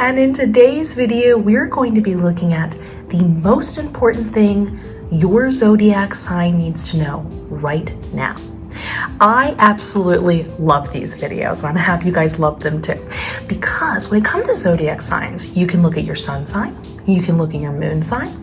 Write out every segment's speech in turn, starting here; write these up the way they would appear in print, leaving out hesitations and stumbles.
and in today's video, we're going to be looking at the most important thing your zodiac sign needs to know right now. I absolutely love these videos, and I'm happy you guys love them too. Because when it comes to zodiac signs, you can look at your sun sign, you can look at your moon sign,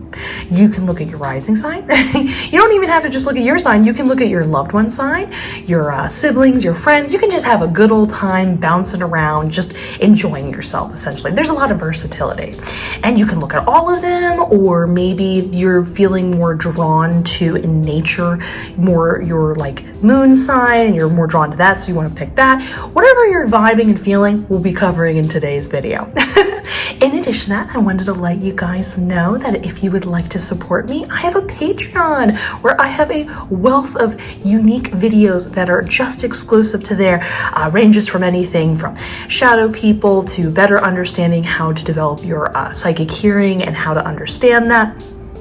you can look at your rising sign. You don't even have to just look at your sign. You can look at your loved one's sign, your siblings, your friends. You can just have a good old time bouncing around, just enjoying yourself, essentially. There's a lot of versatility. And you can look at all of them, or maybe you're feeling more drawn to, in nature, more your like moon sign, and you're more drawn to that, so you want to pick that. Whatever you're vibing and feeling, we'll be covering in today's video. In addition to that, I wanted to let you guys know that if you would like to support me, I have a Patreon where I have a wealth of unique videos that are just exclusive to there. Ranges from anything from shadow people to better understanding how to develop your psychic hearing and how to understand that.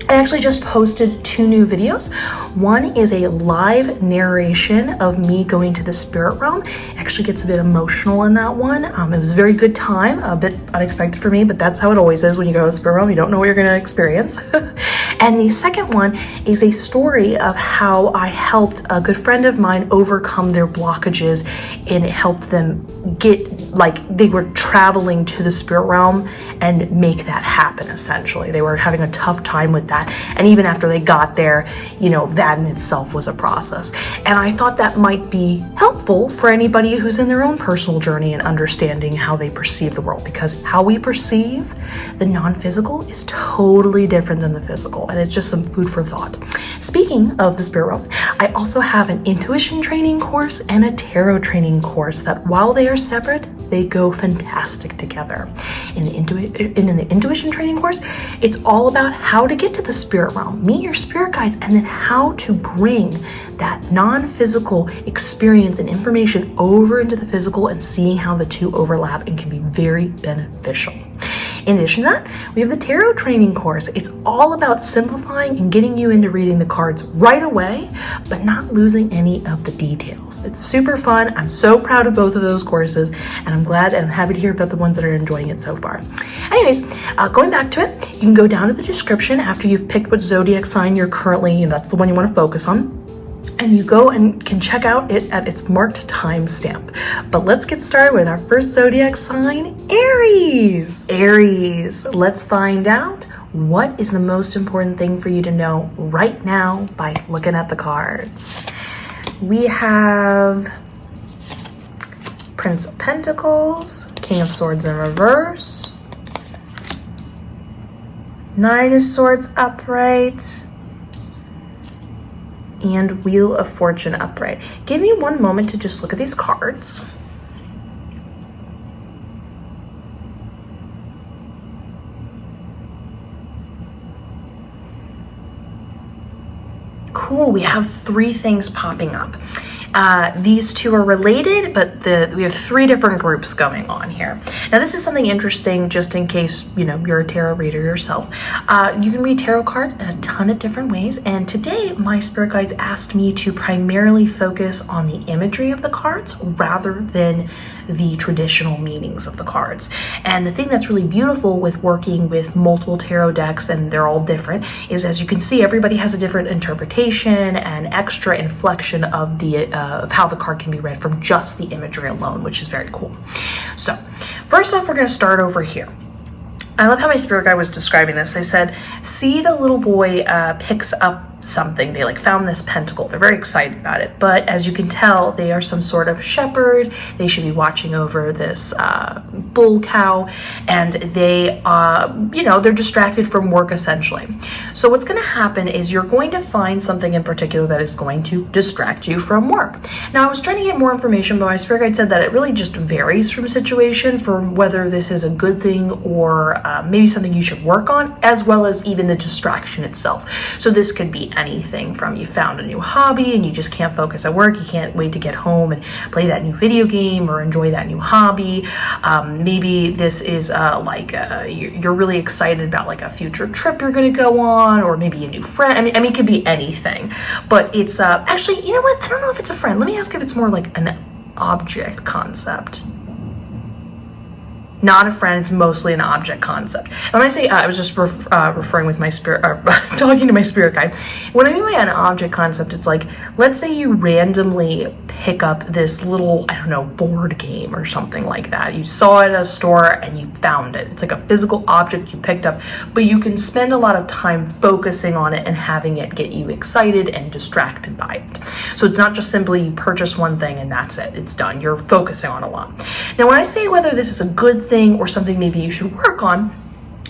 I actually just posted 2 new videos. One is a live narration of me going to the spirit realm. It actually gets a bit emotional in that one. It was a very good time, a bit unexpected for me, but that's how it always is when you go to the spirit realm. You don't know what you're gonna experience. And the second one is a story of how I helped a good friend of mine overcome their blockages, and it helped them get, like, they were traveling to the spirit realm and make that happen, essentially. They were having a tough time with that. And even after they got there, you know, that in itself was a process. And I thought that might be helpful for anybody who's in their own personal journey and understanding how they perceive the world, because how we perceive the non-physical is totally different than the physical. And it's just some food for thought. Speaking of the spirit realm, I also have an intuition training course and a tarot training course that, while they are separate, they go fantastic together. In the intuition training course, it's all about how to get to the spirit realm, meet your spirit guides, and then how to bring that non-physical experience and information over into the physical, and seeing how the two overlap and can be very beneficial. In addition to that, we have the tarot training course. It's all about simplifying and getting you into reading the cards right away, but not losing any of the details. It's super fun. I'm so proud of both of those courses, and I'm glad and I'm happy to hear about the ones that are enjoying it so far. Anyways, going back to it, you can go down to the description after you've picked what zodiac sign you're currently, that's the one you want to focus on. And you go and can check out it at its marked timestamp. But let's get started with our first zodiac sign, Aries. Aries, let's find out what is the most important thing for you to know right now by looking at the cards. We have Prince of Pentacles, King of Swords in reverse, Knight of Swords upright, and Wheel of Fortune upright. Give me one moment to just look at these cards. Cool, we have 3 things popping up. These two are related, but we have 3 different groups going on here. Now, this is something interesting, just in case, you know, you're a tarot reader yourself. You can read tarot cards in a ton of different ways, and today my spirit guides asked me to primarily focus on the imagery of the cards rather than the traditional meanings of the cards. And the thing that's really beautiful with working with multiple tarot decks, and they're all different, is, as you can see, everybody has a different interpretation and extra inflection of of how the card can be read from just the imagery alone, which is very cool. So first off, we're going to start over here. I love how my spirit guide was describing this. They said, see the little boy picks up something. They like found this pentacle. They're very excited about it, but as you can tell, they are some sort of shepherd. They should be watching over this bull cow, and they you know, they're distracted from work, essentially. So what's going to happen is you're going to find something in particular that is going to distract you from work. Now, I was trying to get more information, but my spirit guide said that it really just varies from situation for whether this is a good thing or maybe something you should work on, as well as even the distraction itself. So this could be anything from, you found a new hobby and you just can't focus at work, you can't wait to get home and play that new video game or enjoy that new hobby. Maybe this is you're really excited about like a future trip you're going to go on, or maybe a new friend. I mean it could be anything, but it's actually, you know what, I don't know if it's a friend. Let me ask if it's more like an object concept. Not a friend, it's mostly an object concept. And when I say, I was just referring with my spirit, or talking to my spirit guide. What I mean by an object concept, it's like, let's say you randomly pick up this little, I don't know, board game or something like that. You saw it at a store and you found it. It's like a physical object you picked up, but you can spend a lot of time focusing on it and having it get you excited and distracted by it. So it's not just simply you purchase one thing and that's it, it's done. You're focusing on a lot. Now, when I say whether this is a good thing or something maybe you should work on,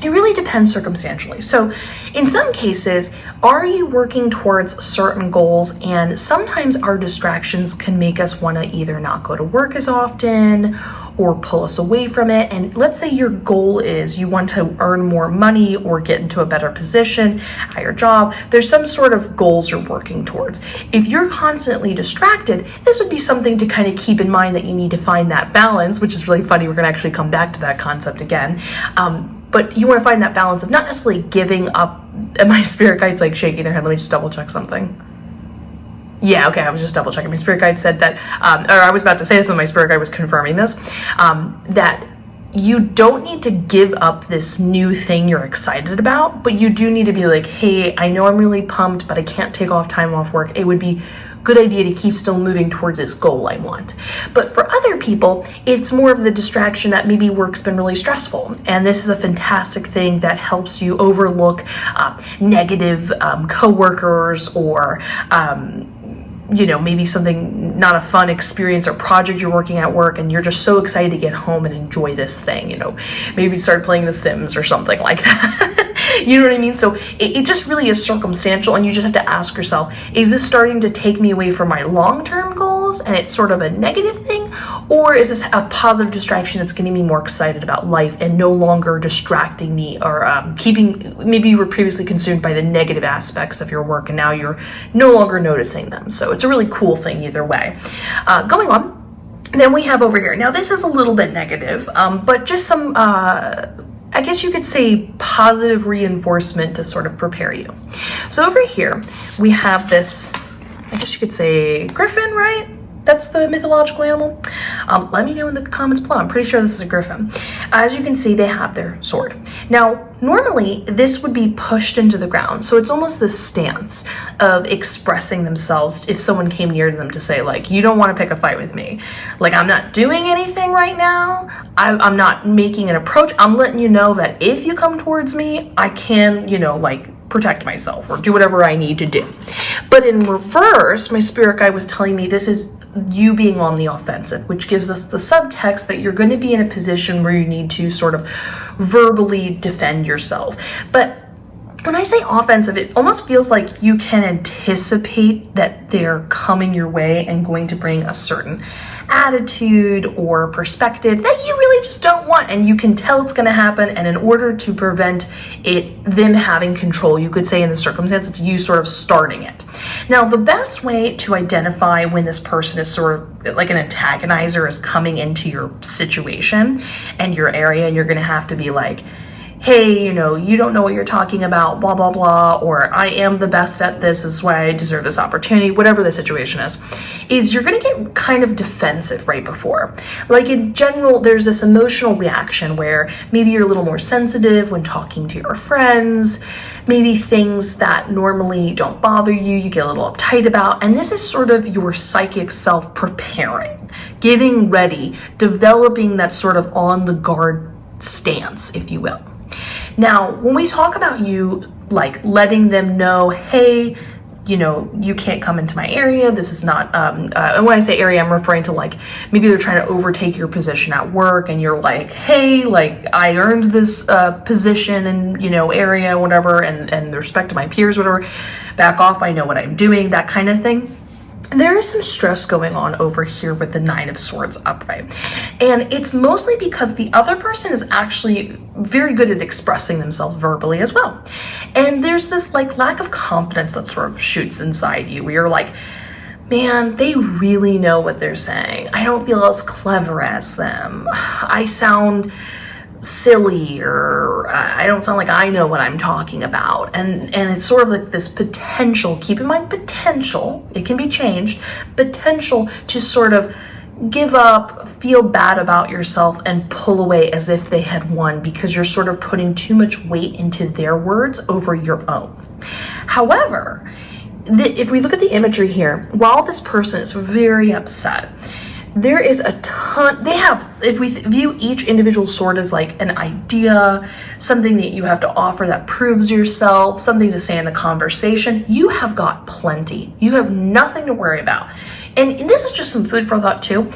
it really depends circumstantially. So in some cases, are you working towards certain goals? And sometimes our distractions can make us want to either not go to work as often or pull us away from it. And let's say your goal is you want to earn more money or get into a better position at your job. There's some sort of goals you're working towards. If you're constantly distracted, this would be something to kind of keep in mind, that you need to find that balance, which is really funny. We're going to actually come back to that concept again. But you want to find that balance of not necessarily giving up. And my spirit guide's like shaking their head. Let me just double check something. Yeah, okay, I was just double checking. My spirit guide said that, or I was about to say this and my spirit guide was confirming this, that you don't need to give up this new thing you're excited about, but you do need to be like, hey, I know I'm really pumped, but I can't take time off work. It would be good idea to keep still moving towards this goal I want. But for other people, it's more of the distraction that maybe work's been really stressful. And this is a fantastic thing that helps you overlook negative coworkers, or you know, maybe something, not a fun experience or project you're working at work, and you're just so excited to get home and enjoy this thing, you know, maybe start playing The Sims or something like that. You know what I mean? So it just really is circumstantial, and you just have to ask yourself, is this starting to take me away from my long-term goals and it's sort of a negative thing? Or is this a positive distraction that's getting me more excited about life and no longer distracting me, or keeping, maybe you were previously consumed by the negative aspects of your work and now you're no longer noticing them. So it's a really cool thing either way. Going on, then we have over here. Now this is a little bit negative, but just some, I guess you could say, positive reinforcement to sort of prepare you. So over here, we have this, I guess you could say griffin, right? That's the mythological animal. Let me know in the comments below. I'm pretty sure this is a griffin. As you can see, they have their sword. Now, normally this would be pushed into the ground. So it's almost this stance of expressing themselves if someone came near to them to say, like, you don't want to pick a fight with me. Like, I'm not doing anything right now. I'm not making an approach. I'm letting you know that if you come towards me, I can, you know, like, protect myself or do whatever I need to do. But in reverse, my spirit guide was telling me this is you being on the offensive, which gives us the subtext that you're going to be in a position where you need to sort of verbally defend yourself. But when I say offensive, it almost feels like you can anticipate that they're coming your way and going to bring a certain attitude or perspective that you really just don't want, and you can tell it's going to happen. And in order to prevent them having control, you could say in the circumstance, it's you sort of starting it. Now, the best way to identify when this person is sort of like an antagonizer is coming into your situation and your area, and you're going to have to be like, hey, you know, you don't know what you're talking about, blah, blah, blah, or I am the best at this is why I deserve this opportunity, whatever the situation is you're going to get kind of defensive right before. Like, in general, there's this emotional reaction where maybe you're a little more sensitive when talking to your friends, maybe things that normally don't bother you, you get a little uptight about, and this is sort of your psychic self preparing, getting ready, developing that sort of on the guard stance, if you will. Now, when we talk about you, like, letting them know, hey, you know, you can't come into my area, this is not, and when I say area, I'm referring to, like, maybe they're trying to overtake your position at work, and you're like, hey, like, I earned this position and, you know, area, whatever, and the respect to my peers, whatever, back off, I know what I'm doing, that kind of thing. There is some stress going on over here with the Nine of Swords upright. And it's mostly because the other person is actually very good at expressing themselves verbally as well. And there's this, like, lack of confidence that sort of shoots inside you where you're like, man, they really know what they're saying. I don't feel as clever as them. I sound silly, or I don't sound like I know what I'm talking about. And it's sort of like this potential, keep in mind potential, it can be changed, potential to sort of give up, feel bad about yourself, and pull away as if they had won because you're sort of putting too much weight into their words over your own. However, if we look at the imagery here, while this person is very upset, there is a ton, if we view each individual sword as like an idea, something that you have to offer that proves yourself, something to say in the conversation, you have got plenty. You have nothing to worry about. And this is just some food for thought too.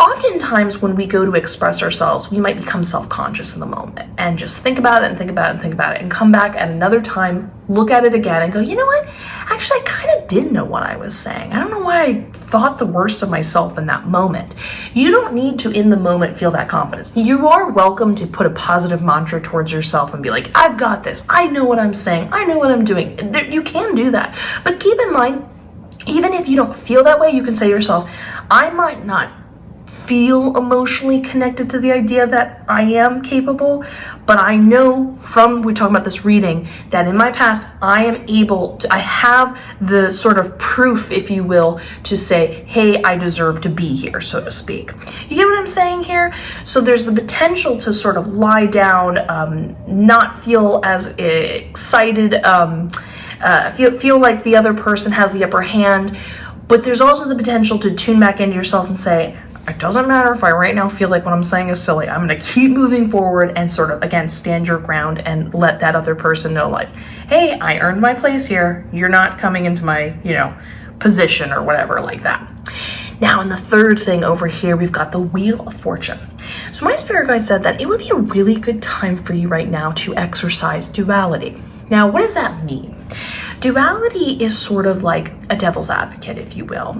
Oftentimes when we go to express ourselves, we might become self-conscious in the moment and just think about it and think about it and think about it and come back at another time, look at it again and go, you know what? Actually, I kind of did know what I was saying. I don't know why I thought the worst of myself in that moment. You don't need to, in the moment, feel that confidence. You are welcome to put a positive mantra towards yourself and be like, I've got this. I know what I'm saying. I know what I'm doing. You can do that. But keep in mind, even if you don't feel that way, you can say to yourself, I might not feel emotionally connected to the idea that I am capable, but I know from, we talk about this reading, that in my past, I am able to, I have the sort of proof, if you will, to say, hey, I deserve to be here, so to speak. You get what I'm saying here? So there's the potential to sort of lie down, not feel as excited, feel like the other person has the upper hand, but there's also the potential to tune back into yourself and say, it doesn't matter if I right now feel like what I'm saying is silly. I'm going to keep moving forward and sort of, again, stand your ground and let that other person know, like, hey, I earned my place here. You're not coming into my, position or whatever like that. Now, in the third thing over here, we've got the Wheel of Fortune. So my spirit guide said that it would be a really good time for you right now to exercise duality. Now, what does that mean? Duality is sort of like a devil's advocate, if you will,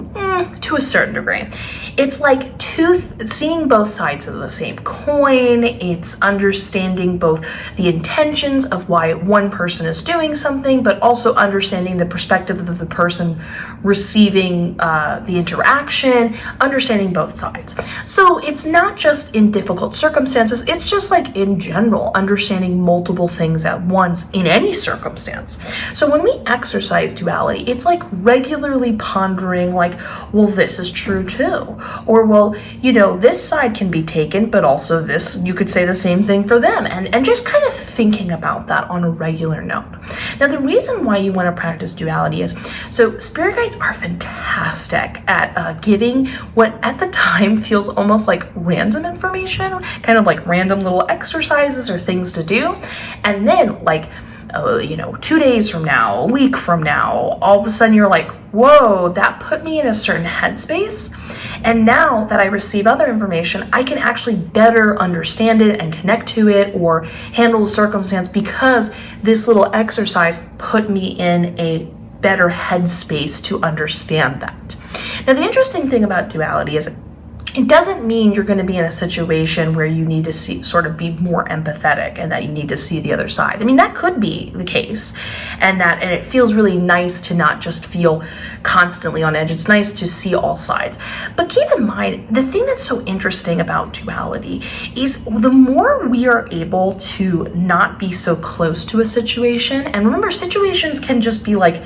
to a certain degree. It's like seeing both sides of the same coin. It's understanding both the intentions of why one person is doing something, but also understanding the perspective of the person receiving the interaction, understanding both sides. So it's not just in difficult circumstances, it's just like in general, understanding multiple things at once in any circumstance. So when we exercise duality, it's like regularly pondering like, well, this is true too. Or, well, this side can be taken, but also this, you could say the same thing for them. And just kind of thinking about that on a regular note. Now, the reason why you want to practice duality is, so spirit guides are fantastic at giving what at the time feels almost like random information, kind of like random little exercises or things to do. And then like, 2 days from now, a week from now, all of a sudden you're like, whoa, that put me in a certain headspace. And now that I receive other information, I can actually better understand it and connect to it or handle the circumstance because this little exercise put me in a better headspace to understand that. Now, the interesting thing about duality is it doesn't mean you're going to be in a situation where you need to sort of be more empathetic and that you need to see the other side. I mean, that could be the case, and it feels really nice to not just feel constantly on edge. It's nice to see all sides. But keep in mind, the thing that's so interesting about duality is the more we are able to not be so close to a situation, and remember, situations can just be like,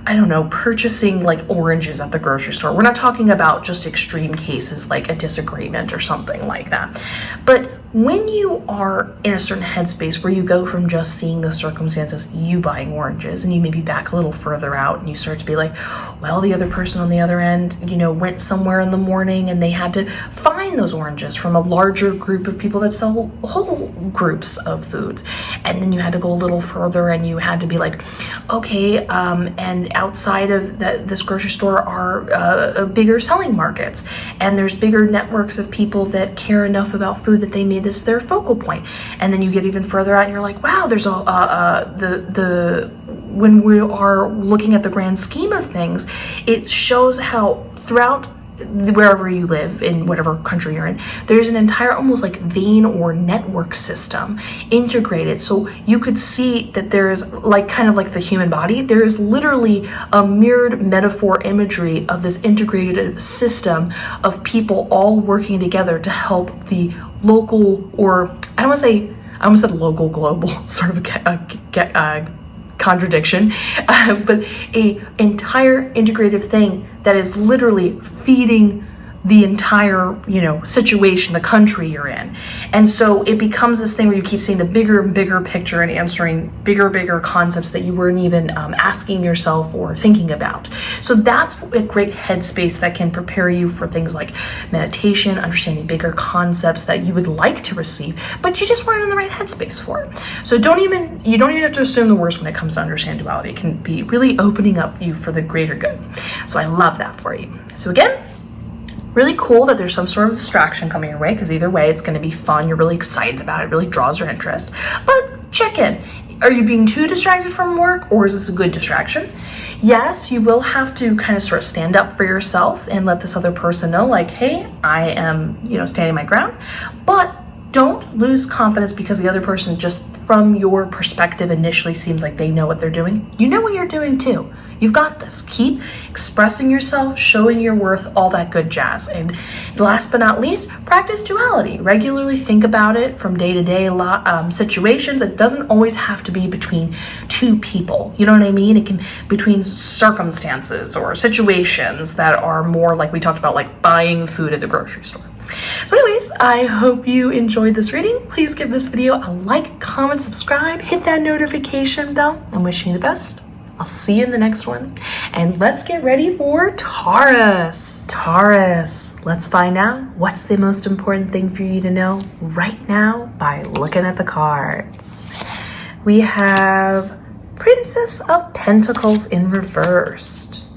I don't know, purchasing like oranges at the grocery store. We're not talking about just extreme cases like a disagreement or something like that. But when you are in a certain headspace where you go from just seeing the circumstances, you buying oranges, and you maybe back a little further out and you start to be like, well, the other person on the other end, went somewhere in the morning and they had to find those oranges from a larger group of people that sell whole groups of foods. And then you had to go a little further and you had to be like, okay, and outside of this grocery store are bigger selling markets, and there's bigger networks of people that care enough about food that they made this their focal point. And then you get even further out and you're like, wow, there's when we are looking at the grand scheme of things, it shows how throughout wherever you live, in whatever country you're in, there's an entire almost like vein or network system integrated. So you could see that there's like kind of like the human body, there is literally a mirrored metaphor imagery of this integrated system of people all working together to help the local, or I almost said local, global, sort of a contradiction, but a entire integrative thing that is literally feeding the entire, situation, the country you're in. And so it becomes this thing where you keep seeing the bigger and bigger picture and answering bigger concepts that you weren't even asking yourself or thinking about. So that's a great headspace that can prepare you for things like meditation, understanding bigger concepts that you would like to receive, but you just weren't in the right headspace for it. So you don't even have to assume the worst when it comes to understanding duality. It can be really opening up you for the greater good. So I love that for you. So again, really cool that there's some sort of distraction coming your way, because either way it's going to be fun. You're really excited about it. It really draws your interest. But check in. Are you being too distracted from work, or is this a good distraction? Yes, you will have to kind of sort of stand up for yourself and let this other person know, like, hey, I am, standing my ground. But don't lose confidence because the other person, just from your perspective, initially seems like they know what they're doing. You know what you're doing too. You've got this. Keep expressing yourself, showing your worth, all that good jazz. And last but not least, practice duality. Regularly think about it from day to day situations. It doesn't always have to be between two people. You know what I mean? It can between circumstances or situations that are more like we talked about, like buying food at the grocery store. So anyways, I hope you enjoyed this reading. Please give this video a like, comment, subscribe, hit that notification bell. I'm wishing you the best. I'll see you in the next one. And let's get ready for Taurus. Taurus, let's find out what's the most important thing for you to know right now by looking at the cards. We have Princess of Pentacles in reversed,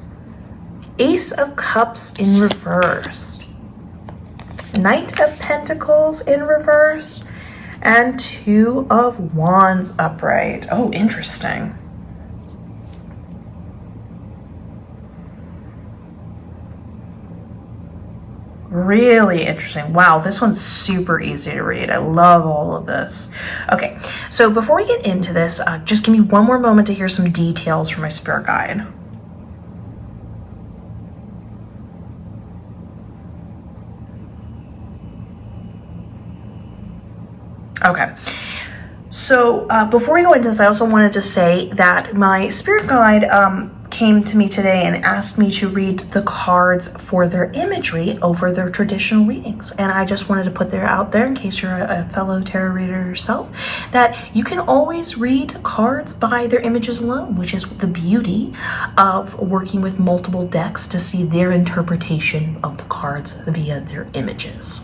Ace of Cups in reversed, Knight of Pentacles in reverse, and Two of Wands upright. Oh, interesting. Really interesting. Wow, this one's super easy to read. I love all of this. Okay, so before we get into this, just give me one more moment to hear some details from my spirit guide. Okay, so before we go into this, I also wanted to say that my spirit guide came to me today and asked me to read the cards for their imagery over their traditional readings. And I just wanted to put that out there in case you're a fellow tarot reader yourself, that you can always read cards by their images alone, which is the beauty of working with multiple decks to see their interpretation of the cards via their images.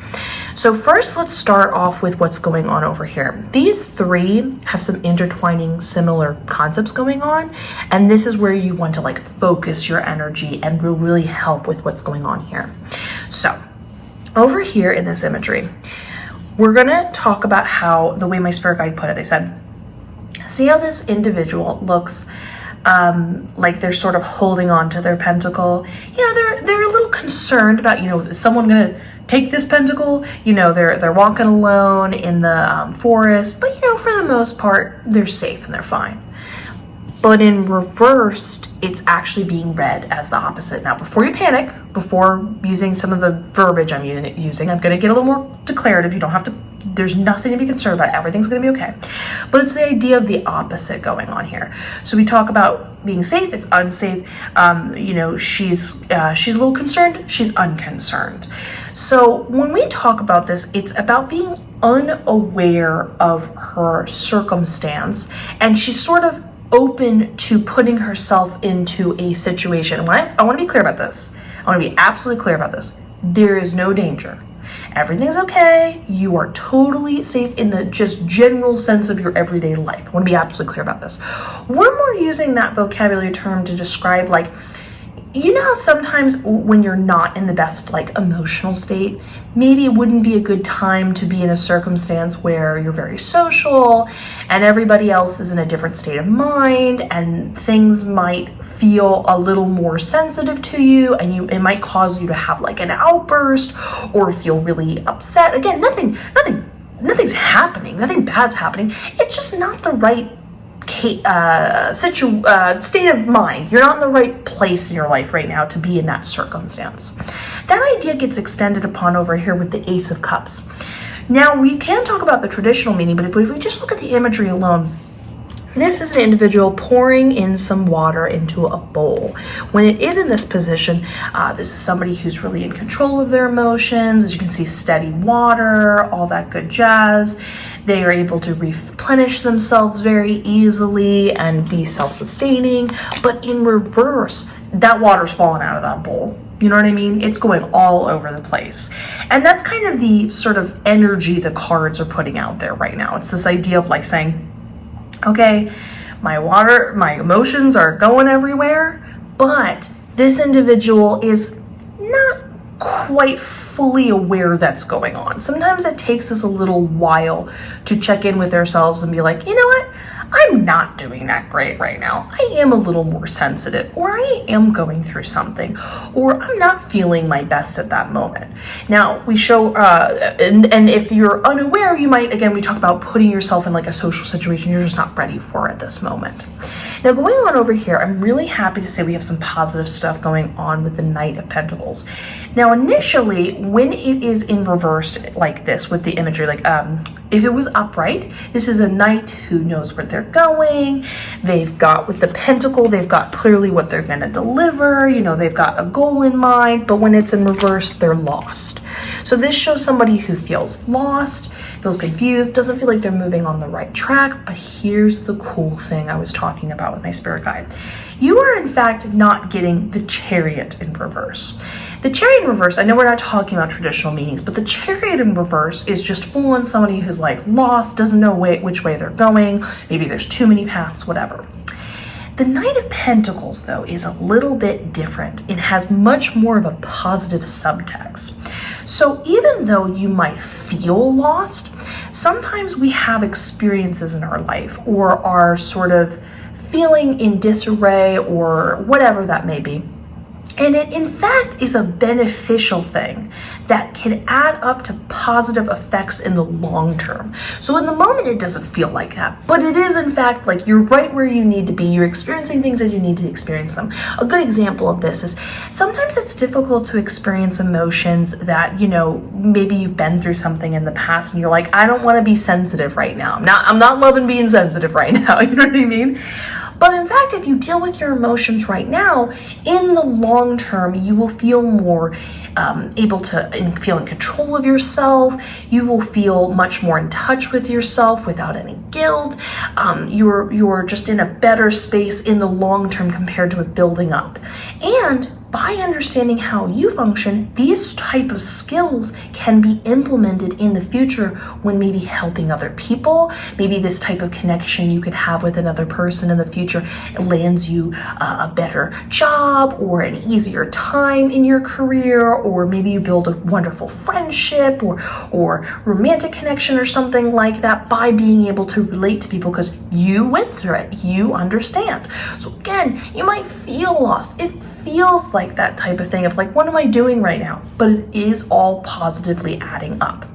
So first, let's start off with what's going on over here. These three have some intertwining similar concepts going on, and this is where you want to like focus your energy and will really help with what's going on here. So over here in this imagery, we're gonna talk about how, the way my spirit guide put it, they said, see how this individual looks like they're sort of holding on to their pentacle. They're a little concerned about, is someone gonna take this pentacle? They're walking alone in the forest, but for the most part, they're safe and they're fine. But in reversed, it's actually being read as the opposite. Now, before you panic, before using some of the verbiage I'm using, I'm going to get a little more declarative. You don't have to, there's nothing to be concerned about. Everything's going to be okay. But it's the idea of the opposite going on here. So we talk about being safe, it's unsafe. She's a little concerned, she's unconcerned. So when we talk about this, it's about being unaware of her circumstance, and she's sort of open to putting herself into a situation. I want to be clear about this. I want to be absolutely clear about this. There is no danger. Everything's okay. You are totally safe in the just general sense of your everyday life. I want to be absolutely clear about this. We're more using that vocabulary term to describe, like, how sometimes when you're not in the best emotional state, maybe it wouldn't be a good time to be in a circumstance where you're very social and everybody else is in a different state of mind, and things might feel a little more sensitive to you, and it might cause you to have an outburst or feel really upset. Again, nothing's happening, nothing bad's happening. It's just not the right state of mind. You're not in the right place in your life right now to be in that circumstance. That idea gets extended upon over here with the Ace of Cups. Now, we can talk about the traditional meaning, but if we just look at the imagery alone, This is an individual pouring in some water into a bowl. When it is in this position, this is somebody who's really in control of their emotions. As you can see, steady water, all that good jazz. They are able to replenish themselves very easily and be self-sustaining. But in reverse, that water's falling out of that bowl. You know what I mean? It's going all over the place. And that's kind of the sort of energy the cards are putting out there right now. It's this idea of like saying, okay, my emotions are going everywhere, but this individual is not quite fully aware that's going on. Sometimes it takes us a little while to check in with ourselves and be like, you know what? I'm not doing that great right now. I am a little more sensitive, or I am going through something, or I'm not feeling my best at that moment. Now we show, and if you're unaware, you might, again, we talk about putting yourself in like a social situation you're just not ready for at this moment. Now going on over here, I'm really happy to say we have some positive stuff going on with the Knight of Pentacles. Now initially, when it is in reverse like this with the imagery, like if it was upright, this is a knight who knows where they're going. They've got, with the pentacle, they've got clearly what they're going to deliver. You know, they've got a goal in mind, but when it's in reverse, they're lost. So this shows somebody who feels lost, feels confused, doesn't feel like they're moving on the right track. But here's the cool thing I was talking about with my spirit guide. You are in fact not getting the Chariot in reverse. The Chariot in reverse, I know we're not talking about traditional meanings, but the Chariot in reverse is just full on somebody who's like lost, doesn't know which way they're going. Maybe there's too many paths, whatever. The Knight of Pentacles, though, is a little bit different. It has much more of a positive subtext. So even though you might feel lost, sometimes we have experiences in our life or are sort of feeling in disarray or whatever that may be. And it, in fact, is a beneficial thing that can add up to positive effects in the long term. So in the moment, it doesn't feel like that, but it is, in fact, like you're right where you need to be. You're experiencing things as you need to experience them. A good example of this is sometimes it's difficult to experience emotions that, you know, maybe you've been through something in the past and you're like, I don't want to be sensitive right now. I'm not loving being sensitive right now. You know what I mean? But in fact, if you deal with your emotions right now, in the long term, you will feel more able to feel in control of yourself. You will feel much more in touch with yourself without any guilt. You're just in a better space in the long term compared to it building up. And by understanding how you function, these type of skills can be implemented in the future when maybe helping other people. Maybe this type of connection you could have with another person in the future lands you a better job or an easier time in your career, or maybe you build a wonderful friendship or romantic connection or something like that by being able to relate to people because you went through it, you understand. So again, you might feel lost. It feels like that type of thing of like, what am I doing right now? But it is all positively adding up.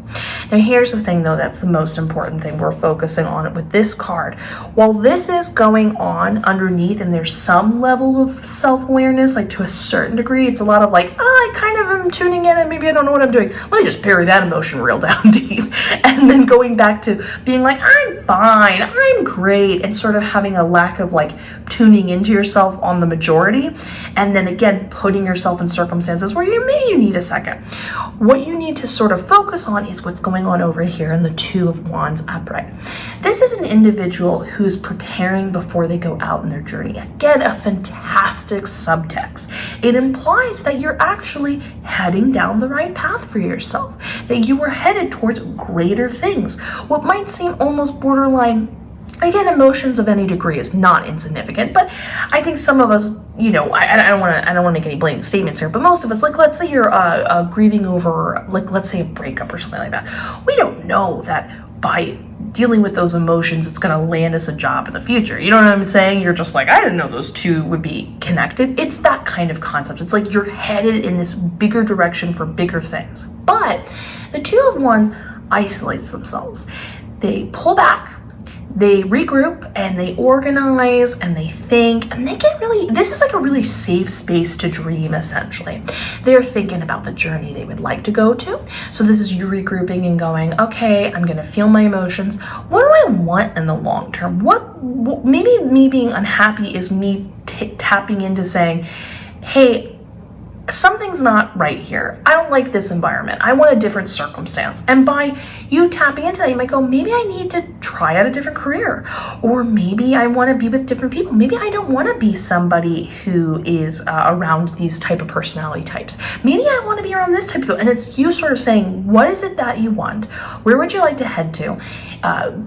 Now here's the thing though, that's the most important thing we're focusing on with this card. While this is going on underneath and there's some level of self-awareness, like to a certain degree, it's a lot of like, oh, I kind of am tuning in and maybe I don't know what I'm doing. Let me just bury that emotion real down deep. And then going back to being like, I'm fine, I'm great, and sort of having a lack of like tuning into yourself on the majority. And then again, putting yourself in circumstances where you need a second. What you need to sort of focus on is what's going on over here in the Two of Wands upright. This is an individual who's preparing before they go out in their journey. Again, a fantastic subtext. It implies that you're actually heading down the right path for yourself, that you are headed towards greater things. What might seem almost borderline, again, emotions of any degree is not insignificant, but I think some of us, you know, I don't want to make any blatant statements here, but most of us, like, let's say you're grieving over, like, let's say a breakup or something like that. We don't know that by dealing with those emotions, it's going to land us a job in the future. You know what I'm saying? You're just like, I didn't know those two would be connected. It's that kind of concept. It's like you're headed in this bigger direction for bigger things. But the Two of Wands isolates themselves. They pull back. they regroup and they organize and they think, and they get really, this is like a really safe space to dream, essentially. They're thinking about the journey they would like to go to. So this is you regrouping and going, okay, I'm gonna feel my emotions. What do I want in the long term? What maybe me being unhappy is me tapping into saying, hey, something's not right here. I don't like this environment. I want a different circumstance. And by you tapping into that, you might go, maybe I need to try out a different career, or maybe I want to be with different people. Maybe I don't want to be somebody who is around these type of personality types. Maybe I want to be around this type of people. And it's you sort of saying, what is it that you want? Where would you like to head to?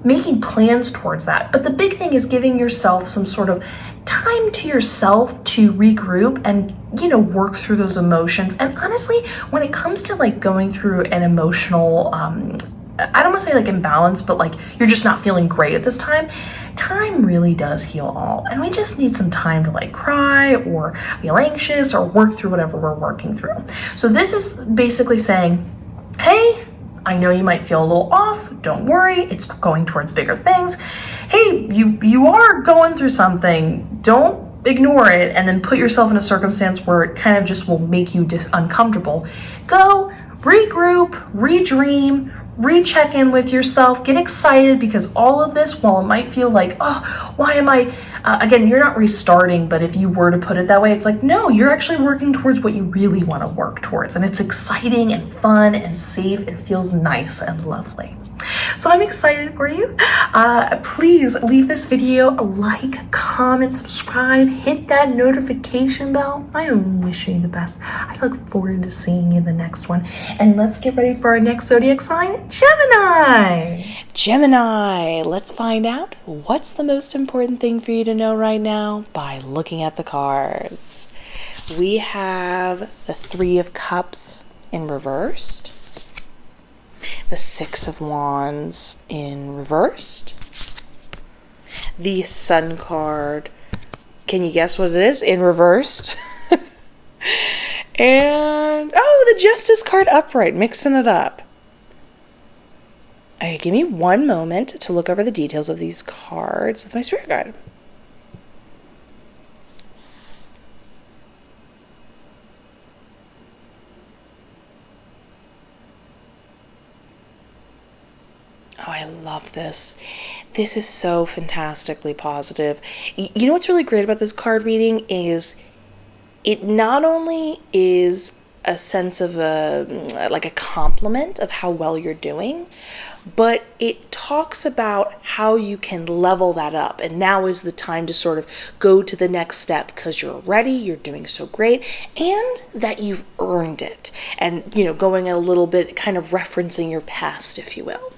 Making plans towards that. But the big thing is giving yourself some sort of time to yourself to regroup and, you know, work through those emotions. And honestly, when it comes to like going through an emotional, I don't want to say like imbalance, but like you're just not feeling great at this time, time really does heal all. And we just need some time to like cry or feel anxious or work through whatever we're working through. So this is basically saying, hey, I know you might feel a little off. Don't worry, it's going towards bigger things. Hey, you are going through something. Don't ignore it and then put yourself in a circumstance where it kind of just will make you uncomfortable. Go, regroup, redream, recheck in with yourself, get excited, because all of this, while it might feel like, oh, why am I, again, you're not restarting, but if you were to put it that way, it's like, no, you're actually working towards what you really want to work towards. And it's exciting and fun and safe and feels nice and lovely. So I'm excited for you. Please leave this video a like, comment, subscribe, hit that notification bell. I am wishing you the best. I look forward to seeing you in the next one. And let's get ready for our next zodiac sign, Gemini. Gemini, let's find out what's the most important thing for you to know right now by looking at the cards. We have the Three of Cups in reversed. The Six of Wands in reversed. The Sun card. Can you guess what it is? In reversed. And, oh, the Justice card upright, mixing it up. Okay, give me one moment to look over the details of these cards with my spirit guide. Oh, I love this. This is so fantastically positive. You know what's really great about this card reading is it not only is a sense of like a compliment of how well you're doing, but it talks about how you can level that up. And now is the time to sort of go to the next step because you're ready, you're doing so great, and that you've earned it. And, you know, going a little bit kind of referencing your past, if you will.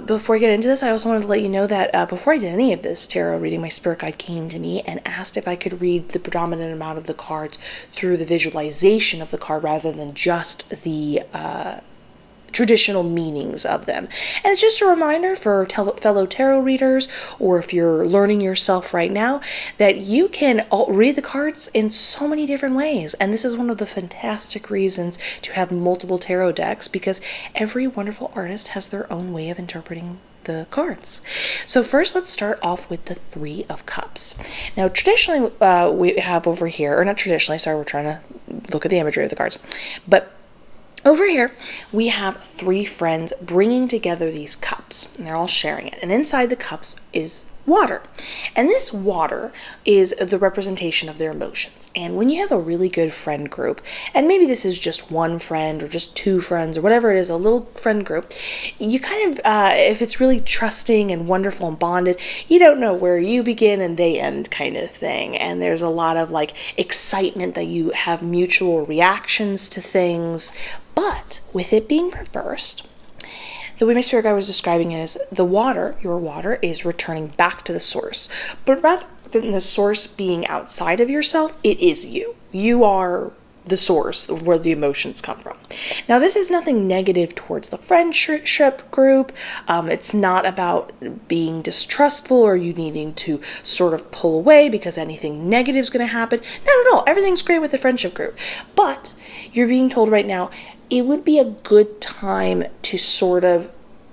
Before I get into this, I also wanted to let you know that before I did any of this tarot reading, my spirit guide came to me and asked if I could read the predominant amount of the cards through the visualization of the card rather than just the traditional meanings of them. And it's just a reminder for fellow tarot readers, or if you're learning yourself right now, that you can read the cards in so many different ways. And this is one of the fantastic reasons to have multiple tarot decks, because every wonderful artist has their own way of interpreting the cards. So first, let's start off with the Three of Cups. Now, traditionally, we have over here, or not traditionally, sorry, we're trying to look at the imagery of the cards, but over here, we have three friends bringing together these cups, and they're all sharing it. And inside the cups is water. And this water is the representation of their emotions. And when you have a really good friend group, and maybe this is just one friend or just two friends or whatever it is, a little friend group, you kind of, if it's really trusting and wonderful and bonded, you don't know where you begin and they end kind of thing. And there's a lot of like excitement that you have mutual reactions to things. But with it being reversed, the way my spirit guide was describing it is the water, your water, is returning back to the source. But rather than the source being outside of yourself, it is you. You are the source of where the emotions come from. Now, this is nothing negative towards the friendship group. It's not about being distrustful or you needing to sort of pull away because anything negative is going to happen. No. Everything's great with the friendship group. But you're being told right now, it would be a good time to sort of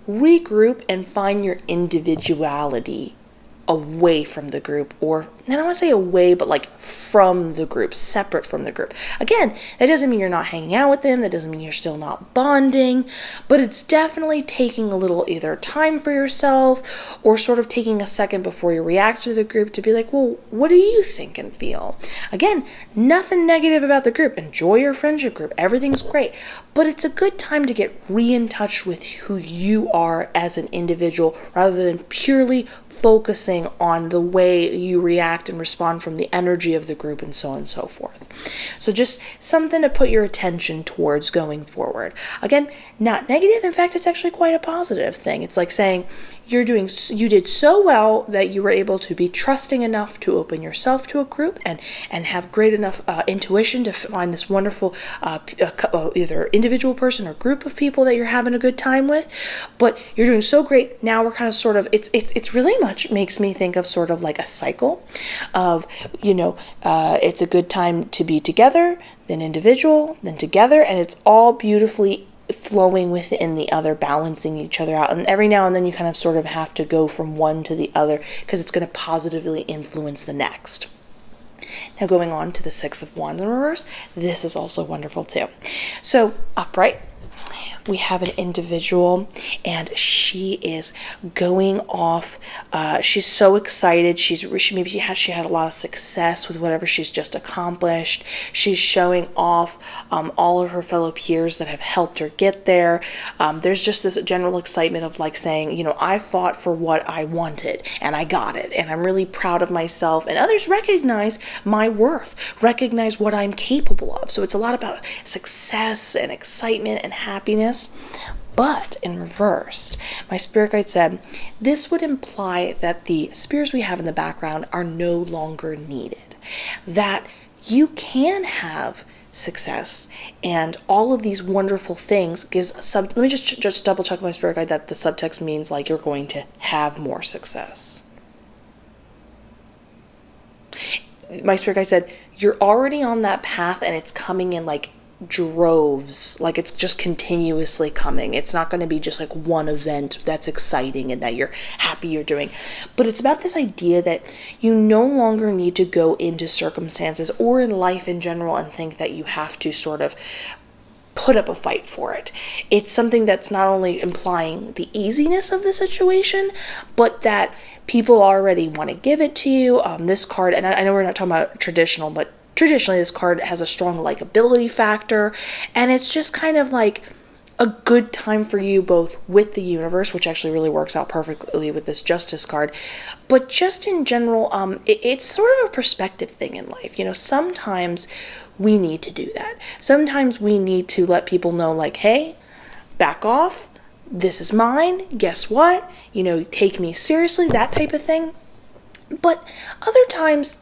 regroup and find your individuality away from the group, or I don't want to say away, but like from the group, separate from the group. Again, that doesn't mean you're not hanging out with them, that doesn't mean you're still not bonding, but it's definitely taking a little either time for yourself or sort of taking a second before you react to the group to be like, well, what do you think and feel? Again, nothing negative about the group. Enjoy your friendship group. Everything's great. But it's a good time to get in touch with who you are as an individual rather than purely focusing on the way you react and respond from the energy of the group and so on and so forth. So just something to put your attention towards going forward. Again, not negative. In fact, it's actually quite a positive thing. It's like saying you did so well that you were able to be trusting enough to open yourself to a group and have great enough intuition to find this wonderful either individual person or group of people that you're having a good time with. But you're doing so great. Now we're kind of sort of, it's really much makes me think of sort of like a cycle of, it's a good time to be together, then individual, then together, and it's all beautifully flowing within the other, balancing each other out. And every now and then you kind of sort of have to go from one to the other because it's going to positively influence the next. Now going on to the Six of Wands in reverse, this is also wonderful too. So upright, we have an individual and she is going off. She's so excited. She had a lot of success with whatever she's just accomplished. She's showing off all of her fellow peers that have helped her get there. There's just this general excitement of like saying, I fought for what I wanted and I got it. And I'm really proud of myself, and others recognize my worth, recognize what I'm capable of. So it's a lot about success and excitement and happiness. But in reverse, my spirit guide said this would imply that the spirits we have in the background are no longer needed, that you can have success and all of these wonderful things let me just double check my spirit guide that the subtext means like you're going to have more success. My spirit guide said you're already on that path and it's coming in like droves, like it's just continuously coming. It's not going to be just like one event that's exciting and that you're happy you're doing, but it's about this idea that you no longer need to go into circumstances or in life in general and think that you have to sort of put up a fight for it. It's something that's not only implying the easiness of the situation, but that people already want to give it to you. This card, and I know we're not talking about traditional, but traditionally this card has a strong likability factor, and it's just kind of like a good time for you both with the universe, which actually really works out perfectly with this Justice card, but just in general, it's sort of a perspective thing in life. Sometimes we need to do that. Sometimes we need to let people know like, hey, back off, this is mine, guess what, take me seriously, that type of thing. But other times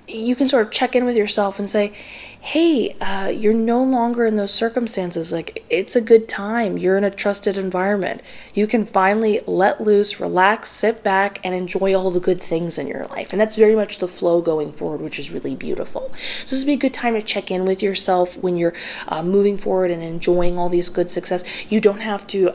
you can sort of check in with yourself and say, hey, you're no longer in those circumstances. Like, it's a good time. You're in a trusted environment. You can finally let loose, relax, sit back, and enjoy all the good things in your life. And that's very much the flow going forward, which is really beautiful. So this would be a good time to check in with yourself when you're moving forward and enjoying all these good success. You don't have to,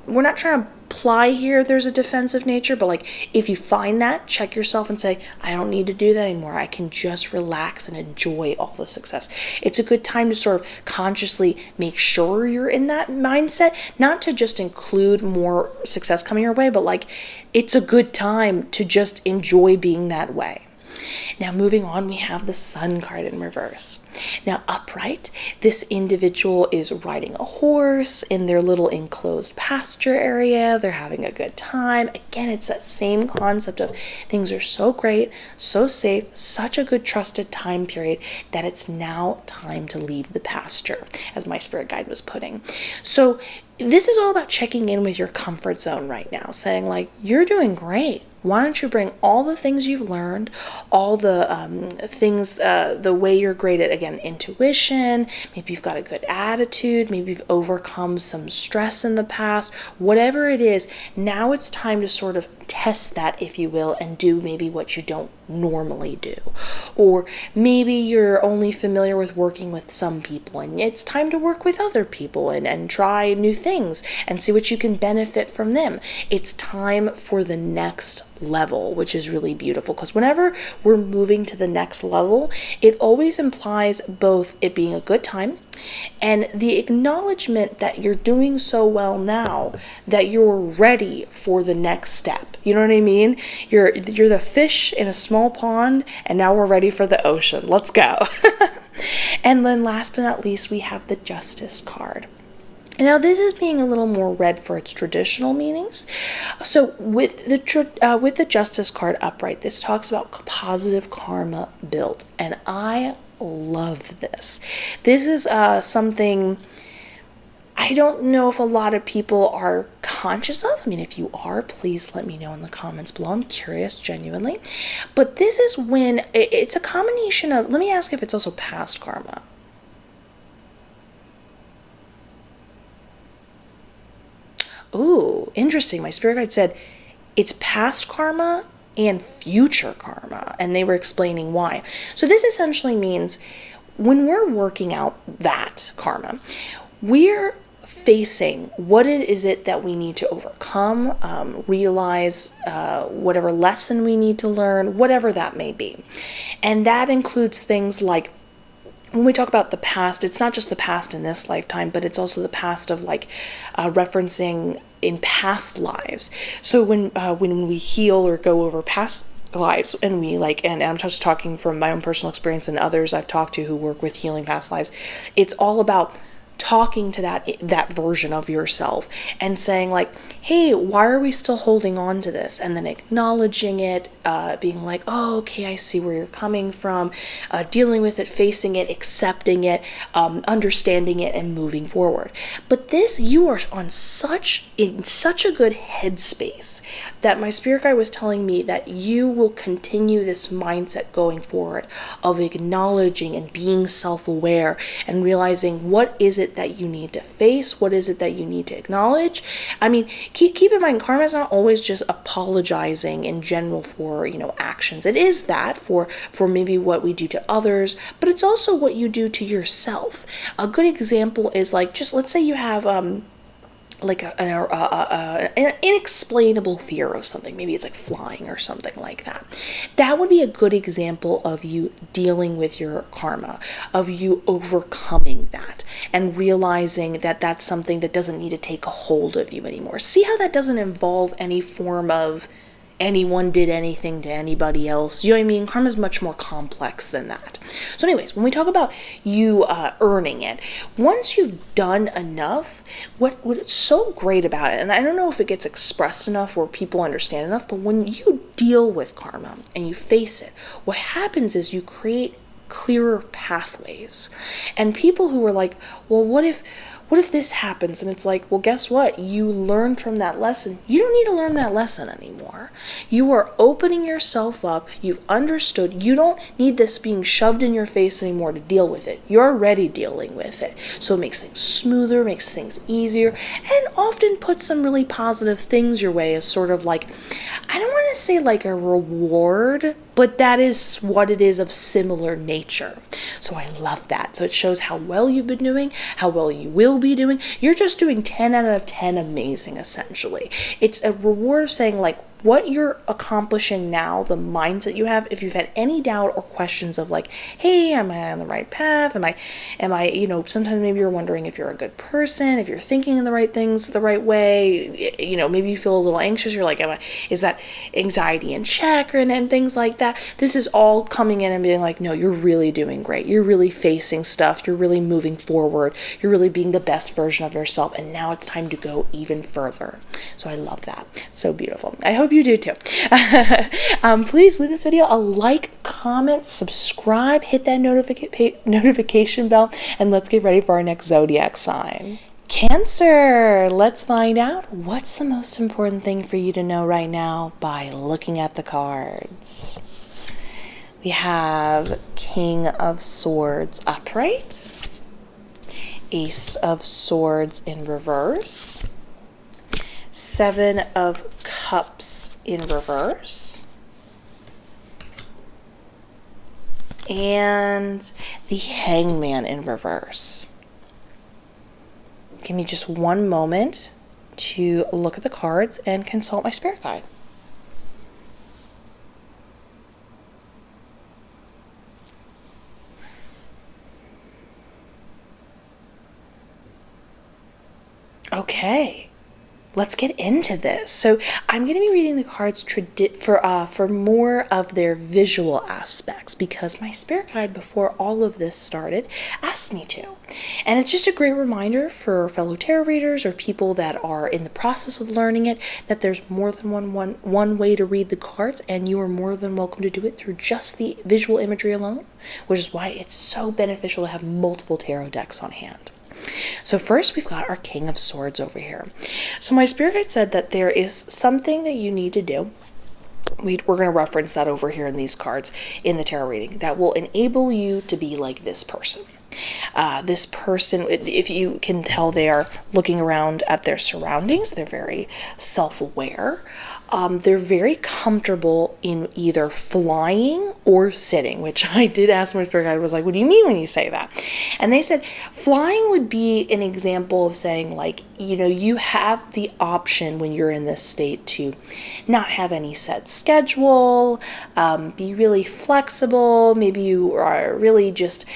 we're not trying to imply here there's a defensive nature, but like if you find that, check yourself and say, I don't need to do that anymore. I can just relax and enjoy all the success. It's a good time to sort of consciously make sure you're in that mindset, not to just include more success coming your way, but like it's a good time to just enjoy being that way. Now moving on, we have the Sun card in reverse. Now upright, this individual is riding a horse in their little enclosed pasture area. They're having a good time. Again, it's that same concept of things are so great, so safe, such a good trusted time period that it's now time to leave the pasture, as my spirit guide was putting. So this is all about checking in with your comfort zone right now, saying like, you're doing great. Why don't you bring all the things you've learned, all the things, the way you're great at, again, intuition, maybe you've got a good attitude, maybe you've overcome some stress in the past, whatever it is, now it's time to sort of test that, if you will, and do maybe what you don't normally do. Or maybe you're only familiar with working with some people and it's time to work with other people and try new things and see what you can benefit from them. It's time for the next level, which is really beautiful, because whenever we're moving to the next level, it always implies both it being a good time and the acknowledgement that you're doing so well now that you're ready for the next step. You know what I mean? You're the fish in a small pond, and now we're ready for the ocean. Let's go. And then last but not least, we have the Justice card. Now, this is being a little more read for its traditional meanings. So with the Justice card upright, this talks about positive karma built, and I love this. This is something I don't know if a lot of people are conscious of. I mean, if you are, please let me know in the comments below. I'm curious, genuinely. But this is when it's a combination of, let me ask if it's also past karma. Ooh, interesting. My spirit guide said it's past karma and future karma, and they were explaining why. So this essentially means when we're working out that karma, we're facing what is it that we need to overcome, realize whatever lesson we need to learn, whatever that may be. And that includes things like, when we talk about the past, it's not just the past in this lifetime, but it's also the past of like referencing in past lives. So when we heal or go over past lives, and we like, and I'm just talking from my own personal experience and others I've talked to who work with healing past lives, it's all about talking to that version of yourself and saying like, hey, why are we still holding on to this? And then acknowledging it, being like, oh, okay, I see where you're coming from, dealing with it, facing it, accepting it, understanding it, and moving forward. But this, you are in such a good headspace that my spirit guide was telling me that you will continue this mindset going forward of acknowledging and being self-aware and realizing what is it that you need to face, what is it that you need to acknowledge. I mean, keep in mind, karma is not always just apologizing in general for, actions. It is that for maybe what we do to others, but it's also what you do to yourself. A good example is like, just let's say you have like an inexplainable fear of something. Maybe it's like flying or something like that. That would be a good example of you dealing with your karma, of you overcoming that and realizing that that's something that doesn't need to take a hold of you anymore. See how that doesn't involve any form of anyone did anything to anybody else. You know what I mean? Karma is much more complex than that. So anyways, when we talk about you earning it, once you've done enough, what's so great about it, and I don't know if it gets expressed enough or people understand enough, but when you deal with karma and you face it, what happens is you create clearer pathways. And people who are like, well, what if this happens? And it's like, well, guess what? You learned from that lesson. You don't need to learn that lesson anymore. You are opening yourself up. You've understood. You don't need this being shoved in your face anymore to deal with it. You're already dealing with it. So it makes things smoother, makes things easier, and often puts some really positive things your way as sort of like, I don't want to say like a reward, but that is what it is, of similar nature. So I love that. So it shows how well you've been doing, how well you will be doing. You're just doing 10 out of 10 amazing, essentially. It's a reward of saying like, what you're accomplishing now, the mindset you have, if you've had any doubt or questions of like, hey, am I on the right path? Am I, sometimes maybe you're wondering if you're a good person, if you're thinking the right things the right way, maybe you feel a little anxious. You're like, is that anxiety in check and things like that? This is all coming in and being like, no, you're really doing great. You're really facing stuff. You're really moving forward. You're really being the best version of yourself. And now it's time to go even further. So I love that. So beautiful. I hope you do too. Please leave this video a like, comment, subscribe, hit that notification bell, and let's get ready for our next zodiac sign. Cancer. Let's find out what's the most important thing for you to know right now by looking at the cards. We have King of Swords upright, Ace of Swords in reverse, Seven of Cups in reverse. And the Hangman in reverse. Give me just one moment to look at the cards and consult my spirit guide. Okay, let's get into this. So I'm going to be reading the cards for more of their visual aspects, because my spirit guide before all of this started asked me to. And it's just a great reminder for fellow tarot readers or people that are in the process of learning it, that there's more than one way to read the cards, and you are more than welcome to do it through just the visual imagery alone, which is why it's so beneficial to have multiple tarot decks on hand. So first we've got our King of Swords over here. So my spirit guide said that there is something that you need to do. We're going to reference that over here in these cards in the tarot reading that will enable you to be like this person. This person, if you can tell, they are looking around at their surroundings. They're very self-aware. They're very comfortable in either flying or sitting, which I did ask my spirit guide. I was like, what do you mean when you say that? And they said flying would be an example of saying, like, you know, you have the option when you're in this state to not have any set schedule, be really flexible. Maybe you are really just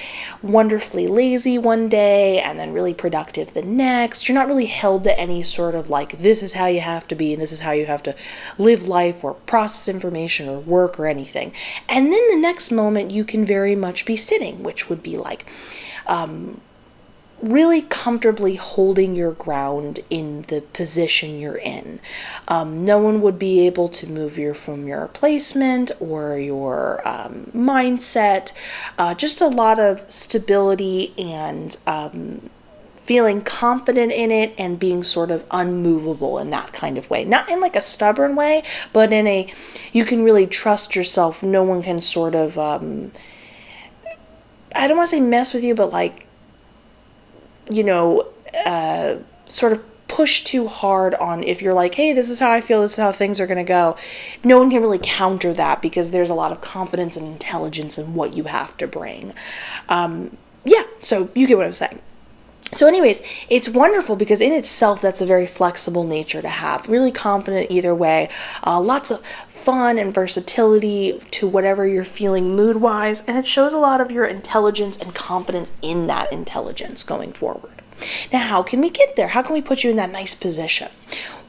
wonderfully lazy one day and then really productive the next. You're not really held to any sort of like, this is how you have to be and this is how you have to live life or process information or work or anything. And then the next moment you can very much be sitting, which would be like really comfortably holding your ground in the position you're in. No one would be able to move you from your placement or your mindset. Just a lot of stability and feeling confident in it and being sort of unmovable in that kind of way. Not in like a stubborn way, but in a, you can really trust yourself. No one can sort of, I don't want to say mess with you, but like, you know, sort of push too hard on, if you're like, hey, this is how I feel, this is how things are going to go. No one can really counter that because there's a lot of confidence and intelligence in what you have to bring. Yeah, so you get what I'm saying. So anyways, it's wonderful because in itself, that's a very flexible nature to have. Really confident either way. Lots of fun and versatility to whatever you're feeling mood-wise. And it shows a lot of your intelligence and confidence in that intelligence going forward. Now, how can we get there? How can we put you in that nice position?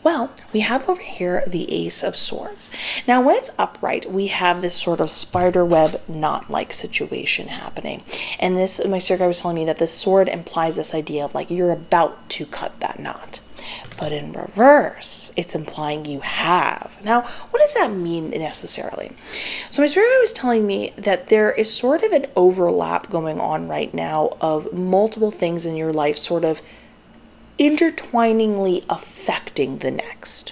Well, we have over here the Ace of Swords. Now, when it's upright, we have this sort of spiderweb knot-like situation happening. And this, my spirit guide was telling me that this sword implies this idea of like you're about to cut that knot. But in reverse, it's implying you have. Now, what does that mean necessarily? So my spirit guide was telling me that there is sort of an overlap going on right now of multiple things in your life sort of intertwiningly affecting the next.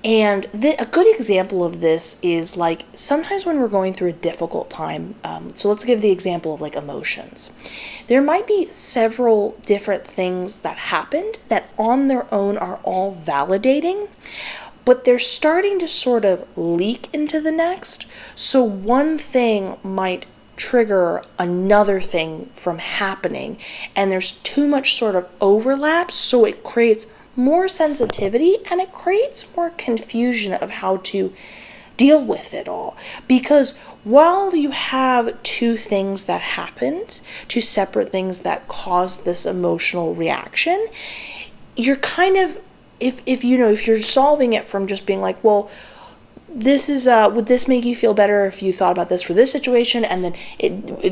And a good example of this is like sometimes when we're going through a difficult time, so let's give the example of like emotions. There might be several different things that happened that on their own are all validating, but they're starting to sort of leak into the next. So one thing might trigger another thing from happening, and there's too much sort of overlap, so it creates more sensitivity and it creates more confusion of how to deal with it all. Because while you have two things that happened, two separate things that caused this emotional reaction, you're kind of, if you're solving it from just being like, well, this is, would this make you feel better if you thought about this for this situation? And then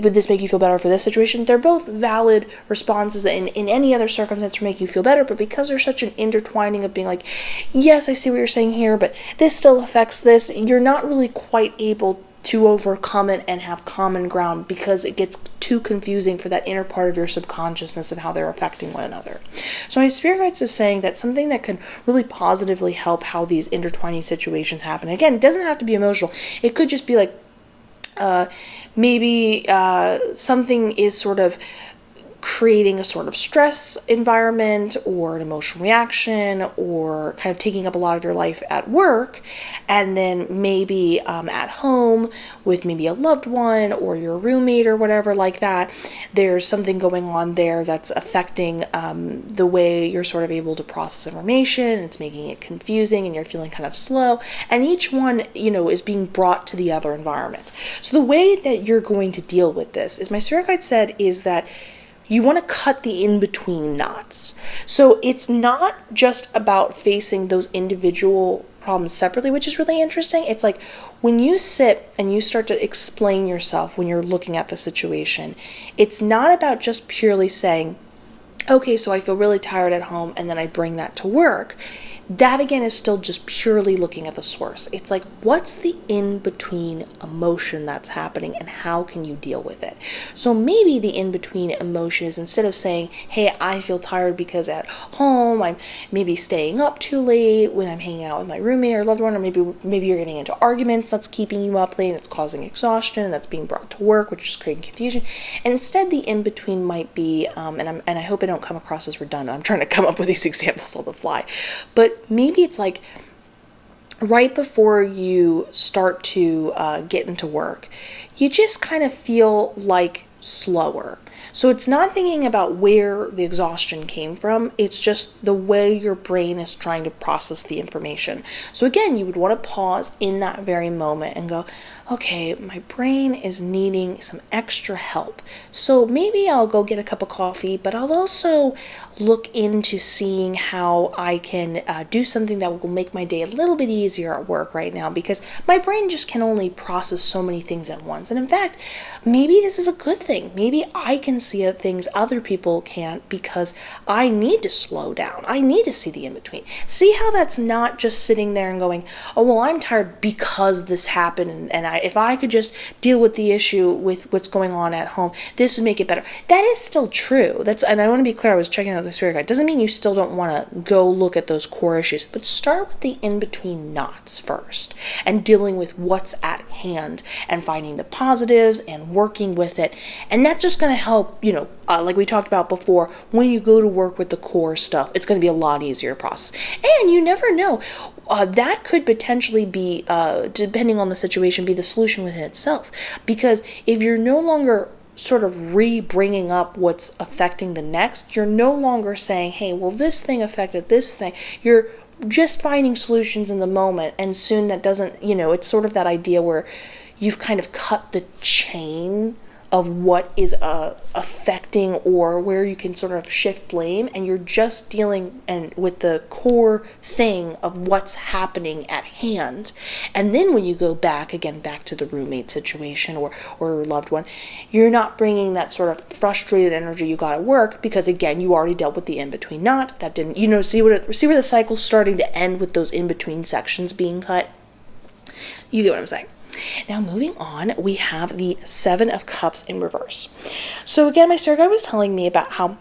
would this make you feel better for this situation? They're both valid responses in any other circumstance to make you feel better. But because there's such an intertwining of being like, yes, I see what you're saying here, but this still affects this, you're not really quite able to overcome it and have common ground because it gets too confusing for that inner part of your subconsciousness of how they're affecting one another. So my spirit guides is saying that something that can really positively help how these intertwining situations happen. Again, it doesn't have to be emotional. It could just be like maybe something is sort of creating a sort of stress environment or an emotional reaction, or kind of taking up a lot of your life at work, and then maybe at home with maybe a loved one or your roommate or whatever like that, there's something going on there that's affecting the way you're sort of able to process information. It's making it confusing and you're feeling kind of slow, and each one, you know, is being brought to the other environment. So the way that you're going to deal with this, is my spirit guide said, is that you want to cut the in-between knots. So it's not just about facing those individual problems separately, which is really interesting. It's like when you sit and you start to explain yourself when you're looking at the situation, it's not about just purely saying, okay, so I feel really tired at home, and then I bring that to work. That again is still just purely looking at the source. It's like, what's the in-between emotion that's happening and how can you deal with it? So maybe the in-between emotion is, instead of saying, hey, I feel tired because at home I'm maybe staying up too late when I'm hanging out with my roommate or loved one, or maybe you're getting into arguments that's keeping you up late and it's causing exhaustion, and that's being brought to work, which is creating confusion. And instead the in-between might be, and I hope I don't come across as redundant, I'm trying to come up with these examples on the fly, but maybe it's like right before you start to get into work, you just kind of feel like slower. So it's not thinking about where the exhaustion came from, it's just the way your brain is trying to process the information. So again, you would want to pause in that very moment and go, okay, my brain is needing some extra help. So maybe I'll go get a cup of coffee, but I'll also look into seeing how I can do something that will make my day a little bit easier at work right now, because my brain just can only process so many things at once. And in fact, maybe this is a good thing. Maybe I can see things other people can't, because I need to slow down. I need to see the in-between. See how that's not just sitting there and going, oh, well, I'm tired because this happened, and if I could just deal with the issue with what's going on at home, this would make it better. That is still true. And I want to be clear, I was checking out the spirit guide. Doesn't mean you still don't want to go look at those core issues, but start with the in-between knots first and dealing with what's at hand and finding the positives and working with it. And that's just going to help, like we talked about before, when you go to work with the core stuff, it's going to be a lot easier to process. And you never know. That could potentially be, depending on the situation, be the solution within itself. Because if you're no longer sort of bringing up what's affecting the next, you're no longer saying, hey, well, this thing affected this thing. You're just finding solutions in the moment, and soon that doesn't, it's sort of that idea where you've kind of cut the chain of what is affecting, or where you can sort of shift blame, and you're just dealing with the core thing of what's happening at hand. And then when you go back to the roommate situation or loved one, you're not bringing that sort of frustrated energy you got at work, because again, you already dealt with the in-between knot. That didn't, see where the cycle's starting to end with those in-between sections being cut. You get what I'm saying. Now moving on, we have the Seven of Cups in reverse. So again, my spirit guide was telling me about how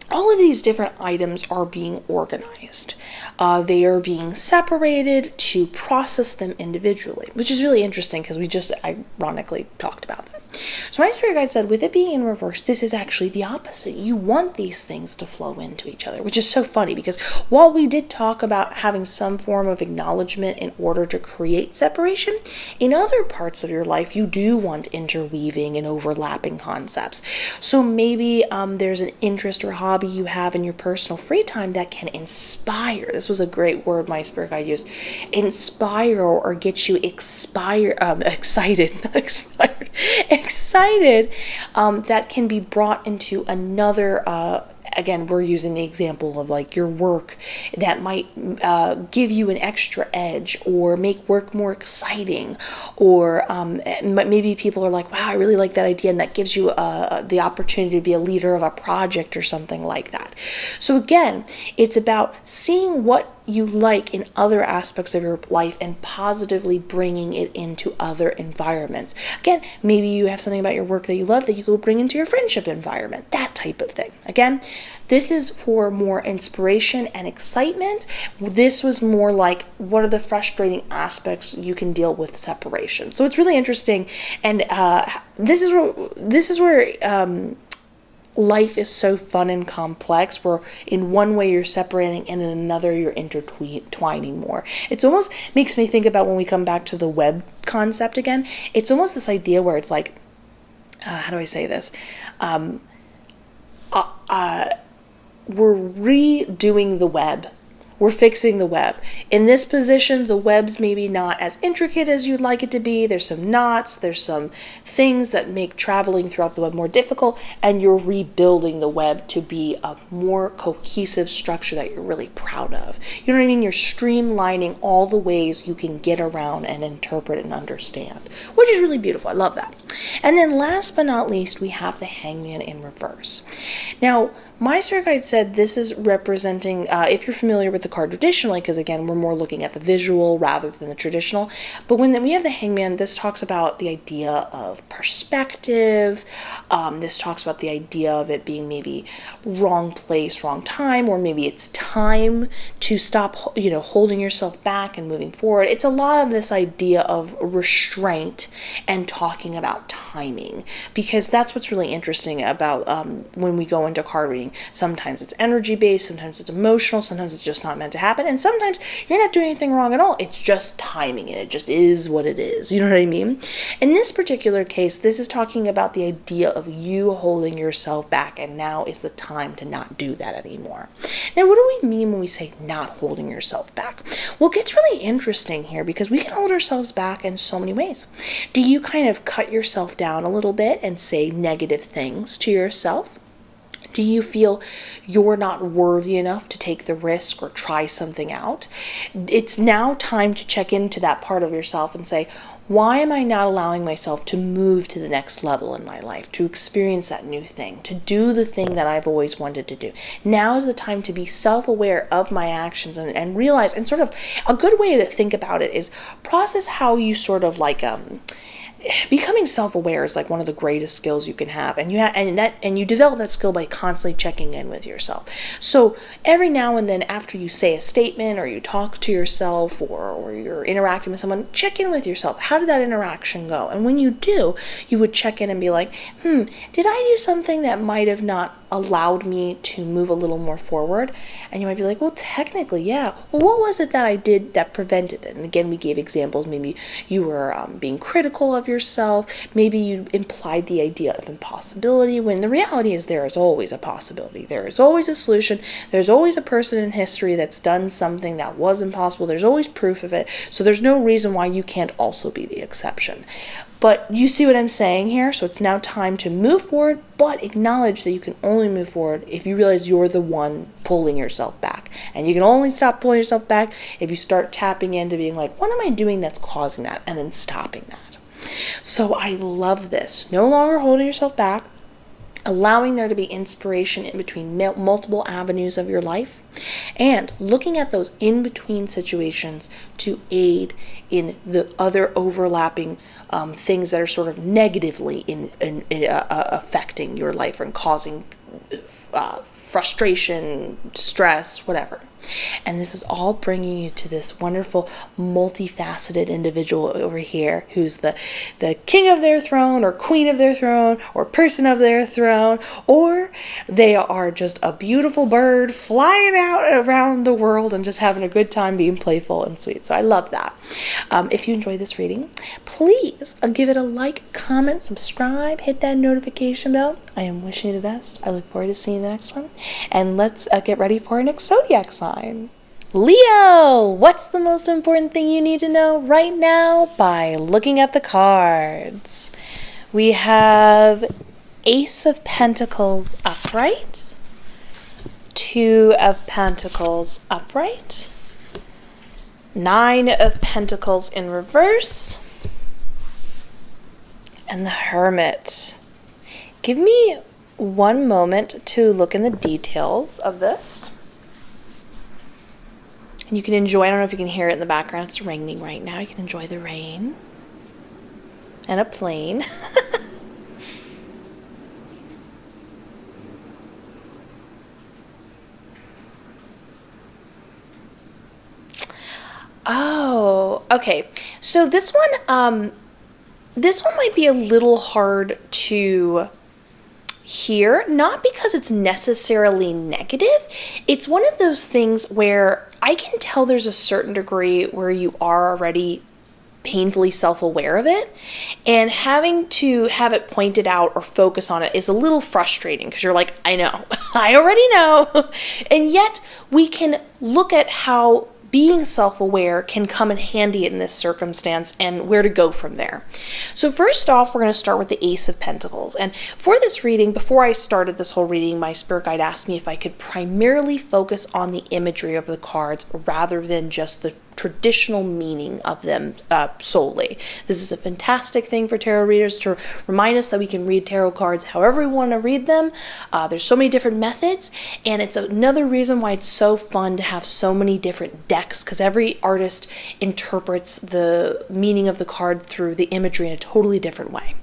all of these different items are being organized. They are being separated to process them individually, which is really interesting because we just ironically talked about that. So my spirit guide said, with it being in reverse, this is actually the opposite. You want these things to flow into each other, which is so funny because while we did talk about having some form of acknowledgement in order to create separation, in other parts of your life, you do want interweaving and overlapping concepts. So maybe there's an interest or hobby you have in your personal free time that can inspire. This was a great word my spirit guide used. Inspire or get you excited, that can be brought into another, again, we're using the example of like your work that might give you an extra edge or make work more exciting, or maybe people are like, wow, I really like that idea, and that gives you the opportunity to be a leader of a project or something like that. So again, it's about seeing what you like in other aspects of your life and positively bringing it into other environments. Again, maybe you have something about your work that you love that you go bring into your friendship environment, that type of thing. Again, this is for more inspiration and excitement. This was more like, what are the frustrating aspects you can deal with separation? So it's really interesting, and this is where life is so fun and complex where in one way you're separating and in another you're intertwining more. It almost makes me think about when we come back to the web concept again. It's almost this idea where it's like, how do I say this? We're redoing the web. We're fixing the web. In this position, the web's maybe not as intricate as you'd like it to be. There's some knots, there's some things that make traveling throughout the web more difficult, and you're rebuilding the web to be a more cohesive structure that you're really proud of. You know what I mean? You're streamlining all the ways you can get around and interpret and understand, which is really beautiful. I love that. And then last but not least, we have the Hangman in reverse. Now, my spirit guide said this is representing, if you're familiar with the card traditionally, because again, we're more looking at the visual rather than the traditional, but when we have the Hangman, this talks about the idea of perspective. This talks about the idea of it being maybe wrong place, wrong time, or maybe it's time to stop, holding yourself back and moving forward. It's a lot of this idea of restraint and talking about timing, because that's what's really interesting about when we go into card reading. Sometimes it's energy based, sometimes it's emotional, sometimes it's just not meant to happen, and sometimes you're not doing anything wrong at all. It's just timing, and it just is what it is. You know what I mean? In this particular case, this is talking about the idea of you holding yourself back, and now is the time to not do that anymore. Now, what do we mean when we say not holding yourself back? Well, it gets really interesting here because we can hold ourselves back in so many ways. Do you kind of cut yourself down a little bit and say negative things to yourself? Do you feel you're not worthy enough to take the risk or try something out? It's now time to check into that part of yourself and say, why am I not allowing myself to move to the next level in my life, to experience that new thing, to do the thing that I've always wanted to do? Now is the time to be self-aware of my actions and realize, and sort of a good way to think about it is process how you sort of like, becoming self-aware is like one of the greatest skills you can have, and you develop that skill by constantly checking in with yourself. So every now and then, after you say a statement or you talk to yourself or you're interacting with someone, check in with yourself. How did that interaction go? And when you do, you would check in and be like, did I do something that might have not allowed me to move a little more forward? And you might be like, well, technically, yeah. Well, what was it that I did that prevented it? And again, we gave examples. Maybe you were being critical of yourself. Maybe you implied the idea of impossibility, when the reality is there is always a possibility. There is always a solution. There's always a person in history that's done something that was impossible. There's always proof of it. So there's no reason why you can't also be the exception. But you see what I'm saying here? So it's now time to move forward, but acknowledge that you can only move forward if you realize you're the one pulling yourself back. And you can only stop pulling yourself back if you start tapping into being like, what am I doing that's causing that? And then stopping that. So I love this. No longer holding yourself back, allowing there to be inspiration in between multiple avenues of your life, and looking at those in-between situations to aid in the other overlapping things that are sort of negatively affecting your life and causing frustration, stress, whatever. And this is all bringing you to this wonderful, multifaceted individual over here who's the king of their throne or queen of their throne or person of their throne, or they are just a beautiful bird flying out around the world and just having a good time being playful and sweet. So I love that. If you enjoyed this reading, please give it a like, comment, subscribe, hit that notification bell. I am wishing you the best. I look forward to seeing you in the next one. And let's get ready for our next Zodiac sign. Leo, what's the most important thing you need to know right now by looking at the cards? We have Ace of Pentacles upright, Two of Pentacles upright, Nine of Pentacles in reverse, and the Hermit. Give me one moment to look in the details of this. And you can enjoy, I don't know if you can hear it in the background, it's raining right now. You can enjoy the rain and a plane. Oh, okay. So this one might be a little hard to here, not because it's necessarily negative. It's one of those things where I can tell there's a certain degree where you are already painfully self-aware of it, and having to have it pointed out or focus on it is a little frustrating because you're like, I know, I already know. And yet we can look at how being self-aware can come in handy in this circumstance and where to go from there. So first off, we're going to start with the Ace of Pentacles. And for this reading, before I started this whole reading, my spirit guide asked me if I could primarily focus on the imagery of the cards rather than just the traditional meaning of them solely. This is a fantastic thing for tarot readers to remind us that we can read tarot cards however we want to read them. There's so many different methods, and it's another reason why it's so fun to have so many different decks, because every artist interprets the meaning of the card through the imagery in a totally different way.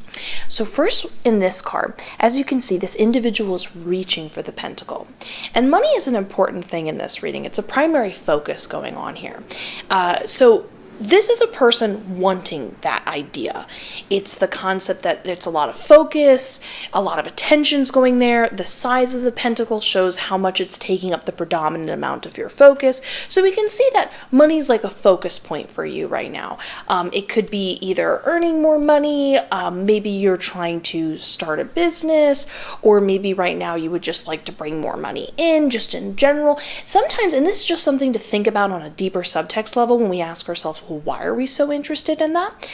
So first, in this card, as you can see, this individual is reaching for the pentacle. And money is an important thing in this reading. It's a primary focus going on here. So this is a person wanting that idea. It's the concept that it's a lot of focus, a lot of attention's going there. The size of the pentacle shows how much it's taking up the predominant amount of your focus. So we can see that money's like a focus point for you right now. It could be either earning more money, maybe you're trying to start a business, or maybe right now you would just like to bring more money in, just in general. Sometimes, and this is just something to think about on a deeper subtext level when we ask ourselves, well, why are we so interested in that?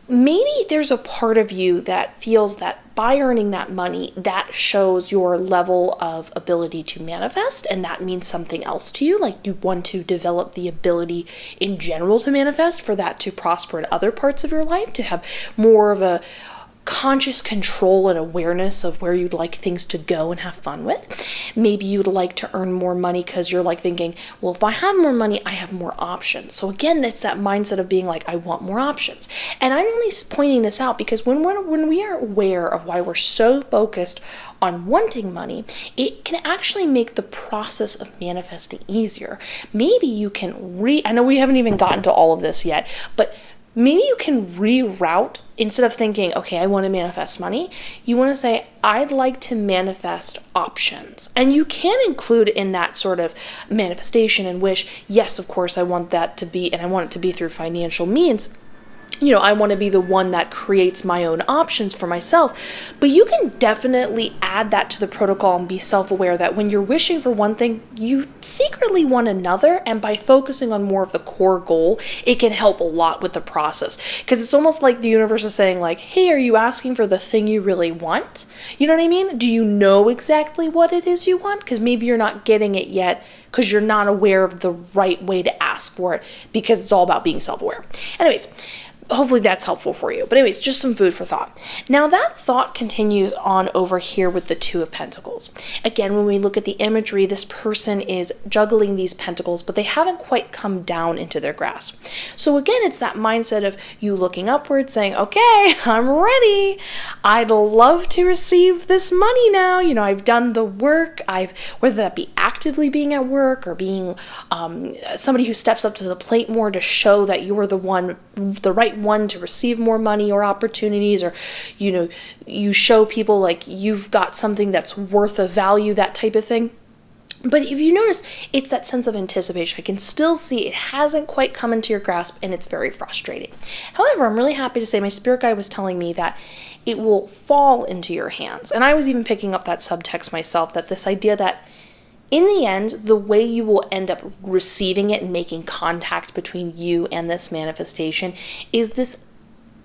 Maybe there's a part of you that feels that by earning that money, that shows your level of ability to manifest, and that means something else to you. Like you want to develop the ability in general to manifest, for that to prosper in other parts of your life, to have more of a conscious control and awareness of where you'd like things to go and have fun with. Maybe you'd like to earn more money because you're like thinking, well, if I have more money, I have more options. So again, it's that mindset of being like, I want more options. And I'm only pointing this out because when we are aware of why we're so focused on wanting money, it can actually make the process of manifesting easier. Maybe you can I know we haven't even gotten to all of this yet, but maybe you can reroute. Instead of thinking, okay, I want to manifest money, you want to say, I'd like to manifest options. And you can include in that sort of manifestation and wish, yes, of course, I want that to be, and I want it to be through financial means. You know, I want to be the one that creates my own options for myself. But you can definitely add that to the protocol and be self-aware that when you're wishing for one thing, you secretly want another. And by focusing on more of the core goal, it can help a lot with the process. Because it's almost like the universe is saying like, hey, are you asking for the thing you really want? You know what I mean? Do you know exactly what it is you want? Because maybe you're not getting it yet because you're not aware of the right way to ask for it, because it's all about being self-aware. Anyways, hopefully that's helpful for you. But anyways, just some food for thought. Now that thought continues on over here with the Two of Pentacles. Again, when we look at the imagery, this person is juggling these pentacles, but they haven't quite come down into their grasp. So again, it's that mindset of you looking upward saying, okay, I'm ready. I'd love to receive this money now. You know, I've done the work. Whether that be actively being at work or being somebody who steps up to the plate more to show that you're the right one to receive more money or opportunities, or you know, you show people like you've got something that's worth a value, that type of thing. But if you notice, it's that sense of anticipation. I can still see it hasn't quite come into your grasp, and it's very frustrating. However, I'm really happy to say my spirit guide was telling me that it will fall into your hands. And I was even picking up that subtext myself, that this idea that in the end, the way you will end up receiving it and making contact between you and this manifestation is this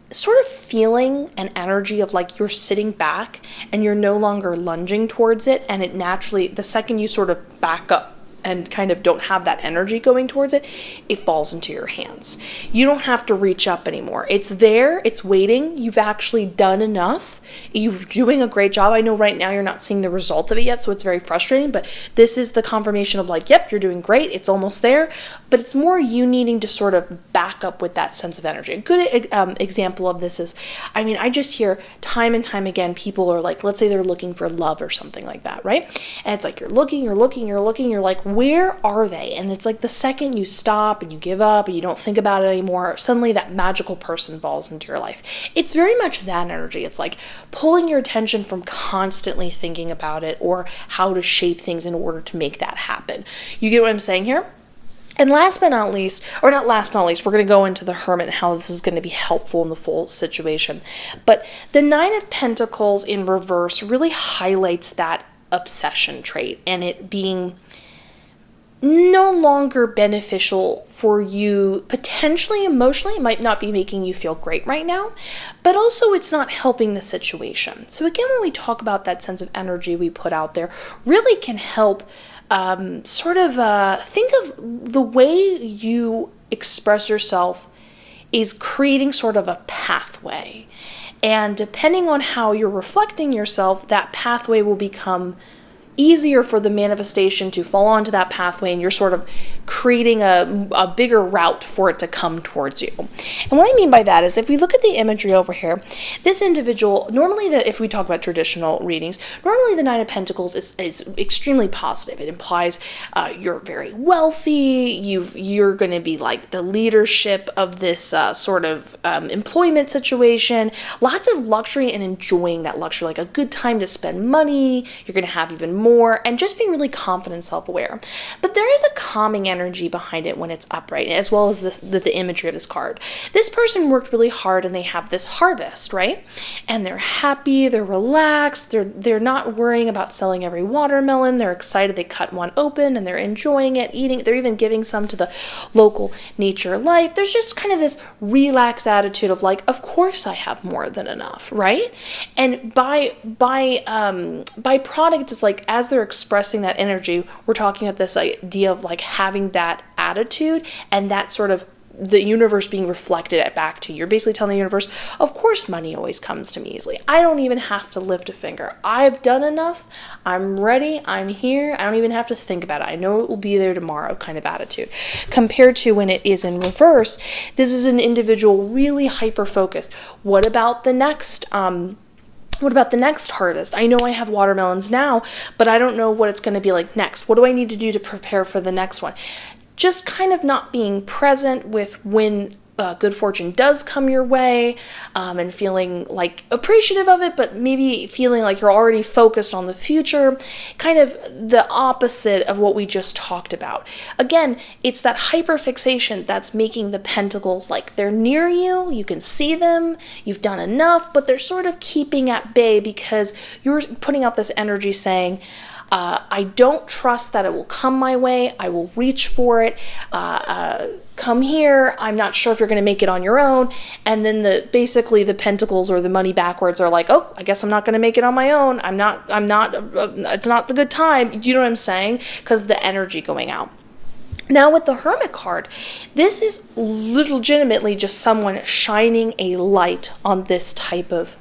sort of feeling and energy of like you're sitting back and you're no longer lunging towards it, and it naturally, the second you sort of back up and kind of don't have that energy going towards it, it falls into your hands. You don't have to reach up anymore. It's there, it's waiting. You've actually done enough. You're doing a great job. I know right now you're not seeing the result of it yet, so it's very frustrating, but this is the confirmation of like, yep, you're doing great. It's almost there, but it's more you needing to sort of back up with that sense of energy. A good example of this is, I mean, I just hear time and time again, people are like, let's say they're looking for love or something like that, right? And it's like, you're looking, you're like, where are they? And it's like the second you stop and you give up and you don't think about it anymore, suddenly that magical person falls into your life. It's very much that energy. It's like, pulling your attention from constantly thinking about it or how to shape things in order to make that happen. You get what I'm saying here? And last but not least, or not last but not least, we're going to go into the Hermit and how this is going to be helpful in the full situation. But the Nine of Pentacles in reverse really highlights that obsession trait and it being no longer beneficial for you, potentially emotionally. It might not be making you feel great right now, but also it's not helping the situation. So again, when we talk about that sense of energy we put out there, really can help think of the way you express yourself is creating sort of a pathway. And depending on how you're reflecting yourself, that pathway will become easier for the manifestation to fall onto that pathway, and you're sort of creating a bigger route for it to come towards you. And what I mean by that is, if we look at the imagery over here, this individual, normally if we talk about traditional readings, normally the Nine of Pentacles is extremely positive. It implies you're very wealthy, you're going to be like the leadership of this employment situation, lots of luxury and enjoying that luxury, like a good time to spend money, you're going to have even more, and just being really confident and self-aware. But there is a calming energy behind it when it's upright, as well as the imagery of this card. This person worked really hard and they have this harvest, right? And they're happy, they're relaxed, they're not worrying about selling every watermelon, they're excited they cut one open and they're enjoying it, eating it, they're even giving some to the local nature life. There's just kind of this relaxed attitude of like, of course I have more than enough, right? And by product, it's like, as they're expressing that energy, we're talking about this idea of like having that attitude and that sort of the universe being reflected back to you. You're basically telling the universe, of course money always comes to me easily. I don't even have to lift a finger. I've done enough. I'm ready. I'm here. I don't even have to think about it. I know it will be there tomorrow kind of attitude. Compared to when it is in reverse, this is an individual really hyper-focused. What about the next harvest? I know I have watermelons now, but I don't know what it's going to be like next. What do I need to do to prepare for the next one? Just kind of not being present with when good fortune does come your way, and feeling like appreciative of it, but maybe feeling like you're already focused on the future, kind of the opposite of what we just talked about. Again, it's that hyperfixation that's making the pentacles like they're near you, you can see them, you've done enough, but they're sort of keeping at bay because you're putting out this energy saying, I don't trust that it will come my way. I will reach for it. Come here. I'm not sure if you're going to make it on your own. And then basically the pentacles or the money backwards are like, oh, I guess I'm not going to make it on my own. It's not the good time. You know what I'm saying? Because of the energy going out. Now with the Hermit card, this is legitimately just someone shining a light on this type of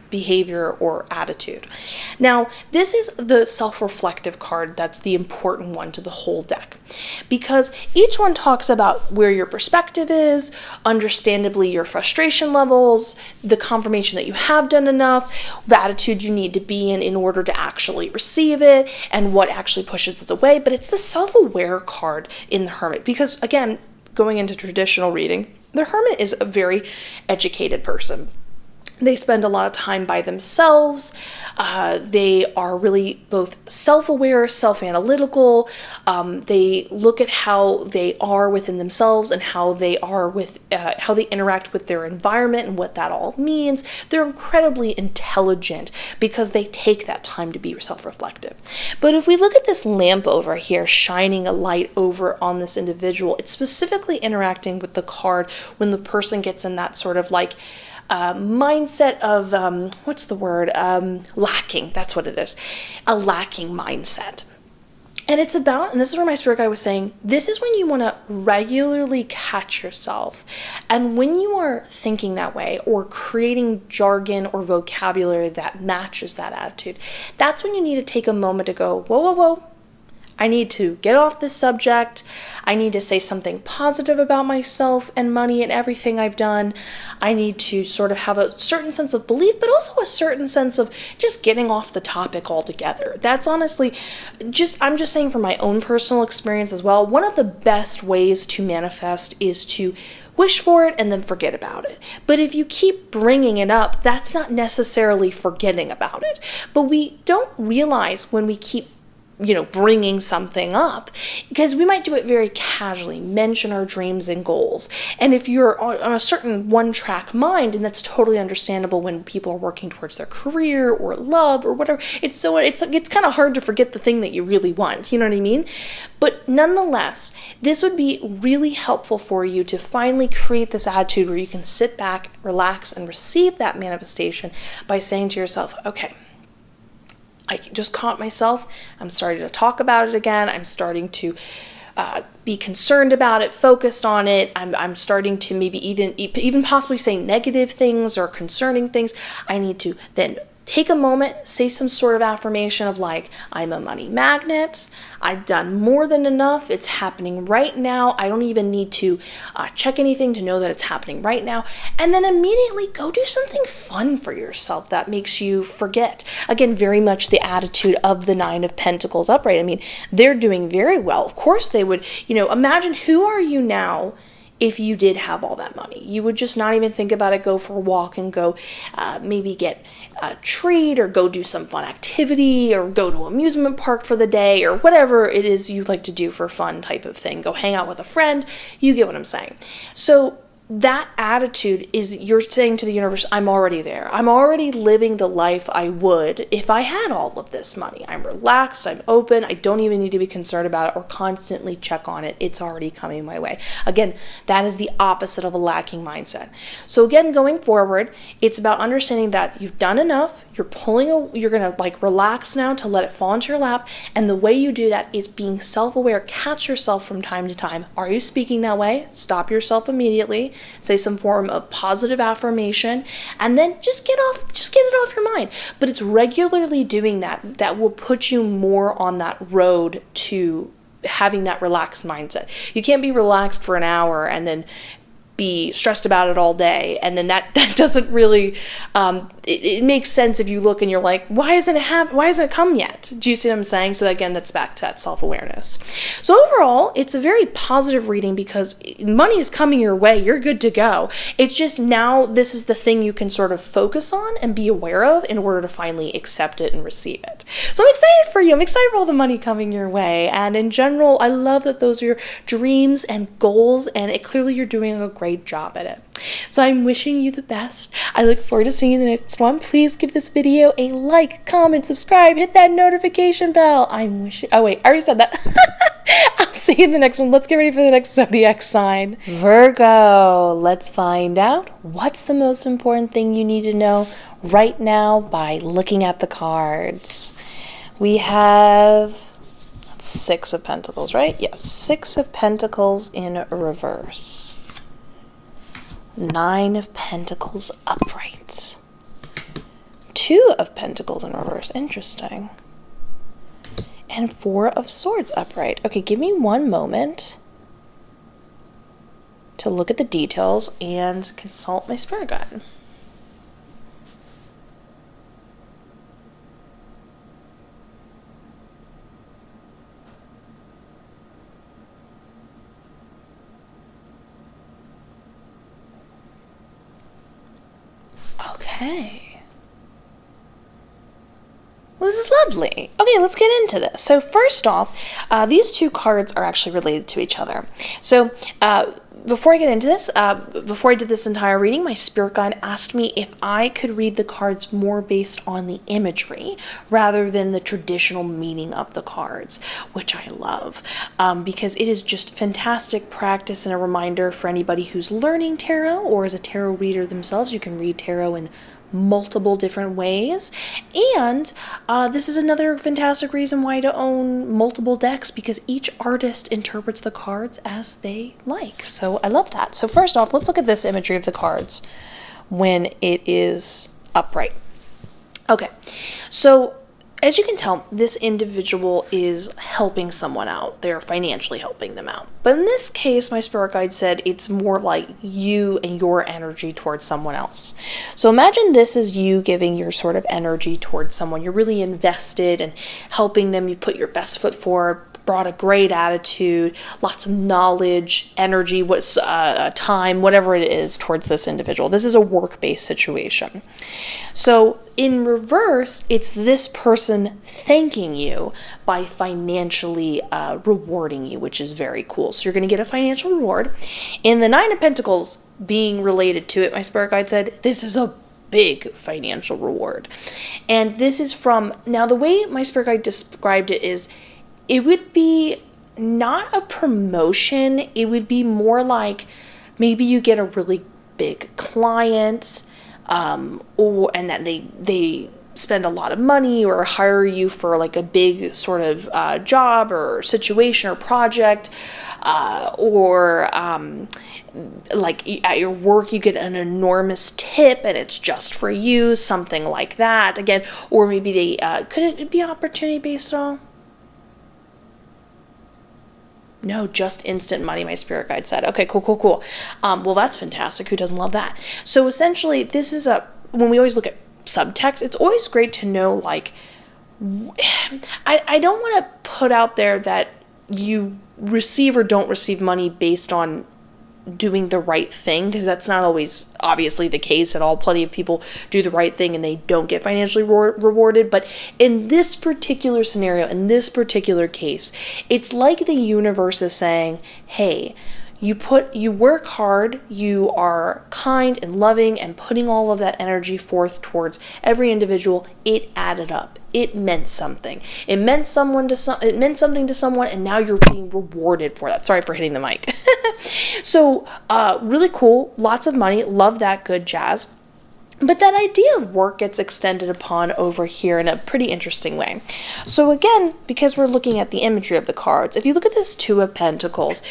behavior or attitude. Now, this is the self-reflective card that's the important one to the whole deck, because each one talks about where your perspective is, understandably your frustration levels, the confirmation that you have done enough, the attitude you need to be in order to actually receive it, and what actually pushes it away. But it's the self-aware card in the Hermit, because again, going into traditional reading, the Hermit is a very educated person. They spend a lot of time by themselves. They are really both self-aware, self-analytical. They look at how they are within themselves and how they interact with their environment and what that all means. They're incredibly intelligent because they take that time to be self-reflective. But if we look at this lamp over here, shining a light over on this individual, it's specifically interacting with the card when the person gets in that sort of like mindset of, lacking. That's what it is. A lacking mindset. And it's about, and this is where my spirit guide was saying, this is when you want to regularly catch yourself. And when you are thinking that way or creating jargon or vocabulary that matches that attitude, that's when you need to take a moment to go, whoa, whoa, whoa. I need to get off this subject. I need to say something positive about myself and money and everything I've done. I need to sort of have a certain sense of belief, but also a certain sense of just getting off the topic altogether. That's honestly I'm just saying from my own personal experience as well, one of the best ways to manifest is to wish for it and then forget about it. But if you keep bringing it up, that's not necessarily forgetting about it. But we don't realize when we keep bringing something up, because we might do it very casually, mention our dreams and goals. And if you're on a certain one-track mind, and that's totally understandable when people are working towards their career or love or whatever, it's kind of hard to forget the thing that you really want, you know what I mean? But nonetheless, this would be really helpful for you to finally create this attitude where you can sit back, relax, and receive that manifestation by saying to yourself, okay, I just caught myself. I'm starting to talk about it again. I'm starting to be concerned about it, focused on it. I'm starting to maybe even possibly say negative things or concerning things. I need to then take a moment, say some sort of affirmation of like, I'm a money magnet. I've done more than enough. It's happening right now. I don't even need to check anything to know that it's happening right now. And then immediately go do something fun for yourself that makes you forget. Again, very much the attitude of the Nine of Pentacles upright. I mean, they're doing very well. Of course they would, imagine who are you now if you did have all that money? You would just not even think about it, go for a walk and go maybe get a treat or go do some fun activity or go to an amusement park for the day or whatever it is you like to do for fun type of thing. Go hang out with a friend. You get what I'm saying. So that attitude is you're saying to the universe, I'm already there. I'm already living the life I would if I had all of this money. I'm relaxed, I'm open, I don't even need to be concerned about it or constantly check on it. It's already coming my way. Again, that is the opposite of a lacking mindset. So again, going forward, it's about understanding that you've done enough, you're gonna like relax now to let it fall into your lap. And the way you do that is being self-aware. Catch yourself from time to time. Are you speaking that way? Stop yourself immediately. Say some form of positive affirmation, and then just get it off your mind. But it's regularly doing that will put you more on that road to having that relaxed mindset. You can't be relaxed for an hour and then be stressed about it all day, and then that doesn't really it makes sense if you look and you're like, why hasn't it come yet? Do you see what I'm saying? So again, that's back to that self-awareness. So overall, it's a very positive reading because money is coming your way. You're good to go. It's just now this is the thing you can sort of focus on and be aware of in order to finally accept it and receive it. So I'm excited for you. I'm excited for all the money coming your way, and in general, I love that those are your dreams and goals, and clearly you're doing a great job at it. So I'm wishing you the best. I look forward to seeing you in the next one. Please give this video a like, comment, subscribe, hit that notification bell. Oh wait, I already said that. I'll see you in the next one. Let's get ready for the next zodiac sign. Virgo, let's find out what's the most important thing you need to know right now by looking at the cards. We have Six of Pentacles, right? Yes, Six of Pentacles in reverse. Nine of Pentacles upright. Two of Pentacles in reverse. Interesting. And Four of Swords upright. Okay, give me one moment to look at the details and consult my spirit guide. Okay. Well, this is lovely. Okay, let's get into this. So first off, these two cards are actually related to each other. So before I get into this, before I did this entire reading, my spirit guide asked me if I could read the cards more based on the imagery rather than the traditional meaning of the cards, which I love because it is just fantastic practice and a reminder for anybody who's learning tarot or is a tarot reader themselves. You can read tarot in multiple different ways, and this is another fantastic reason why to own multiple decks, because each artist interprets the cards as they like. So I love that. So first off, let's look at this imagery of the cards when it is upright. Okay, so as you can tell, this individual is helping someone out. They're financially helping them out. But in this case, my spirit guide said it's more like you and your energy towards someone else. So imagine this is you giving your sort of energy towards someone. You're really invested in helping them. You put your best foot forward, brought a great attitude, lots of knowledge, energy, time, whatever it is towards this individual. This is a work-based situation. So in reverse, it's this person thanking you by financially rewarding you, which is very cool. So you're going to get a financial reward. In the Nine of Pentacles being related to it, my spirit guide said, this is a big financial reward. And this is from, now the way my spirit guide described it is, it would be not a promotion, it would be more like maybe you get a really big client, and that they spend a lot of money or hire you for like a big sort of job or situation or project, or like at your work you get an enormous tip and it's just for you, something like that. Again, or maybe they could it be opportunity based at all? No, just instant money, my spirit guide said. Okay, cool. Well, that's fantastic. Who doesn't love that? So essentially, this is when we always look at subtext, it's always great to know, like, I don't want to put out there that you receive or don't receive money based on doing the right thing, because that's not always obviously the case at all. Plenty of people do the right thing and they don't get financially rewarded. But in this particular scenario, in this particular case, it's like the universe is saying, hey, you work hard, you are kind and loving and putting all of that energy forth towards every individual. It added up. It meant something. It meant something to someone, and now you're being rewarded for that. Sorry for hitting the mic. So, really cool. Lots of money. Love that. Good jazz. But that idea of work gets extended upon over here in a pretty interesting way. So again, because we're looking at the imagery of the cards, if you look at this Two of Pentacles,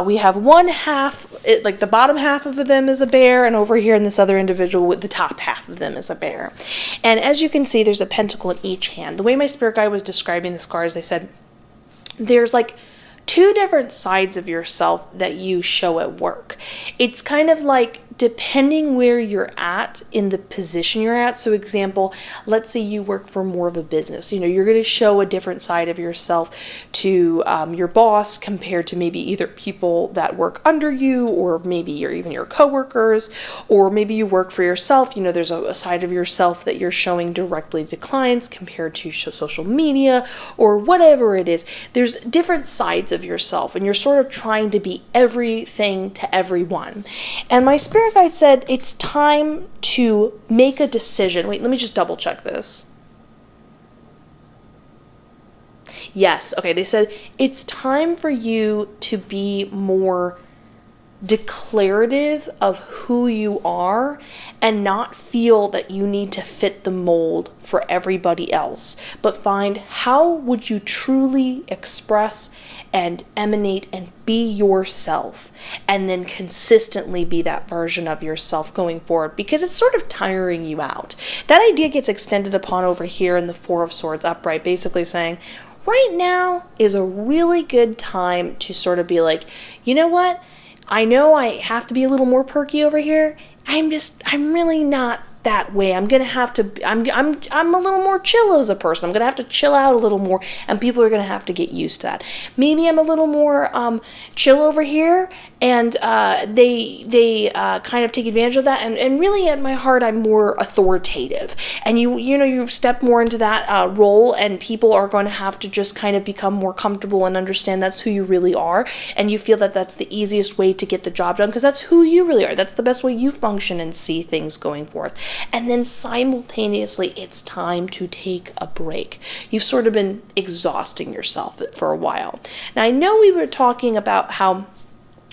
we have one half, like the bottom half of them is a bear, and over here in this other individual, with the top half of them is a bear. And as you can see, there's a pentacle in each hand. The way my spirit guide was describing this card is they said, there's like two different sides of yourself that you show at work. It's kind of like depending where you're at in the position you're at. So example, let's say you work for more of a business, you're going to show a different side of yourself to your boss compared to maybe either people that work under you, or maybe even your coworkers, or maybe you work for yourself. There's a side of yourself that you're showing directly to clients compared to social media or whatever it is. There's different sides of yourself, and you're sort of trying to be everything to everyone. And my spirit guide said it's time to make a decision. Wait, let me just double check this. Yes, okay, they said it's time for you to be more declarative of who you are and not feel that you need to fit the mold for everybody else, but find how would you truly express and emanate and be yourself, and then consistently be that version of yourself going forward, because it's sort of tiring you out. That idea gets extended upon over here in the Four of Swords upright, basically saying right now is a really good time to sort of be like, you know what? I know I have to be a little more perky over here. I'm really not that way. I'm gonna have to, I'm a little more chill as a person. I'm gonna have to chill out a little more, and people are gonna have to get used to that. Maybe I'm a little more chill over here, and they kind of take advantage of that, and really at my heart I'm more authoritative, and you step more into that role, and people are going to have to just kind of become more comfortable and understand that's who you really are, and you feel that that's the easiest way to get the job done because that's who you really are. That's the best way you function and see things going forth. And then simultaneously, it's time to take a break. You've sort of been exhausting yourself for a while. Now, I know we were talking about how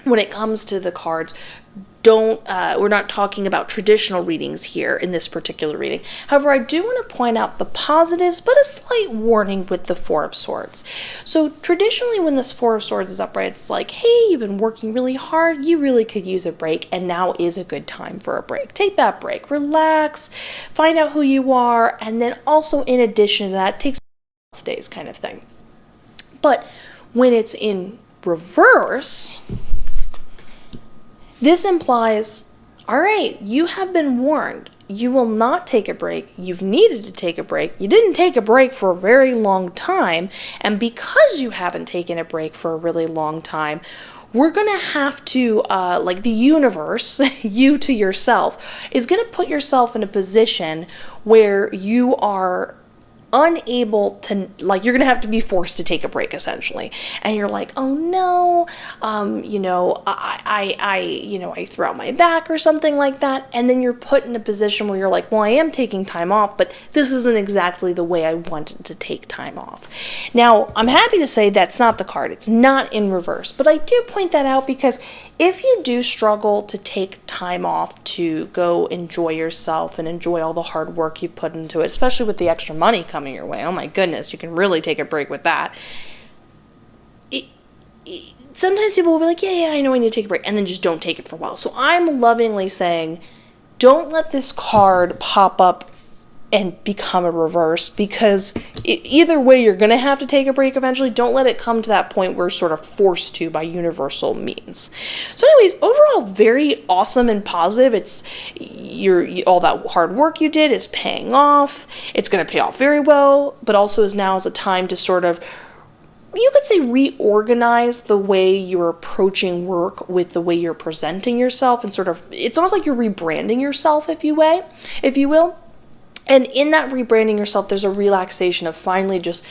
when it comes to the cards, we're not talking about traditional readings here in this particular reading. However, I do want to point out the positives, but a slight warning with the Four of Swords. So traditionally when this Four of Swords is upright, it's like, hey, you've been working really hard, you really could use a break, and now is a good time for a break. Take that break, relax, find out who you are, and then also in addition to that, take some days kind of thing. But when it's in reverse, this implies, all right, you have been warned. you will not take a break. You've needed to take a break. You didn't take a break for a very long time. And because you haven't taken a break for a really long time, we're going to have to, like the universe, you to yourself, is going to put yourself in a position where you are unable to, like, you're gonna have to be forced to take a break essentially, and you're like, oh no, I threw out my back or something like that, and then you're put in a position where you're like, well, I am taking time off, but this isn't exactly the way I wanted to take time off. Now, I'm happy to say that's not the card. It's not in reverse, but I do point that out because if you do struggle to take time off to go enjoy yourself and enjoy all the hard work you put into it, especially with the extra money coming your way, oh my goodness, you can really take a break with that. Sometimes people will be like, yeah, I know I need to take a break, and then just don't take it for a while. So I'm lovingly saying, don't let this card pop up and become a reverse, because either way you're going to have to take a break eventually. Don't let it come to that point where you're sort of forced to by universal means. So anyways, overall very awesome and positive. It's all that hard work you did is paying off. It's going to pay off very well, but also is a time to sort of, you could say, reorganize the way you're approaching work with the way you're presenting yourself, and sort of, it's almost like you're rebranding yourself, if you will. And in that rebranding yourself, there's a relaxation of finally just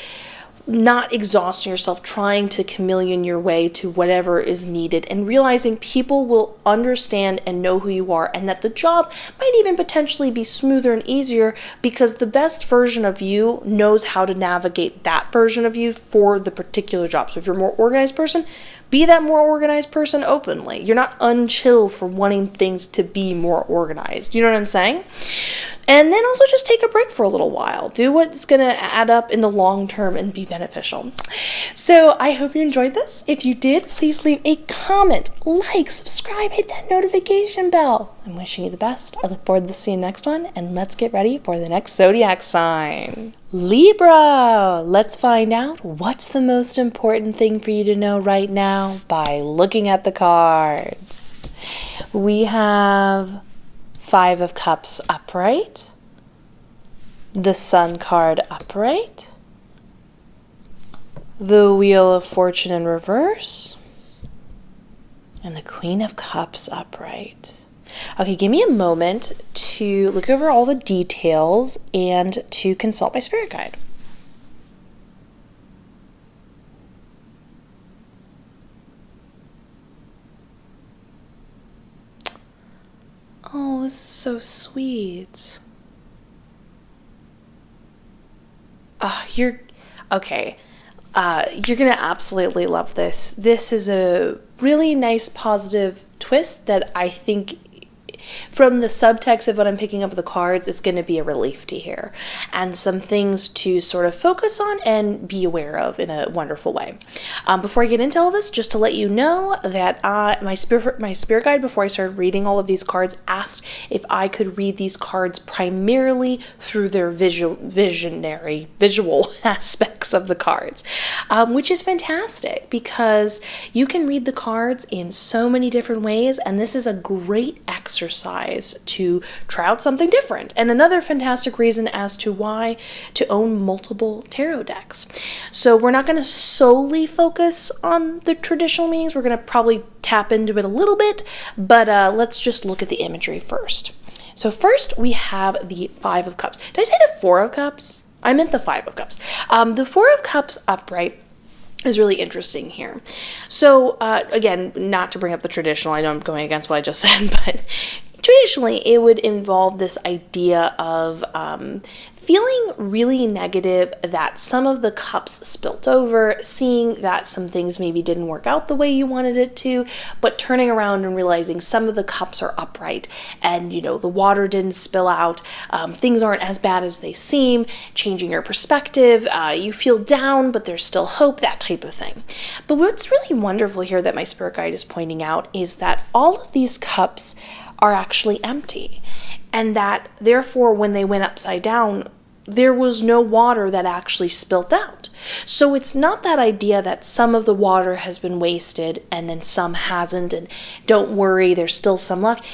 not exhausting yourself trying to chameleon your way to whatever is needed, and realizing people will understand and know who you are, and that the job might even potentially be smoother and easier because the best version of you knows how to navigate that version of you for the particular job. So if you're a more organized person, be that more organized person openly. You're not unchill for wanting things to be more organized. You know what I'm saying? And then also just take a break for a little while. Do what's going to add up in the long term and be beneficial. So I hope you enjoyed this. If you did, please leave a comment, like, subscribe, hit that notification bell. I'm wishing you the best. I look forward to seeing you next one, and let's get ready for the next zodiac sign. Libra! Let's find out what's the most important thing for you to know right now by looking at the cards. We have Five of Cups upright, the Sun card upright, the Wheel of Fortune in reverse, and the Queen of Cups upright. Okay, give me a moment to look over all the details and to consult my spirit guide. Oh, this is so sweet. You're okay. You're gonna absolutely love this. This is a really nice positive twist that I think, from the subtext of what I'm picking up with the cards, it's going to be a relief to hear, and some things to sort of focus on and be aware of in a wonderful way. Before I get into all this, just to let you know that my spirit guide, before I started reading all of these cards, asked if I could read these cards primarily through their visual aspects of the cards, which is fantastic because you can read the cards in so many different ways, and this is a great exercise to try out something different, and another fantastic reason as to why to own multiple tarot decks. So we're not going to solely focus on the traditional meanings. We're going to probably tap into it a little bit, but let's just look at the imagery first. So first we have the Five of Cups. Did I say the Four of Cups? I meant the Five of Cups. The Four of Cups upright is really interesting here. So again, not to bring up the traditional, I know I'm going against what I just said, but traditionally it would involve this idea of feeling really negative that some of the cups spilt over, seeing that some things maybe didn't work out the way you wanted it to, but turning around and realizing some of the cups are upright and, the water didn't spill out, things aren't as bad as they seem, changing your perspective, you feel down, but there's still hope, that type of thing. But what's really wonderful here that my spirit guide is pointing out is that all of these cups are actually empty, and that therefore when they went upside down, there was no water that actually spilt out. So it's not that idea that some of the water has been wasted and then some hasn't, and don't worry, there's still some left.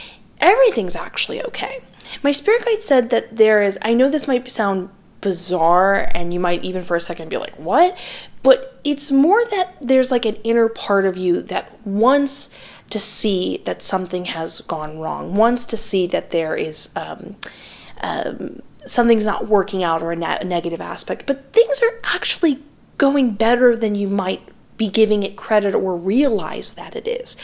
everything's actually okay. My spirit guide said that I know this might sound bizarre and you might even for a second be like, what? But it's more that there's like an inner part of you that wants to see that something has gone wrong, wants to see that there is something's not working out or a negative aspect, but things are actually going better than you might be giving it credit or realize that it is.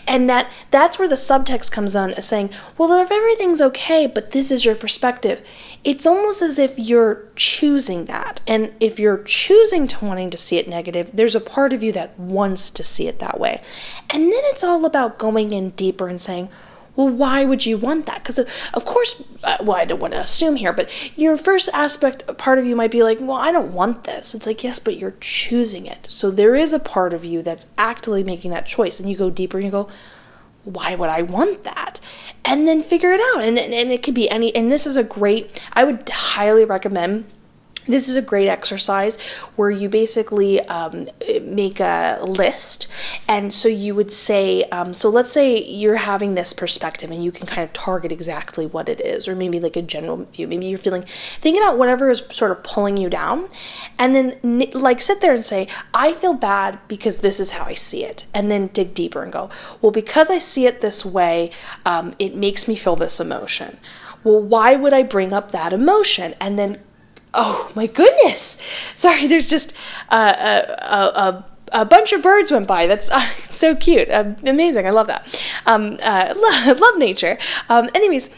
And that's where the subtext comes on, saying, well, if everything's okay, but this is your perspective, it's almost as if you're choosing that. And if you're choosing to wanting to see it negative, there's a part of you that wants to see it that way. And then it's all about going in deeper and saying, well, why would you want that? Because of course, I don't want to assume here, but your first part of you might be like, well, I don't want this. It's like, yes, but you're choosing it. So there is a part of you that's actively making that choice. And you go deeper and you go, why would I want that? And then figure it out. And it could be and this is I would highly recommend. This is a great exercise where you basically make a list. And so you would say, so let's say you're having this perspective and you can kind of target exactly what it is, or maybe like a general view. Maybe you're think about whatever is sort of pulling you down, and then like sit there and say, I feel bad because this is how I see it. And then dig deeper and go, well, because I see it this way, it makes me feel this emotion. Well, why would I bring up that emotion? And then, oh my goodness! Sorry, there's just a bunch of birds went by. That's so cute, amazing. I love that. Love nature. Anyways,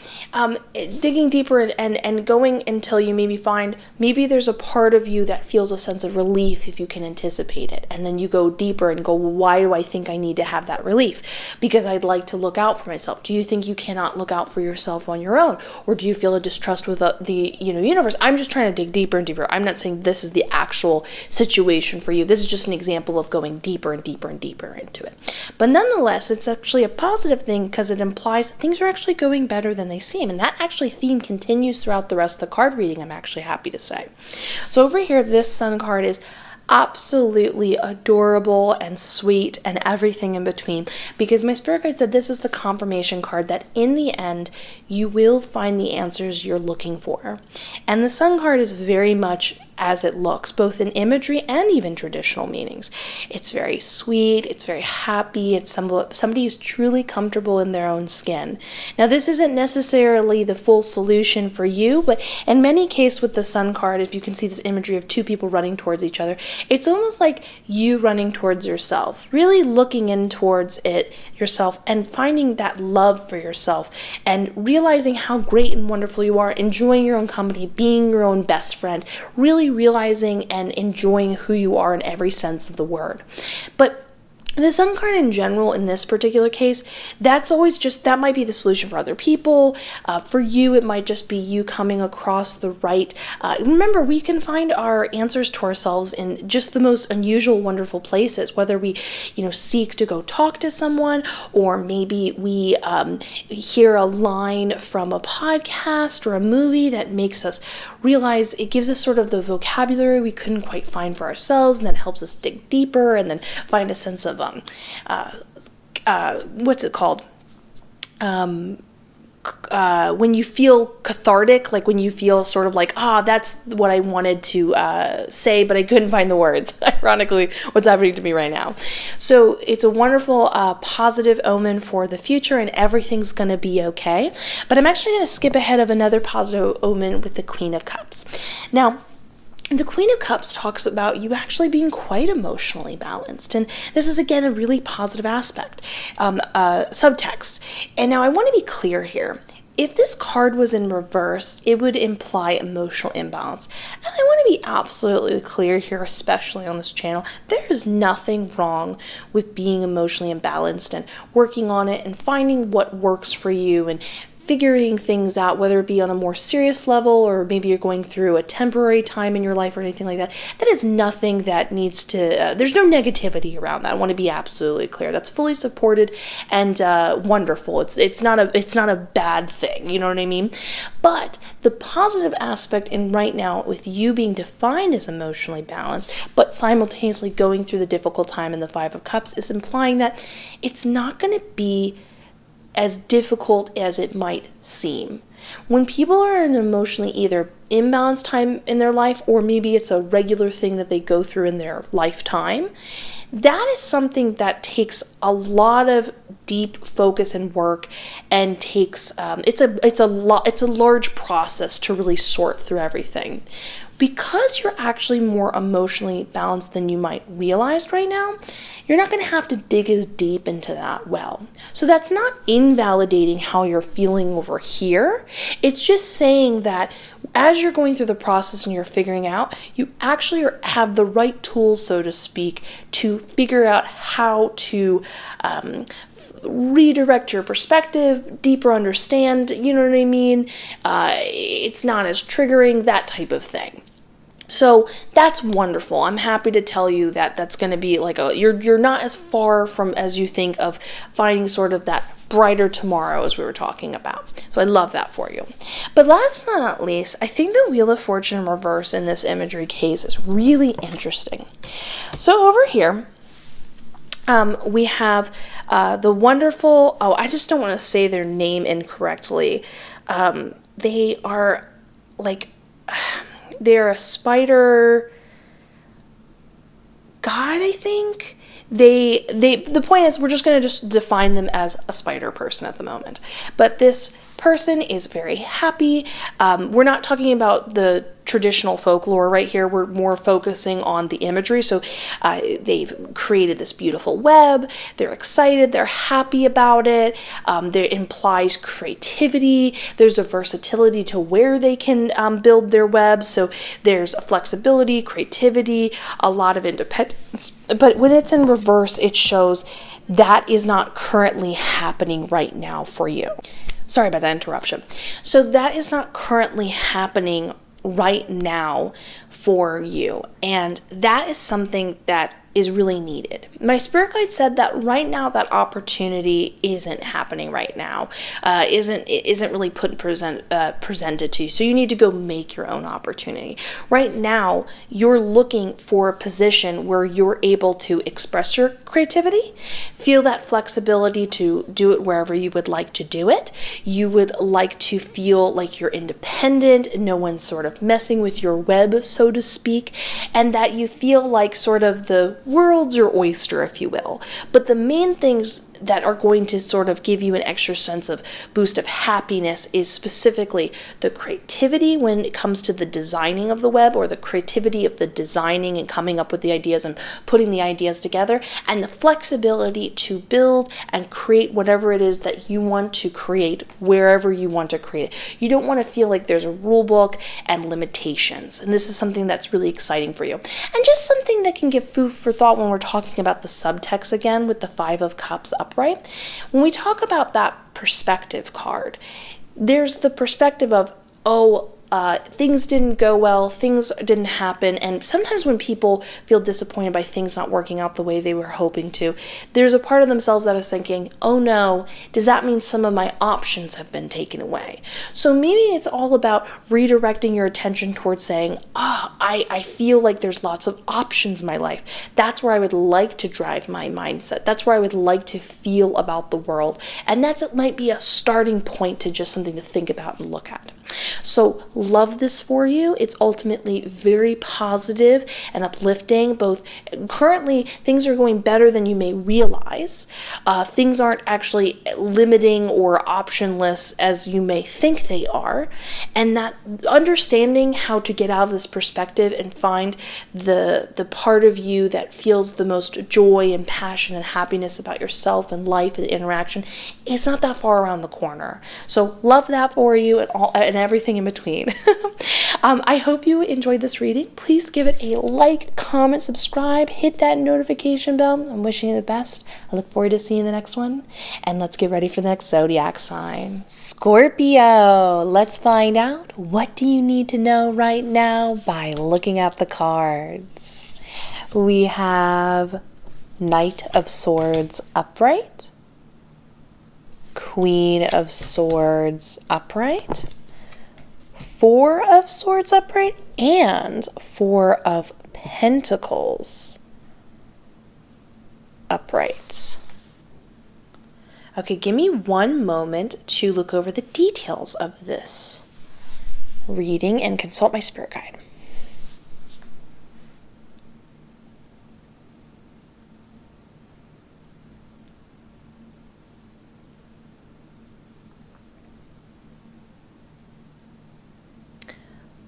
digging deeper and going until you maybe find there's a part of you that feels a sense of relief if you can anticipate it, and then you go deeper and go, well, why do I think I need to have that relief? Because I'd like to look out for myself. Do you think you cannot look out for yourself on your own, or do you feel a distrust with the universe? I'm just trying to dig deeper and deeper. I'm not saying this is the actual situation for you. This is just an example of going deeper and deeper and deeper into it. But nonetheless, it's actually a positive thing because it implies that things are actually going better than they seem. And that actually theme continues throughout the rest of the card reading, I'm actually happy to say. So over here, this Sun card is absolutely adorable and sweet and everything in between, because my spirit guide said this is the confirmation card that in the end you will find the answers you're looking for. And the Sun card is very much as it looks, both in imagery and even traditional meanings. It's very sweet, it's very happy, it's somebody who's truly comfortable in their own skin. Now, this isn't necessarily the full solution for you, but in many cases with the Sun card, if you can see this imagery of two people running towards each other, it's almost like you running towards yourself, really looking in towards it yourself and finding that love for yourself and realizing how great and wonderful you are, enjoying your own company, being your own best friend, really realizing and enjoying who you are in every sense of the word. But the Sun card in general, in this particular case, that might be the solution for other people. For you, it might just be you coming across the right. Remember, we can find our answers to ourselves in just the most unusual, wonderful places, whether we, seek to go talk to someone, or maybe we hear a line from a podcast or a movie that makes us realize, it gives us sort of the vocabulary we couldn't quite find for ourselves, and that helps us dig deeper and then find a sense of what's it called? When you feel cathartic, like when you feel sort of like, that's what I wanted to say, but I couldn't find the words. Ironically, what's happening to me right now. So it's a wonderful, positive omen for the future, and everything's going to be okay. But I'm actually going to skip ahead of another positive omen with the Queen of Cups. Now, the Queen of Cups talks about you actually being quite emotionally balanced. And this is, again, a really positive aspect, subtext. And now I want to be clear here. If this card was in reverse, it would imply emotional imbalance. And I want to be absolutely clear here, especially on this channel. There is nothing wrong with being emotionally imbalanced and working on it and finding what works for you and figuring things out, whether it be on a more serious level or maybe you're going through a temporary time in your life or anything like that. That is nothing that needs to, there's no negativity around that. I want to be absolutely clear. That's fully supported and wonderful. It's not a bad thing, you know what I mean? But the positive aspect in right now with you being defined as emotionally balanced, but simultaneously going through the difficult time in the Five of Cups, is implying that it's not going to be as difficult as it might seem. When people are in emotionally either imbalanced time in their life, or maybe it's a regular thing that they go through in their lifetime, that is something that takes a lot of deep focus and work, and takes it's a large process to really sort through everything. Because you're actually more emotionally balanced than you might realize right now, you're not going to have to dig as deep into that well. So that's not invalidating how you're feeling over here. It's just saying that as you're going through the process and you're figuring out, you actually have the right tools, so to speak, to figure out how to redirect your perspective, deeper understand, you know what I mean? It's not as triggering, that type of thing. So that's wonderful. I'm happy to tell you that that's going to be like you're not as far from as you think of finding sort of that brighter tomorrow as we were talking about. So I love that for you. But last but not least, I think the Wheel of Fortune in reverse in this imagery case is really interesting. So over here, we have the wonderful, I just don't want to say their name incorrectly. They are like, they're a spider god, I think. The point is, we're just going to just define them as a spider person at the moment. But this person is very happy. We're not talking about the traditional folklore right here. We're more focusing on the imagery. So they've created this beautiful web. They're excited. They're happy about it. There implies creativity. There's a versatility to where they can build their web. So there's a flexibility, creativity, a lot of independence. But when it's in reverse, it shows that is not currently happening right now for you. Sorry about that interruption. So that is not currently happening right now for you. And that is something that is really needed. My spirit guide said that right now that opportunity isn't happening right now, isn't really presented to you. So you need to go make your own opportunity. Right now, you're looking for a position where you're able to express your creativity, feel that flexibility to do it wherever you would like to do it. You would like to feel like you're independent, no one's sort of messing with your web, so to speak, and that you feel like sort of the world's your oyster, if you will. But the main things that are going to sort of give you an extra sense of boost of happiness is specifically the creativity when it comes to the designing of the web, or the creativity of the designing and coming up with the ideas and putting the ideas together, and the flexibility to build and create whatever it is that you want to create wherever you want to create it. You don't want to feel like there's a rule book and limitations. And this is something that's really exciting for you. And just something that can give food for thought when we're talking about the subtext again with the Five of Cups upright. When we talk about that perspective card, there's the perspective of, things didn't go well, things didn't happen, and sometimes when people feel disappointed by things not working out the way they were hoping to, there's a part of themselves that is thinking, oh no, does that mean some of my options have been taken away? So maybe it's all about redirecting your attention towards saying, I feel like there's lots of options in my life. That's where I would like to drive my mindset. That's where I would like to feel about the world. And it might be a starting point to just something to think about and look at. So love this for you. It's ultimately very positive and uplifting. Both currently things are going better than you may realize. Things aren't actually limiting or optionless as you may think they are. And that understanding how to get out of this perspective and find the part of you that feels the most joy and passion and happiness about yourself and life and interaction is not that far around the corner. So love that for you and everything in between. I hope you enjoyed this reading. Please give it a like, comment, subscribe, hit that notification bell. I'm wishing you the best. I look forward to seeing the next one. And let's get ready for the next zodiac sign. Scorpio. Let's find out, what do you need to know right now by looking at the cards. We have Knight of Swords upright, Queen of Swords upright, Four of Swords upright, and Four of Pentacles upright. Okay, give me one moment to look over the details of this reading and consult my spirit guide.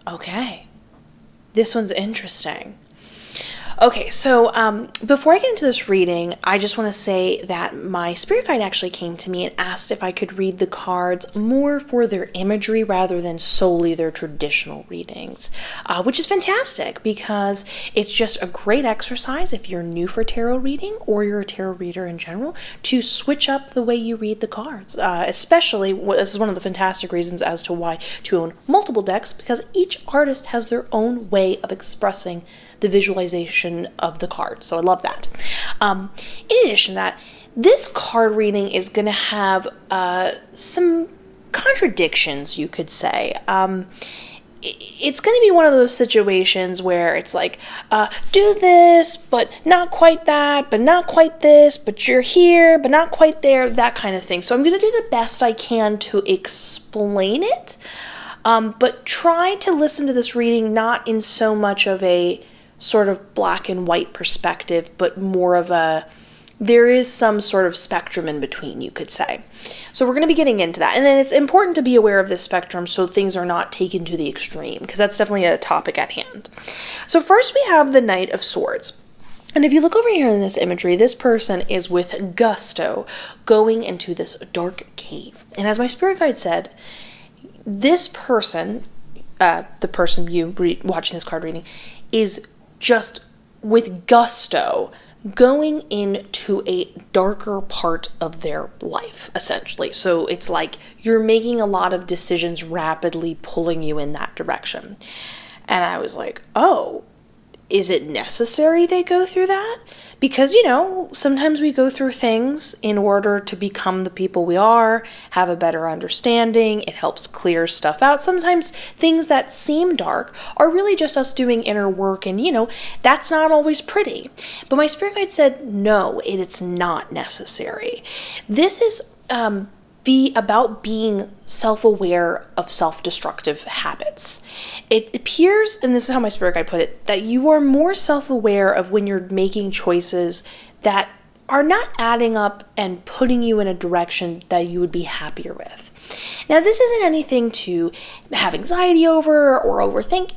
Okay, this one's interesting. Okay, so before I get into this reading, I just want to say that my spirit guide actually came to me and asked if I could read the cards more for their imagery rather than solely their traditional readings, which is fantastic because it's just a great exercise if you're new for tarot reading or you're a tarot reader in general to switch up the way you read the cards. Especially, this is one of the fantastic reasons as to why to own multiple decks, because each artist has their own way of expressing the visualization of the card. So I love that. In addition to that, this card reading is going to have some contradictions, you could say. It's going to be one of those situations where it's like, do this, but not quite that, but not quite this, but you're here, but not quite there, that kind of thing. So I'm going to do the best I can to explain it, but try to listen to this reading not in so much of a sort of black and white perspective, but more of there is some sort of spectrum in between, you could say. So we're going to be getting into that. And then it's important to be aware of this spectrum so things are not taken to the extreme, because that's definitely a topic at hand. So first we have the Knight of Swords. And if you look over here in this imagery, this person is with gusto going into this dark cave. And as my spirit guide said, this person, the person watching this card reading, is just with gusto going into a darker part of their life, essentially. So it's like you're making a lot of decisions rapidly pulling you in that direction. And I was like, oh, is it necessary they go through that? Because, sometimes we go through things in order to become the people we are, have a better understanding. It helps clear stuff out. Sometimes things that seem dark are really just us doing inner work, and, that's not always pretty. But my spirit guide said, no, it's not necessary. This is about being self-aware of self-destructive habits. It appears, and this is how my spirit guide put it, that you are more self-aware of when you're making choices that are not adding up and putting you in a direction that you would be happier with. Now, this isn't anything to have anxiety over or overthink.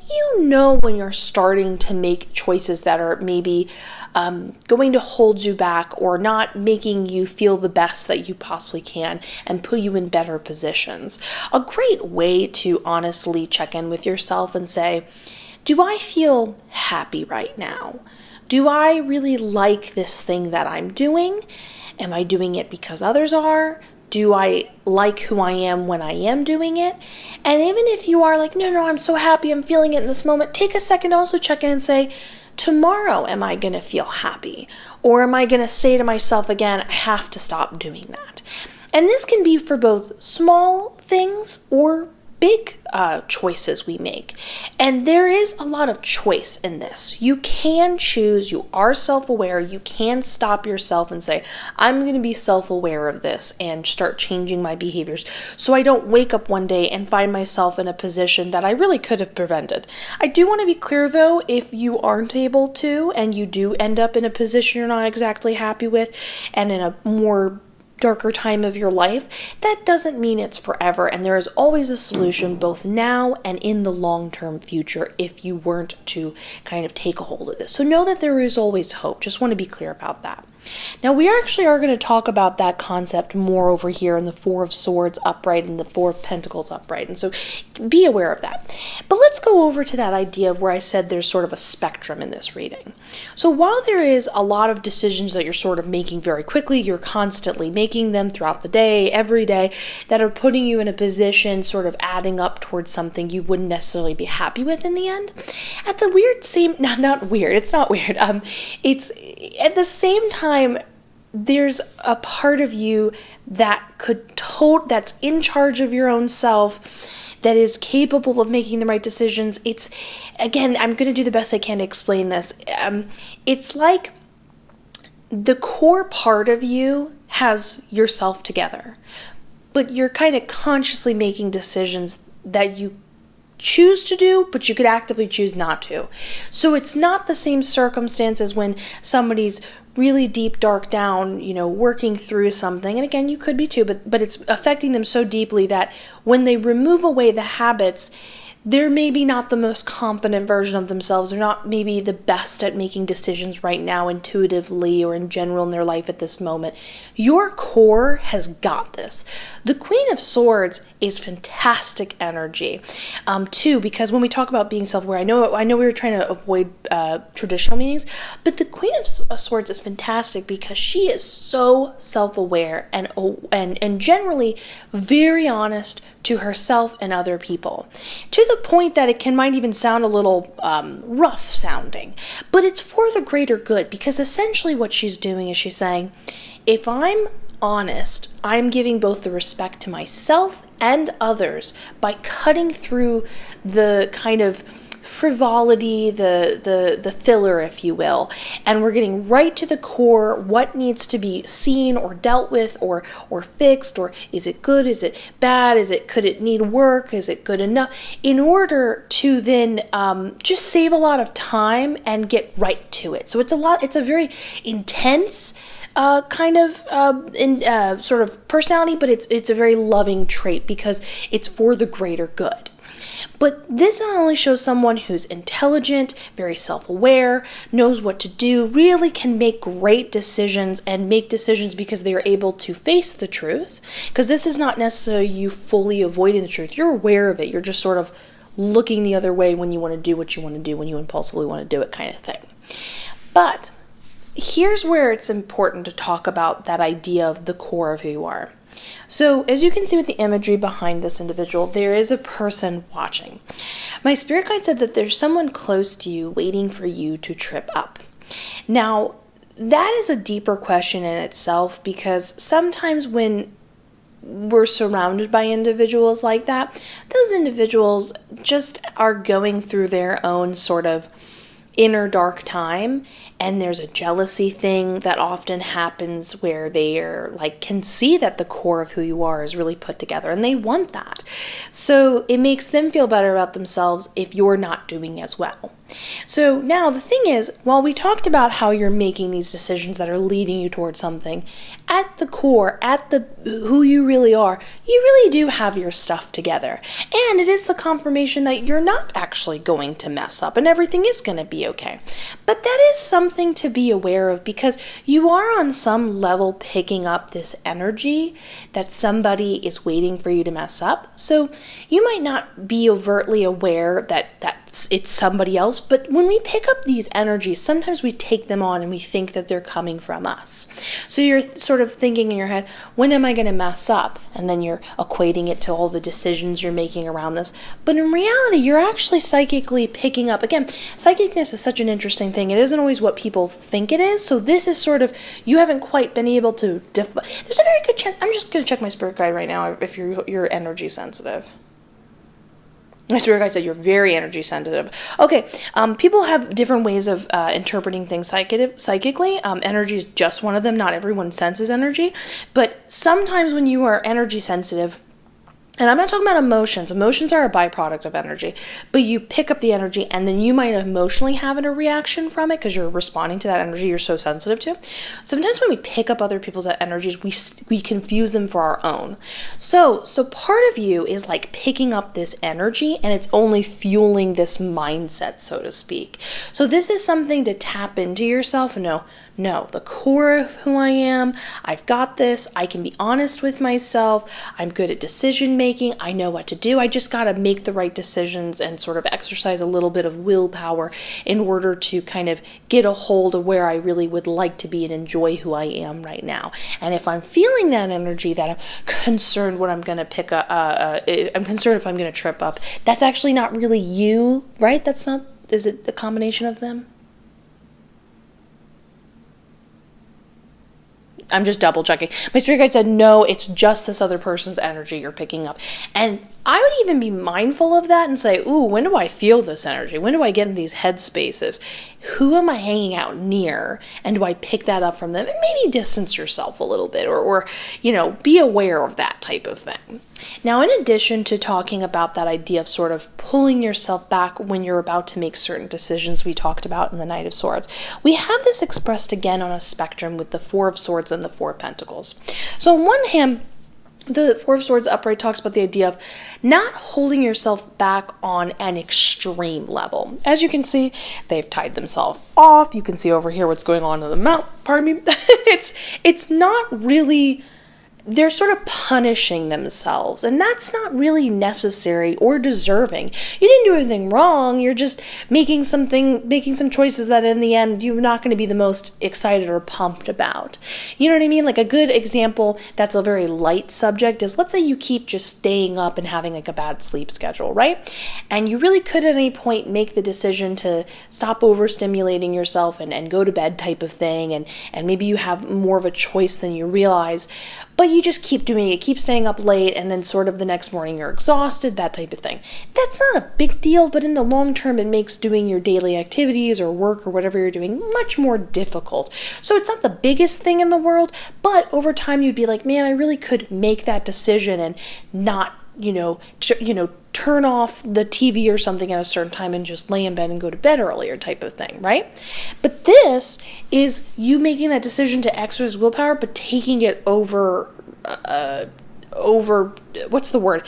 When you're starting to make choices that are maybe going to hold you back or not making you feel the best that you possibly can and put you in better positions. A great way to honestly check in with yourself and say, do I feel happy right now? Do I really like this thing that I'm doing? Am I doing it because others are? Do I like who I am when I am doing it? And even if you are like, no, I'm so happy, I'm feeling it in this moment, take a second to also check in and say, tomorrow, am I going to feel happy? Or am I going to say to myself again, I have to stop doing that? And this can be for both small things or big choices we make. And there is a lot of choice in this. You can choose, you are self-aware, you can stop yourself and say, I'm going to be self-aware of this and start changing my behaviors so I don't wake up one day and find myself in a position that I really could have prevented. I do want to be clear though, if you aren't able to and you do end up in a position you're not exactly happy with and in a more darker time of your life, that doesn't mean it's forever, and there is always a solution both now and in the long-term future if you weren't to kind of take a hold of this. So know that there is always hope. Just want to be clear about that. Now we actually are going to talk about that concept more over here in the Four of Swords upright and the Four of Pentacles upright, and so be aware of that. But let's go over to that idea of where I said there's sort of a spectrum in this reading. So while there is a lot of decisions that you're sort of making very quickly, you're constantly making them throughout the day, every day, that are putting you in a position sort of adding up towards something you wouldn't necessarily be happy with in the end. At the weird same, not weird, it's not weird, it's at the same time, there's a part of you that that's in charge of your own self, that is capable of making the right decisions. It's, again, I'm going to do the best I can to explain this. It's like the core part of you has yourself together, but you're kind of consciously making decisions that you choose to do, but you could actively choose not to. So it's not the same circumstance as when somebody's really deep, dark down, working through something. And again, you could be too, but it's affecting them so deeply that when they remove away the habits, they're maybe not the most confident version of themselves. They're not maybe the best at making decisions right now intuitively or in general in their life at this moment. Your core has got this. The Queen of Swords is fantastic energy, too, because when we talk about being self-aware, I know we were trying to avoid traditional meanings, but the Queen of Swords is fantastic because she is so self-aware and generally very honest to herself and other people, to the point that it might even sound a little rough sounding, but it's for the greater good, because essentially what she's doing is she's saying, if I'm honest, I'm giving both the respect to myself and others by cutting through the kind of frivolity, the filler, if you will, and we're getting right to the core, what needs to be seen or dealt with or fixed, or is it good, is it bad, could it need work, is it good enough, in order to then just save a lot of time and get right to it. So it's a very intense kind of sort of personality, but it's a very loving trait because it's for the greater good. But this not only shows someone who's intelligent, very self-aware, knows what to do, really can make great decisions and make decisions because they are able to face the truth. Because this is not necessarily you fully avoiding the truth. You're aware of it. You're just sort of looking the other way when you want to do what you want to do, when you impulsively want to do it, kind of thing. But here's where it's important to talk about that idea of the core of who you are. So as you can see with the imagery behind this individual, there is a person watching. My spirit guide said that there's someone close to you waiting for you to trip up. Now, that is a deeper question in itself, because sometimes when we're surrounded by individuals like that, those individuals just are going through their own sort of inner dark time, and there's a jealousy thing that often happens where they are can see that the core of who you are is really put together, and they want that. So it makes them feel better about themselves if you're not doing as well. So now the thing is, while we talked about how you're making these decisions that are leading you towards something, at the core, at the who you really are, you really do have your stuff together. And it is the confirmation that you're not actually going to mess up and everything is going to be okay. But that is something to be aware of, because you are on some level picking up this energy that somebody is waiting for you to mess up. So you might not be overtly aware that it's somebody else, but when we pick up these energies, sometimes we take them on and we think that they're coming from us. So you're sort of thinking in your head, when am I going to mess up? And then you're equating it to all the decisions you're making around this. But in reality, you're actually psychically picking up. Again, psychicness is such an interesting thing. It isn't always what people think it is. So this is sort of, you haven't quite been able to there's a very good chance. I'm just going to check my spirit guide right now if you're energy sensitive. My spirit guide said you're very energy sensitive. Okay, people have different ways of interpreting things psychically. Energy is just one of them. Not everyone senses energy. But sometimes when you are energy sensitive, and I'm not talking about emotions. Emotions are a byproduct of energy. But you pick up the energy and then you might emotionally have a reaction from it because you're responding to that energy you're so sensitive to. Sometimes when we pick up other people's energies, we confuse them for our own. So part of you is like picking up this energy and it's only fueling this mindset, so to speak. So this is something to tap into yourself and know, no, the core of who I am, I've got this, I can be honest with myself, I'm good at decision making, I know what to do, I just got to make the right decisions and sort of exercise a little bit of willpower in order to kind of get a hold of where I really would like to be and enjoy who I am right now. And if I'm feeling that energy that I'm concerned what I'm going to pick up, I'm concerned if I'm going to trip up, that's actually not really you, right? Is it a combination of them? I'm just double checking. My spirit guide said, no, it's just this other person's energy you're picking up. And I would even be mindful of that and say, ooh, when do I feel this energy? When do I get in these headspaces? Who am I hanging out near? And do I pick that up from them? And maybe distance yourself a little bit, or be aware of that type of thing. Now, in addition to talking about that idea of sort of pulling yourself back when you're about to make certain decisions we talked about in the Knight of Swords, we have this expressed again on a spectrum with the Four of Swords and the Four of Pentacles. So on one hand, the Four of Swords upright talks about the idea of not holding yourself back on an extreme level. As you can see, they've tied themselves off. You can see over here what's going on in the mouth. Pardon me. It's not really, they're sort of punishing themselves, and that's not really necessary or deserving. You didn't do anything wrong. You're just making some choices that in the end you're not going to be the most excited or pumped about. You know what I mean? Like a good example that's a very light subject is, let's say you keep just staying up and having like a bad sleep schedule, right? And you really could at any point make the decision to stop overstimulating yourself and go to bed type of thing, and maybe you have more of a choice than you realize. But you just keep doing it, keep staying up late, and then sort of the next morning you're exhausted, that type of thing. That's not a big deal, but in the long term it makes doing your daily activities or work or whatever you're doing much more difficult. So it's not the biggest thing in the world, but over time you'd be like, man, I really could make that decision and not, turn off the TV or something at a certain time and just lay in bed and go to bed earlier type of thing, right? But this is you making that decision to exercise willpower, but taking it over, what's the word?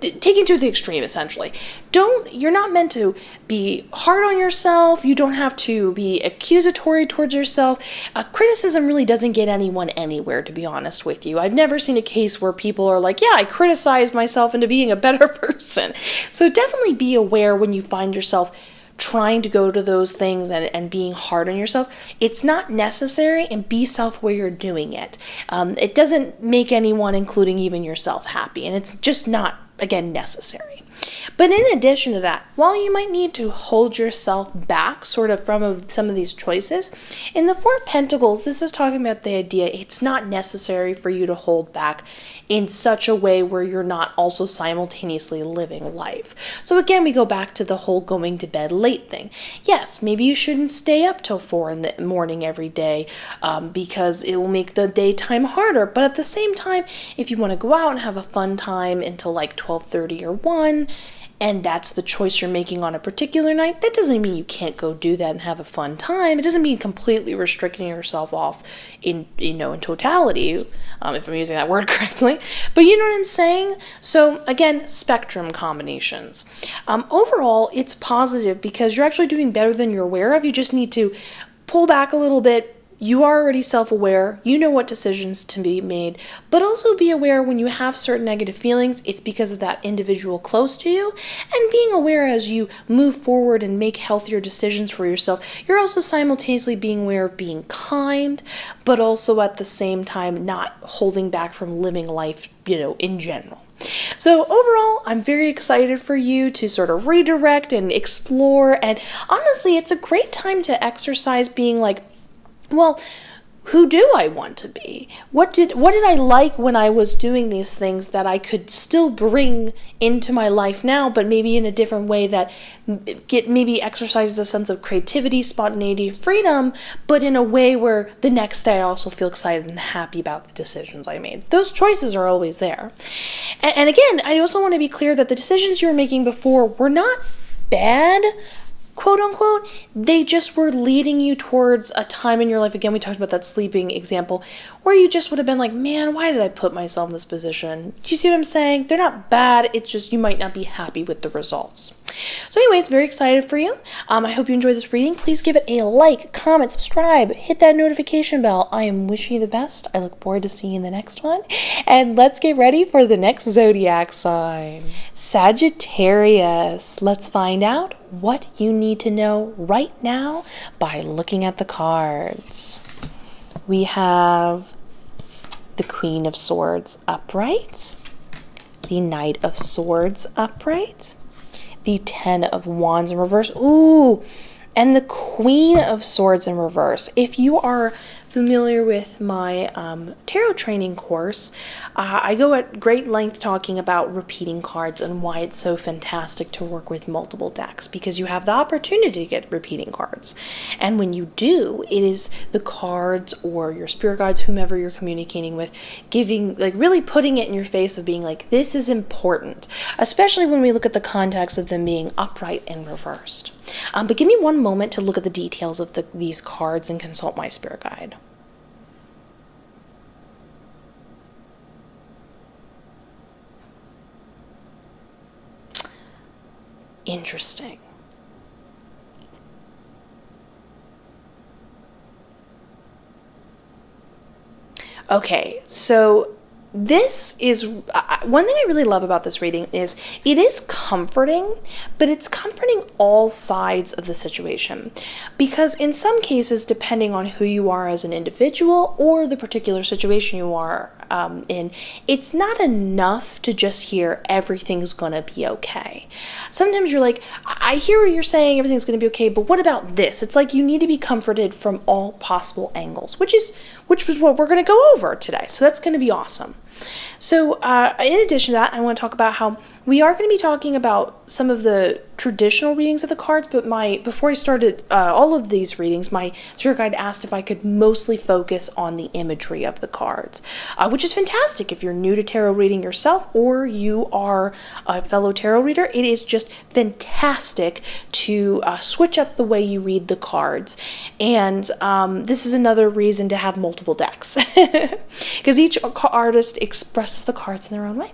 Taking to the extreme, essentially. You're not meant to be hard on yourself. You don't have to be accusatory towards yourself. Criticism really doesn't get anyone anywhere, to be honest with you. I've never seen a case where people are like, yeah, I criticized myself into being a better person. So definitely be aware when you find yourself trying to go to those things and being hard on yourself. It's not necessary, and be self-aware you're doing it. It doesn't make anyone, including even yourself, happy, and it's just not, again, necessary. But in addition to that, while you might need to hold yourself back sort of from some of these choices, in the Four of Pentacles, this is talking about the idea it's not necessary for you to hold back in such a way where you're not also simultaneously living life. So again, we go back to the whole going to bed late thing. Yes, maybe you shouldn't stay up till 4 in the morning every day because it will make the daytime harder. But at the same time, if you want to go out and have a fun time until like 12:30 or 1, and that's the choice you're making on a particular night, that doesn't mean you can't go do that and have a fun time. It doesn't mean completely restricting yourself off in totality, if I'm using that word correctly. But you know what I'm saying? So again, spectrum combinations. Overall, it's positive because you're actually doing better than you're aware of. You just need to pull back a little bit. You are already self-aware, you know what decisions to be made, but also be aware when you have certain negative feelings, it's because of that individual close to you, and being aware as you move forward and make healthier decisions for yourself, you're also simultaneously being aware of being kind, but also at the same time not holding back from living life, in general. So overall, I'm very excited for you to sort of redirect and explore, and honestly, it's a great time to exercise being like, well, who do I want to be? What did I like when I was doing these things that I could still bring into my life now, but maybe in a different way that maybe exercises a sense of creativity, spontaneity, freedom, but in a way where the next day I also feel excited and happy about the decisions I made. Those choices are always there. And again, I also want to be clear that the decisions you were making before were not bad, quote unquote, they just were leading you towards a time in your life, again, we talked about that sleeping example, where you just would have been like, man, why did I put myself in this position? Do you see what I'm saying? They're not bad, it's just you might not be happy with the results. So anyways, very excited for you. I hope you enjoyed this reading. Please give it a like, comment, subscribe, hit that notification bell. I am wishing you the best. I look forward to seeing you in the next one. And let's get ready for the next zodiac sign. Sagittarius. Let's find out what you need to know right now by looking at the cards. We have the Queen of Swords upright, the Knight of Swords upright, the 10 of Wands in reverse, ooh, and the Queen of Swords in reverse. If you are familiar with my tarot training course, I go at great length talking about repeating cards and why it's so fantastic to work with multiple decks, because you have the opportunity to get repeating cards. And when you do, it is the cards or your spirit guides, whomever you're communicating with, giving, like, really putting it in your face of being like, this is important, especially when we look at the context of them being upright and reversed. But give me one moment to look at the details of these cards and consult my spirit guide. Interesting. Okay, so this is one thing I really love about this reading is it is comforting, but it's comforting all sides of the situation, because in some cases, depending on who you are as an individual or the particular situation you are in, it's not enough to just hear everything's gonna be okay. Sometimes you're like, I hear what you're saying, everything's gonna be okay, but what about this? It's like you need to be comforted from all possible angles, which was what we're gonna go over today. So that's gonna be awesome. So in addition to that, I want to talk about how we are going to be talking about some of the traditional readings of the cards, but before I started all of these readings, my spirit guide asked if I could mostly focus on the imagery of the cards, which is fantastic if you're new to tarot reading yourself or you are a fellow tarot reader. It is just fantastic to switch up the way you read the cards, and this is another reason to have multiple decks, because each artist expresses the cards in their own way.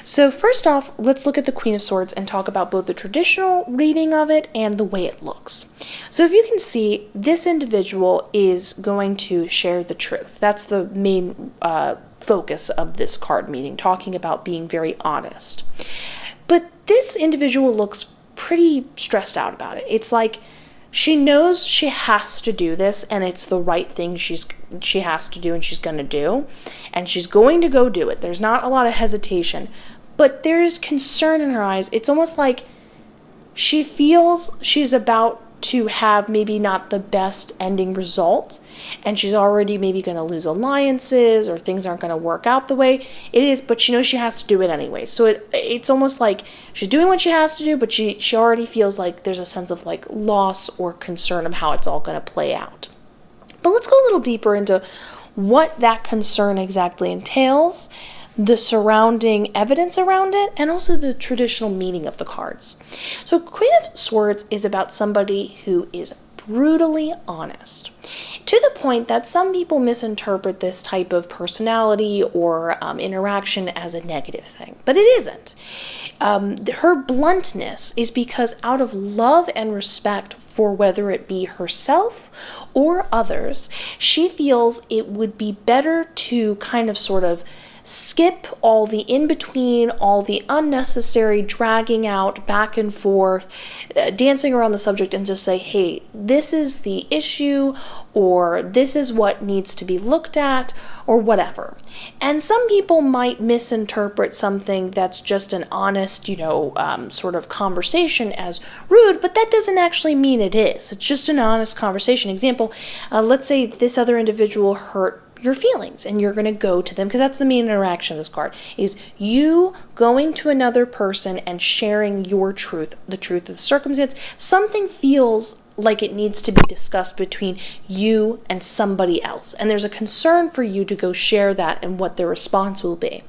So first off, let's look at the Queen of Swords and talk about both the traditional reading of it and the way it looks. So if you can see, this individual is going to share the truth. That's the main focus of this card meeting, talking about being very honest. But this individual looks pretty stressed out about it. It's like she knows she has to do this, and it's the right thing she has to do, and she's going to do, and she's going to go do it. There's not a lot of hesitation, but there's concern in her eyes. It's almost like she feels she's about to have maybe not the best ending result, and she's already maybe going to lose alliances, or things aren't going to work out the way it is, but she knows she has to do it anyway. So it's almost like she's doing what she has to do, but she already feels like there's a sense of like loss or concern of how it's all going to play out. But let's go a little deeper into what that concern exactly entails, the surrounding evidence around it, and also the traditional meaning of the cards. So Queen of Swords is about somebody who is brutally honest, to the point that some people misinterpret this type of personality or interaction as a negative thing, but it isn't. Her bluntness is because out of love and respect for whether it be herself or others, she feels it would be better to kind of sort of skip all the in-between, all the unnecessary dragging out back and forth, dancing around the subject, and just say, hey, this is the issue, or this is what needs to be looked at, or whatever. And some people might misinterpret something that's just an honest, sort of conversation as rude, but that doesn't actually mean it is. It's just an honest conversation. Example, let's say this other individual hurt your feelings, and you're going to go to them, because that's the main interaction of this card, is you going to another person and sharing your truth, the truth of the circumstance. Something feels like it needs to be discussed between you and somebody else, and there's a concern for you to go share that and what their response will be.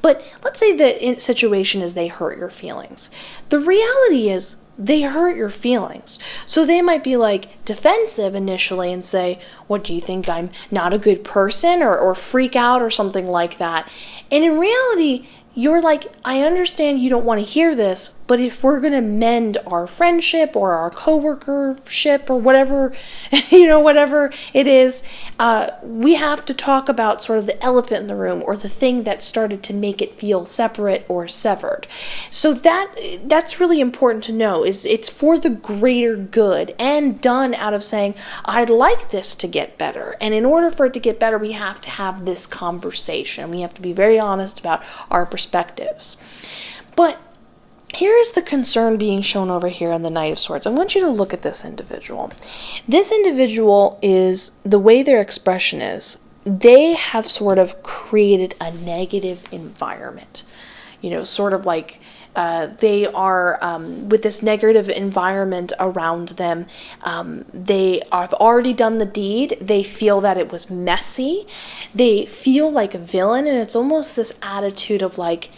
But let's say the situation is they hurt your feelings. The reality is they hurt your feelings. So they might be like defensive initially and say, what, do you think I'm not a good person, or freak out or something like that? And in reality, you're like, I understand you don't want to hear this, but if we're going to mend our friendship or our coworkership or whatever, whatever it is, we have to talk about sort of the elephant in the room, or the thing that started to make it feel separate or severed. So that's really important to know, is it's for the greater good and done out of saying, I'd like this to get better. And in order for it to get better, we have to have this conversation. We have to be very honest about our perspectives. But Here's the concern being shown over here in the Knight of Swords. I want you to look at this individual. This individual is, the way their expression is, they have sort of created a negative environment. You know, sort of like they are, with this negative environment around them, they have already done the deed. They feel that it was messy. They feel like a villain, and it's almost this attitude of like,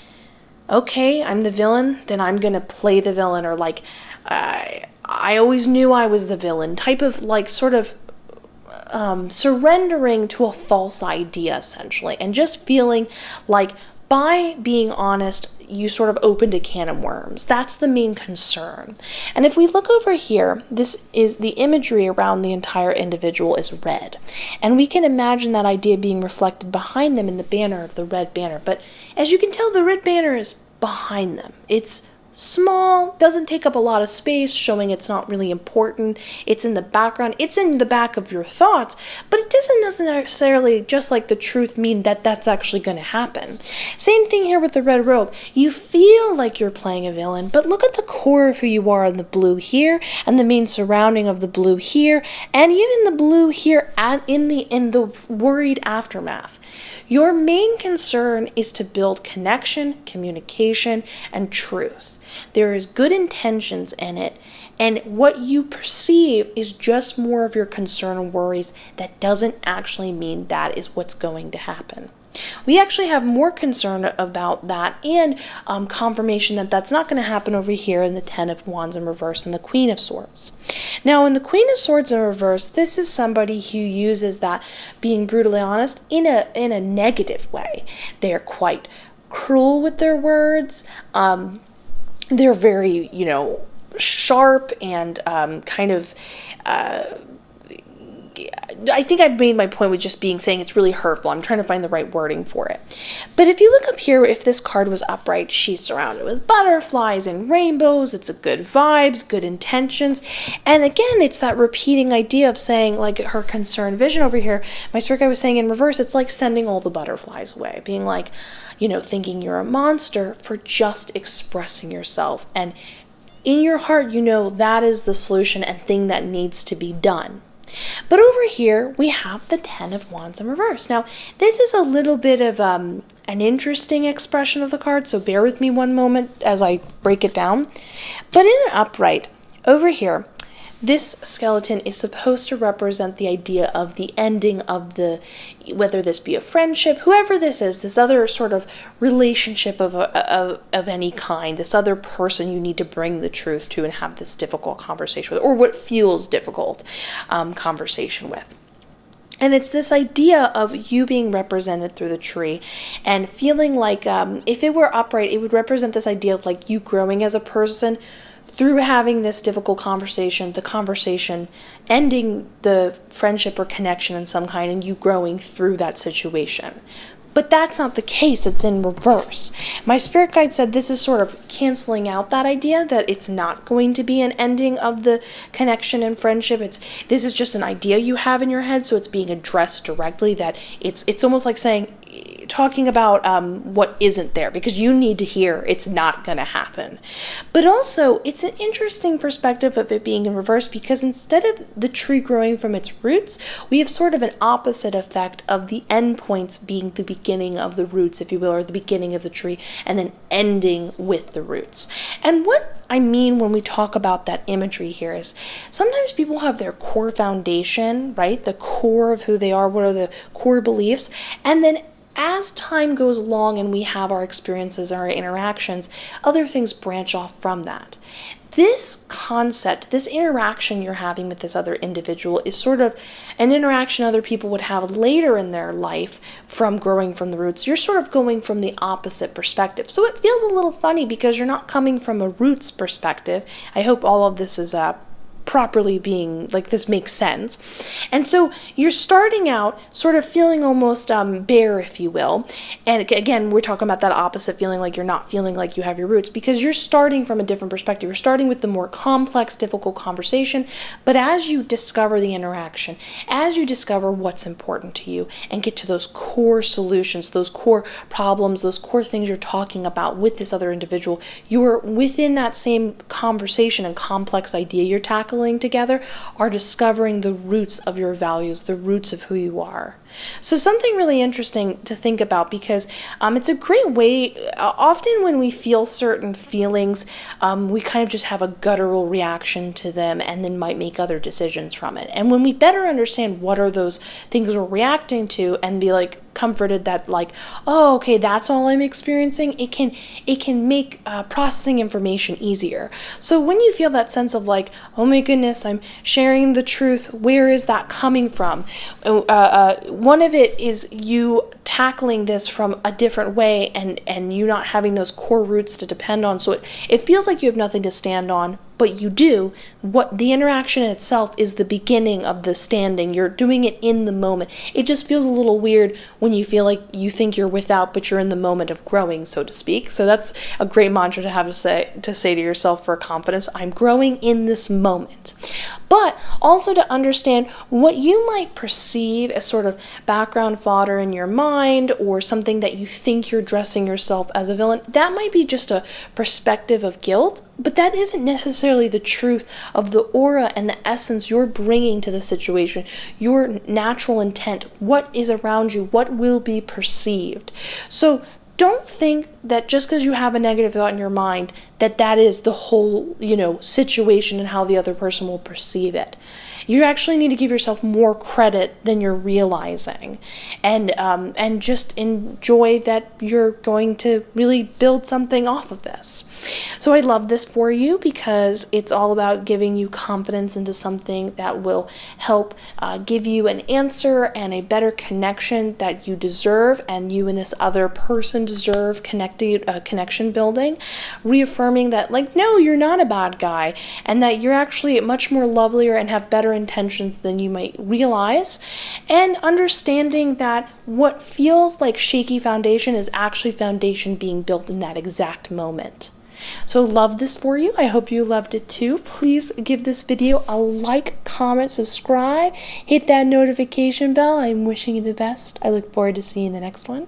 okay, I'm the villain, then I'm going to play the villain, or like, I always knew I was the villain, type of like sort of surrendering to a false idea, essentially, and just feeling like by being honest, you sort of opened a can of worms. That's the main concern. And if we look over here, this is the imagery around the entire individual is red. And we can imagine that idea being reflected behind them in the banner of the red banner. But as you can tell, the red banner is behind them. It's small, doesn't take up a lot of space, showing it's not really important. It's in the background. It's in the back of your thoughts, but it doesn't necessarily, just like the truth, mean that that's actually going to happen. Same thing here with the red robe. You feel like you're playing a villain, but look at the core of who you are in the blue here, and the main surrounding of the blue here, and even the blue here in the worried aftermath. Your main concern is to build connection, communication, and truth. There is good intentions in it, and what you perceive is just more of your concern and worries. That doesn't actually mean that is what's going to happen. We actually have more concern about that, and confirmation that that's not going to happen over here in the Ten of Wands in reverse and the Queen of Swords. Now, in the Queen of Swords in reverse, this is somebody who uses that being brutally honest in a negative way. They're quite cruel with their words. They're very, sharp and kind of, I think I've made my point with just saying it's really hurtful. I'm trying to find the right wording for it. But if you look up here, if this card was upright, she's surrounded with butterflies and rainbows. It's a good vibes, good intentions. And again, it's that repeating idea of saying, like her concerned vision over here, my spirit guide was saying in reverse, it's like sending all the butterflies away, being like, thinking you're a monster for just expressing yourself. And in your heart, that is the solution and thing that needs to be done. But over here, we have the Ten of Wands in reverse. Now, this is a little bit of an interesting expression of the card, so bear with me one moment as I break it down. But in an upright, over here, this skeleton is supposed to represent the idea of the ending of whether this be a friendship, whoever this is, this other sort of relationship of any kind, this other person you need to bring the truth to and have this difficult conversation with, or what feels difficult conversation with. And it's this idea of you being represented through the tree and feeling like if it were upright, it would represent this idea of like you growing as a person through having this difficult conversation, the conversation ending the friendship or connection in some kind, and you growing through that situation. But that's not the case. It's in reverse. My spirit guide said this is sort of canceling out that idea that it's not going to be an ending of the connection and friendship. This is just an idea you have in your head, so it's being addressed directly. That it's almost like talking about what isn't there, because you need to hear it's not going to happen. But also, it's an interesting perspective of it being in reverse, because instead of the tree growing from its roots, we have sort of an opposite effect of the end points being the beginning of the roots, if you will, or the beginning of the tree, and then ending with the roots. And what I mean when we talk about that imagery here is sometimes people have their core foundation, right? The core of who they are, what are the core beliefs, and then as time goes along and we have our experiences, our interactions, other things branch off from that. This concept, this interaction you're having with this other individual is sort of an interaction other people would have later in their life from growing from the roots. You're sort of going from the opposite perspective. So it feels a little funny because you're not coming from a roots perspective. I hope all of this is properly being, like, this makes sense. And so you're starting out sort of feeling almost bare, if you will. And again, we're talking about that opposite feeling, like you're not feeling like you have your roots, because you're starting from a different perspective. You're starting with the more complex, difficult conversation. But as you discover the interaction, as you discover what's important to you and get to those core solutions, those core problems, those core things you're talking about with this other individual, you're within that same conversation and complex idea you're tackling together, are discovering the roots of your values, the roots of who you are. So something really interesting to think about, because it's a great way, often when we feel certain feelings, we kind of just have a guttural reaction to them and then might make other decisions from it. And when we better understand what are those things we're reacting to and be like comforted that, like, oh, okay, that's all I'm experiencing, it can make processing information easier. So when you feel that sense of like, oh my goodness, I'm sharing the truth, where is that coming from? One of it is you tackling this from a different way and you not having those core roots to depend on. So it feels like you have nothing to stand on, but you do. What the interaction itself is the beginning of the standing. You're doing it in the moment. It just feels a little weird when you feel like you think you're without, but you're in the moment of growing, so to speak. So that's a great mantra to have to say to yourself for confidence. I'm growing in this moment. But also to understand what you might perceive as sort of background fodder in your mind, or something that you think you're dressing yourself as a villain. That might be just a perspective of guilt, but that isn't necessarily the truth of the aura and the essence you're bringing to the situation, your natural intent, what is around you, what will be perceived. So don't think that just because you have a negative thought in your mind that is the whole, situation and how the other person will perceive it. You actually need to give yourself more credit than you're realizing, and just enjoy that you're going to really build something off of this. So I love this for you because it's all about giving you confidence into something that will help give you an answer and a better connection that you deserve, and you and this other person deserve connection building, reaffirming that, like, no, you're not a bad guy, and that you're actually much more lovelier and have better intentions than you might realize, and understanding that what feels like shaky foundation is actually foundation being built in that exact moment. So love this for you. I hope you loved it too. Please give this video a like, comment, subscribe, hit that notification bell. I'm wishing you the best. I look forward to seeing the next one.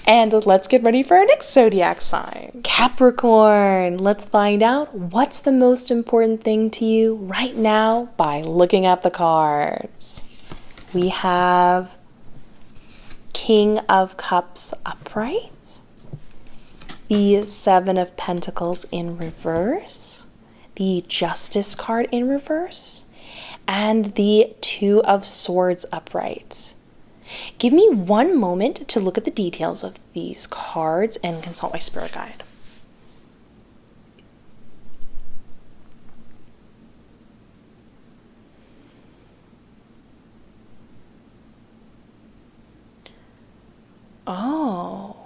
And let's get ready for our next zodiac sign. Capricorn. Let's find out what's the most important thing to you right now by looking at the cards. We have King of Cups upright, the Seven of Pentacles in reverse, the Justice card in reverse, and the Two of Swords upright. Give me one moment to look at the details of these cards and consult my spirit guide. Oh.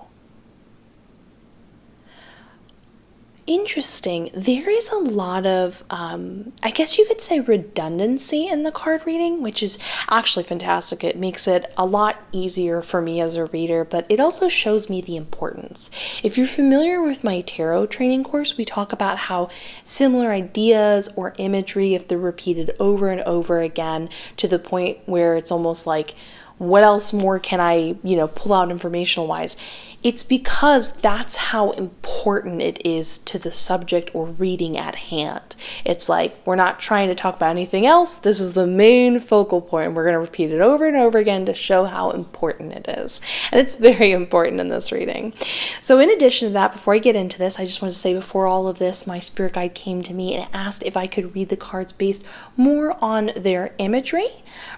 Interesting. There is a lot of, I guess you could say, redundancy in the card reading, which is actually fantastic. It makes it a lot easier for me as a reader, but it also shows me the importance. If you're familiar with my tarot training course, we talk about how similar ideas or imagery, if they're repeated over and over again to the point where it's almost like, what else more can I, pull out informational wise? It's because that's how important it is to the subject or reading at hand. It's like, we're not trying to talk about anything else. This is the main focal point. We're going to repeat it over and over again to show how important it is. And it's very important in this reading. So in addition to that, before I get into this, I just want to say, before all of this, my spirit guide came to me and asked if I could read the cards based more on their imagery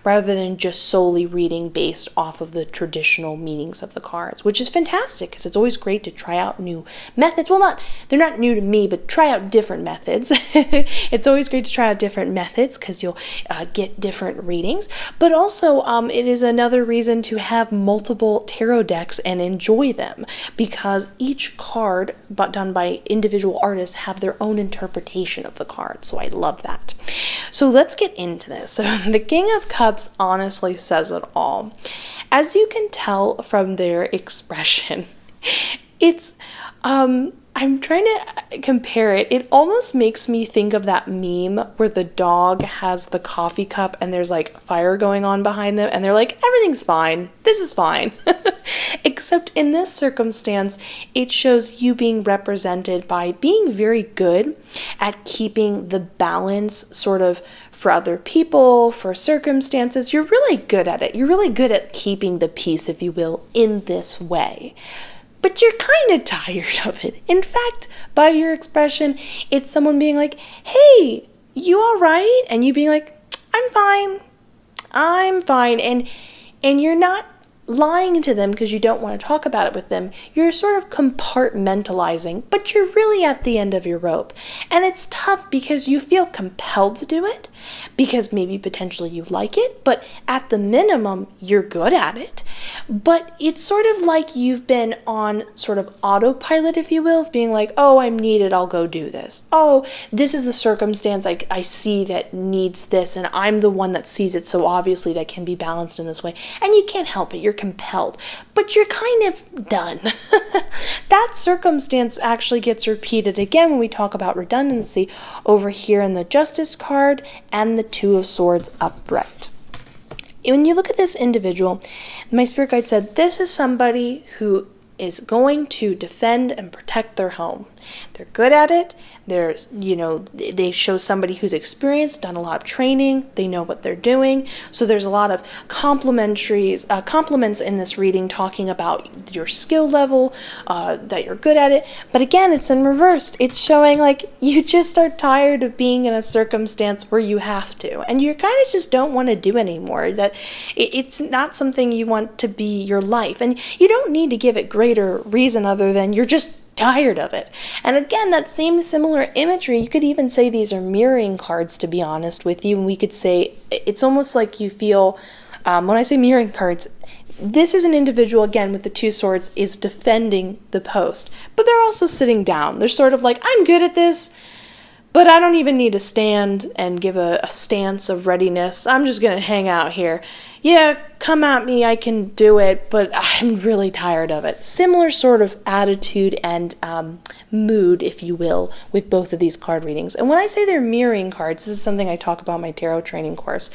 rather than just solely reading based off of the traditional meanings of the cards, which is fantastic. fantastic because it's always great to try out new methods. Well, they're not new to me, but try out different methods. It's always great to try out different methods because you'll get different readings. But also, it is another reason to have multiple tarot decks and enjoy them, because each card done by individual artists have their own interpretation of the card. So I love that. So let's get into this. So the King of Cups honestly says it all. As you can tell from their expression, it's I'm trying to compare it. It almost makes me think of that meme where the dog has the coffee cup and there's like fire going on behind them and they're like, everything's fine. This is fine. Except in this circumstance, it shows you being represented by being very good at keeping the balance sort of for other people, for circumstances. You're really good at it. You're really good at keeping the peace, if you will, in this way. But you're kind of tired of it. In fact, by your expression, it's someone being like, hey, you all right? And you being like, I'm fine. And you're not lying to them because you don't want to talk about it with them. You're sort of compartmentalizing, but you're really at the end of your rope. And it's tough because you feel compelled to do it, because maybe potentially you like it, but at the minimum, you're good at it. But it's sort of like you've been on sort of autopilot, if you will, of being like, oh, I'm needed, I'll go do this. Oh, this is the circumstance I see that needs this, and I'm the one that sees it, so obviously that can be balanced in this way. And you can't help it, you're compelled, but you're kind of done. That circumstance actually gets repeated again when we talk about redundancy over here in the Justice card and the Two of Swords upright. When you look at this individual, my spirit guide said this is somebody who is going to defend and protect their home. They're good at it. They show somebody who's experienced, done a lot of training. They know what they're doing. So there's a lot of compliments in this reading talking about your skill level, that you're good at it. But again, it's in reverse. It's showing like you just are tired of being in a circumstance where you have to, and you kind of just don't want to do anymore. That it's not something you want to be your life, and you don't need to give it greater reason other than you're just tired of it. And again, that same similar imagery, you could even say these are mirroring cards, to be honest with you. And we could say it's almost like you feel, when I say mirroring cards, this is an individual, again, with the Two Swords, is defending the post. But they're also sitting down. They're sort of like, I'm good at this, but I don't even need to stand and give a stance of readiness. I'm just going to hang out here. Yeah, come at me, I can do it, but I'm really tired of it. Similar sort of attitude and mood, if you will, with both of these card readings. And when I say they're mirroring cards, this is something I talk about in my tarot training course.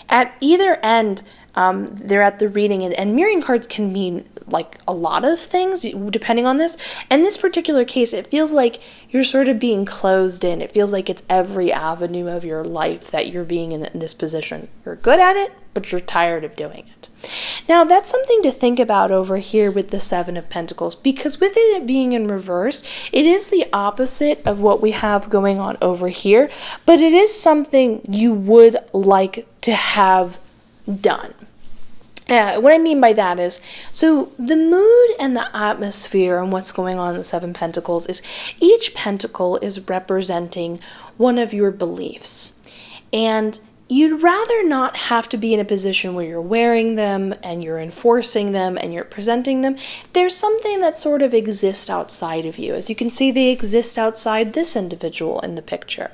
At either end, they're at the reading, and mirroring cards can mean like a lot of things depending on this. In this particular case, it feels like you're sort of being closed in. It feels like it's every avenue of your life that you're being in this position. You're good at it, but you're tired of doing it. Now, that's something to think about over here with the Seven of Pentacles, because with it being in reverse, it is the opposite of what we have going on over here, but it is something you would like to have done. What I mean by that is, so the mood and the atmosphere and what's going on in the Seven Pentacles is each pentacle is representing one of your beliefs. And you'd rather not have to be in a position where you're wearing them and you're enforcing them and you're presenting them. There's something that sort of exists outside of you. As you can see, they exist outside this individual in the picture.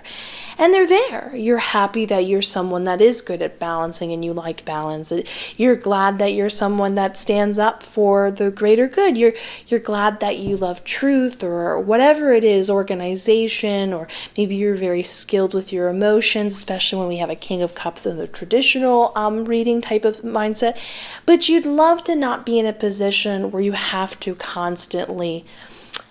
And they're there. You're happy that you're someone that is good at balancing and you like balance. You're glad that you're someone that stands up for the greater good. You're glad that you love truth or whatever it is, organization, or maybe you're very skilled with your emotions, especially when we have a King of Cups in the traditional reading type of mindset. But you'd love to not be in a position where you have to constantly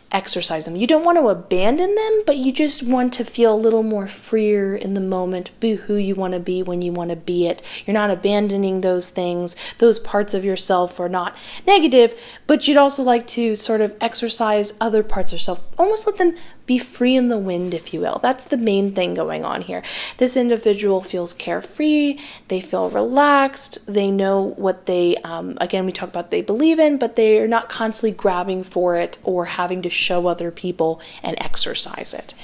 exercise them. You don't want to abandon them, but you just want to feel a little more freer in the moment, be who you want to be when you want to be it. You're not abandoning those things. Those parts of yourself are not negative, but you'd also like to sort of exercise other parts of yourself. Almost let them be free in the wind, if you will. That's the main thing going on here. This individual feels carefree, they feel relaxed, they know what they, again, we talk about they believe in, but they're not constantly grabbing for it or having to show other people and exercise it.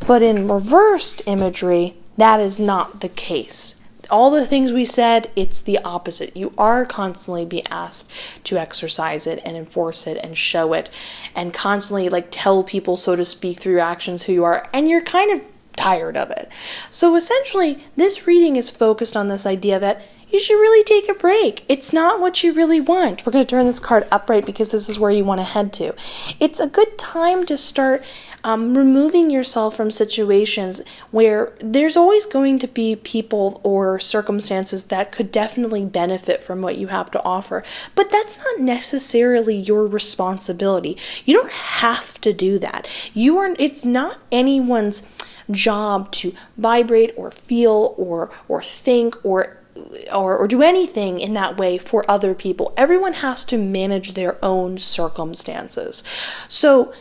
But in reversed imagery, that is not the case. All the things we said, it's the opposite. You are constantly being asked to exercise it and enforce it and show it and constantly like tell people, so to speak, through your actions who you are, and you're kind of tired of it. So essentially, this reading is focused on this idea that you should really take a break. It's not what you really want. We're going to turn this card upright because this is where you want to head to. It's a good time to start removing yourself from situations where there's always going to be people or circumstances that could definitely benefit from what you have to offer. But that's not necessarily your responsibility. You don't have to do that. It's not anyone's job to vibrate or feel or think or do anything in that way for other people. Everyone has to manage their own circumstances. So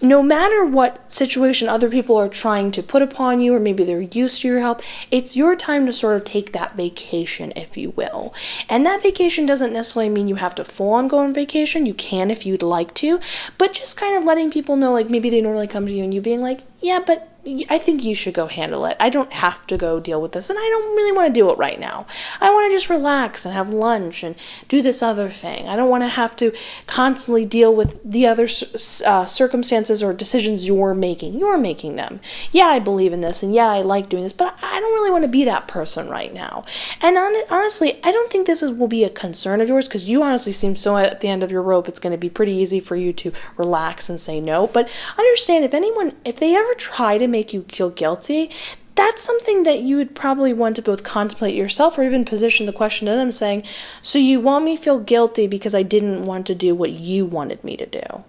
no matter what situation other people are trying to put upon you, or maybe they're used to your help, it's your time to sort of take that vacation, if you will. And that vacation doesn't necessarily mean you have to full on go on vacation. You can if you'd like to, but just kind of letting people know, like maybe they normally come to you and you being like, yeah, but I think you should go handle it. I don't have to go deal with this, and I don't really want to do it right now. I want to just relax and have lunch and do this other thing. I don't want to have to constantly deal with the other circumstances or decisions you're making. You're making them. Yeah, I believe in this, and yeah, I like doing this, but I don't really want to be that person right now. And honestly, I don't think this will be a concern of yours, because you honestly seem so at the end of your rope, it's going to be pretty easy for you to relax and say no. But understand, if they ever try to make you feel guilty, that's something that you would probably want to both contemplate yourself or even position the question to them saying, so you want me to feel guilty because I didn't want to do what you wanted me to do?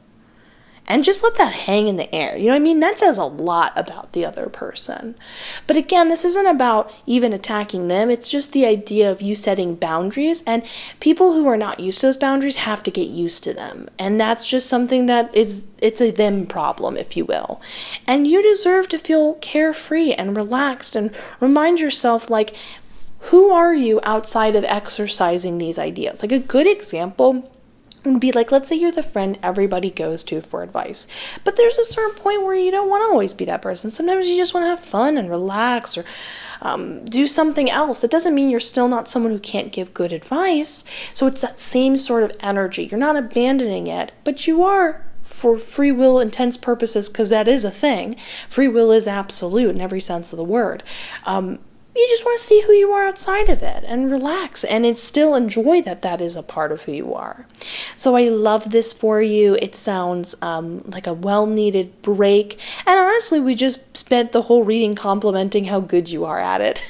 And just let that hang in the air. You know what I mean? That says a lot about the other person. But again, this isn't about even attacking them. It's just the idea of you setting boundaries, and people who are not used to those boundaries have to get used to them. And that's just something that it's a them problem, if you will. And you deserve to feel carefree and relaxed and remind yourself, like, who are you outside of exercising these ideas? Like a good example would be like, let's say you're the friend everybody goes to for advice, but there's a certain point where you don't want to always be that person. Sometimes you just want to have fun and relax or do something else. It doesn't mean you're still not someone who can't give good advice. So it's that same sort of energy. You're not abandoning it, but you are, for free will intents purposes, because that is a thing. Free will is absolute in every sense of the word. You just want to see who you are outside of it and relax and still enjoy that is a part of who you are. So I love this for you. It sounds like a well-needed break. And honestly, we just spent the whole reading complimenting how good you are at it.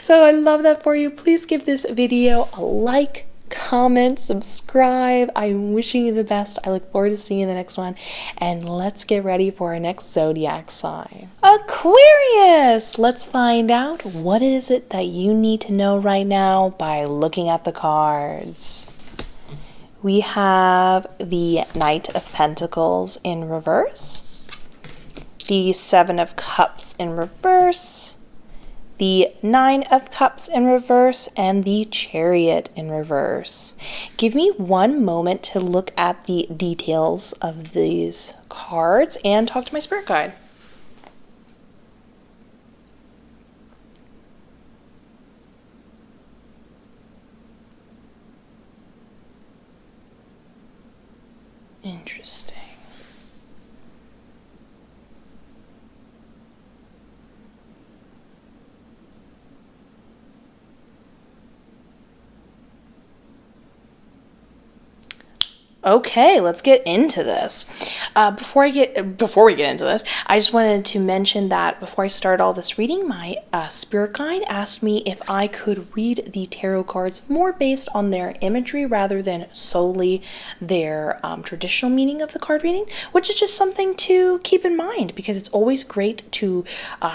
So I love that for you. Please give this video a like, comment, subscribe. I'm wishing you the best. I look forward to seeing you in the next one. And let's get ready for our next zodiac sign. Aquarius! Let's find out what is it that you need to know right now by looking at the cards. We have the Knight of Pentacles in reverse, the Seven of Cups in reverse, the Nine of Cups in reverse, and the Chariot in reverse. Give me one moment to look at the details of these cards and talk to my spirit guide. Interesting. Okay, let's get into this. Before we get into this, I just wanted to mention that before I start all this reading, my spirit guide asked me if I could read the tarot cards more based on their imagery rather than solely their traditional meaning of the card reading, which is just something to keep in mind because it's always great to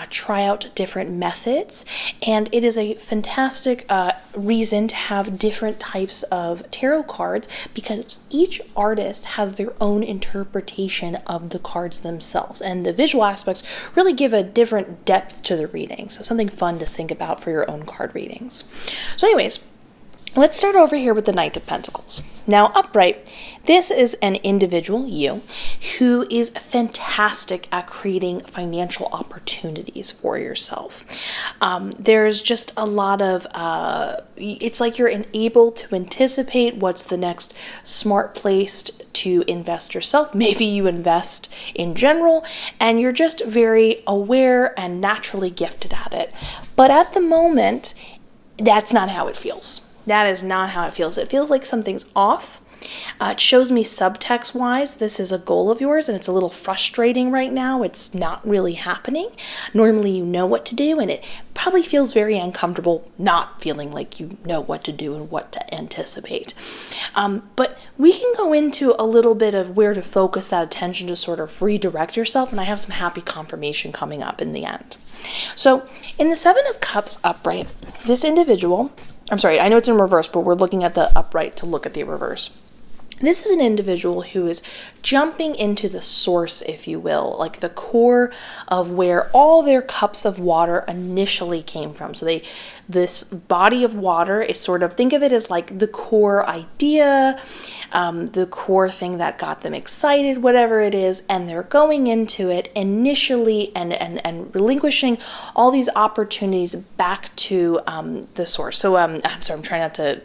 try out different methods, and it is a fantastic reason to have different types of tarot cards because each artist has their own interpretation interpretation of the cards themselves. And the visual aspects really give a different depth to the reading. So something fun to think about for your own card readings. So anyways, let's start over here with the Knight of Pentacles. Now, upright, this is an individual, you, who is fantastic at creating financial opportunities for yourself. There's just a lot of, it's like you're able to anticipate what's the next smart place to invest yourself. Maybe you invest in general, and you're just very aware and naturally gifted at it. But at the moment, that's not how it feels. That is not how it feels. It feels like something's off. It shows me subtext-wise, this is a goal of yours, and it's a little frustrating right now. It's not really happening. Normally you know what to do, and it probably feels very uncomfortable not feeling like you know what to do and what to anticipate. But we can go into a little bit of where to focus that attention to sort of redirect yourself, and I have some happy confirmation coming up in the end. So in the Seven of Cups upright, this individual, I'm sorry, I know it's in reverse, but we're looking at the upright to look at the reverse. This is an individual who is jumping into the source, if you will, like the core of where all their cups of water initially came from. So this body of water is sort of, think of it as like the core idea, the core thing that got them excited, whatever it is, and they're going into it initially and relinquishing all these opportunities back to the source. So I'm sorry, I'm trying not to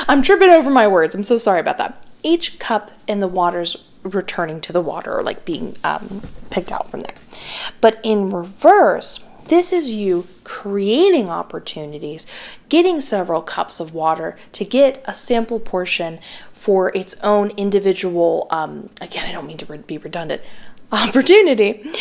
I'm tripping over my words. I'm so sorry about that. Each cup in the water's returning to the water, or like being picked out from there. But in reverse, this is you creating opportunities, getting several cups of water to get a sample portion for its own individual, again, I don't mean to be redundant, opportunity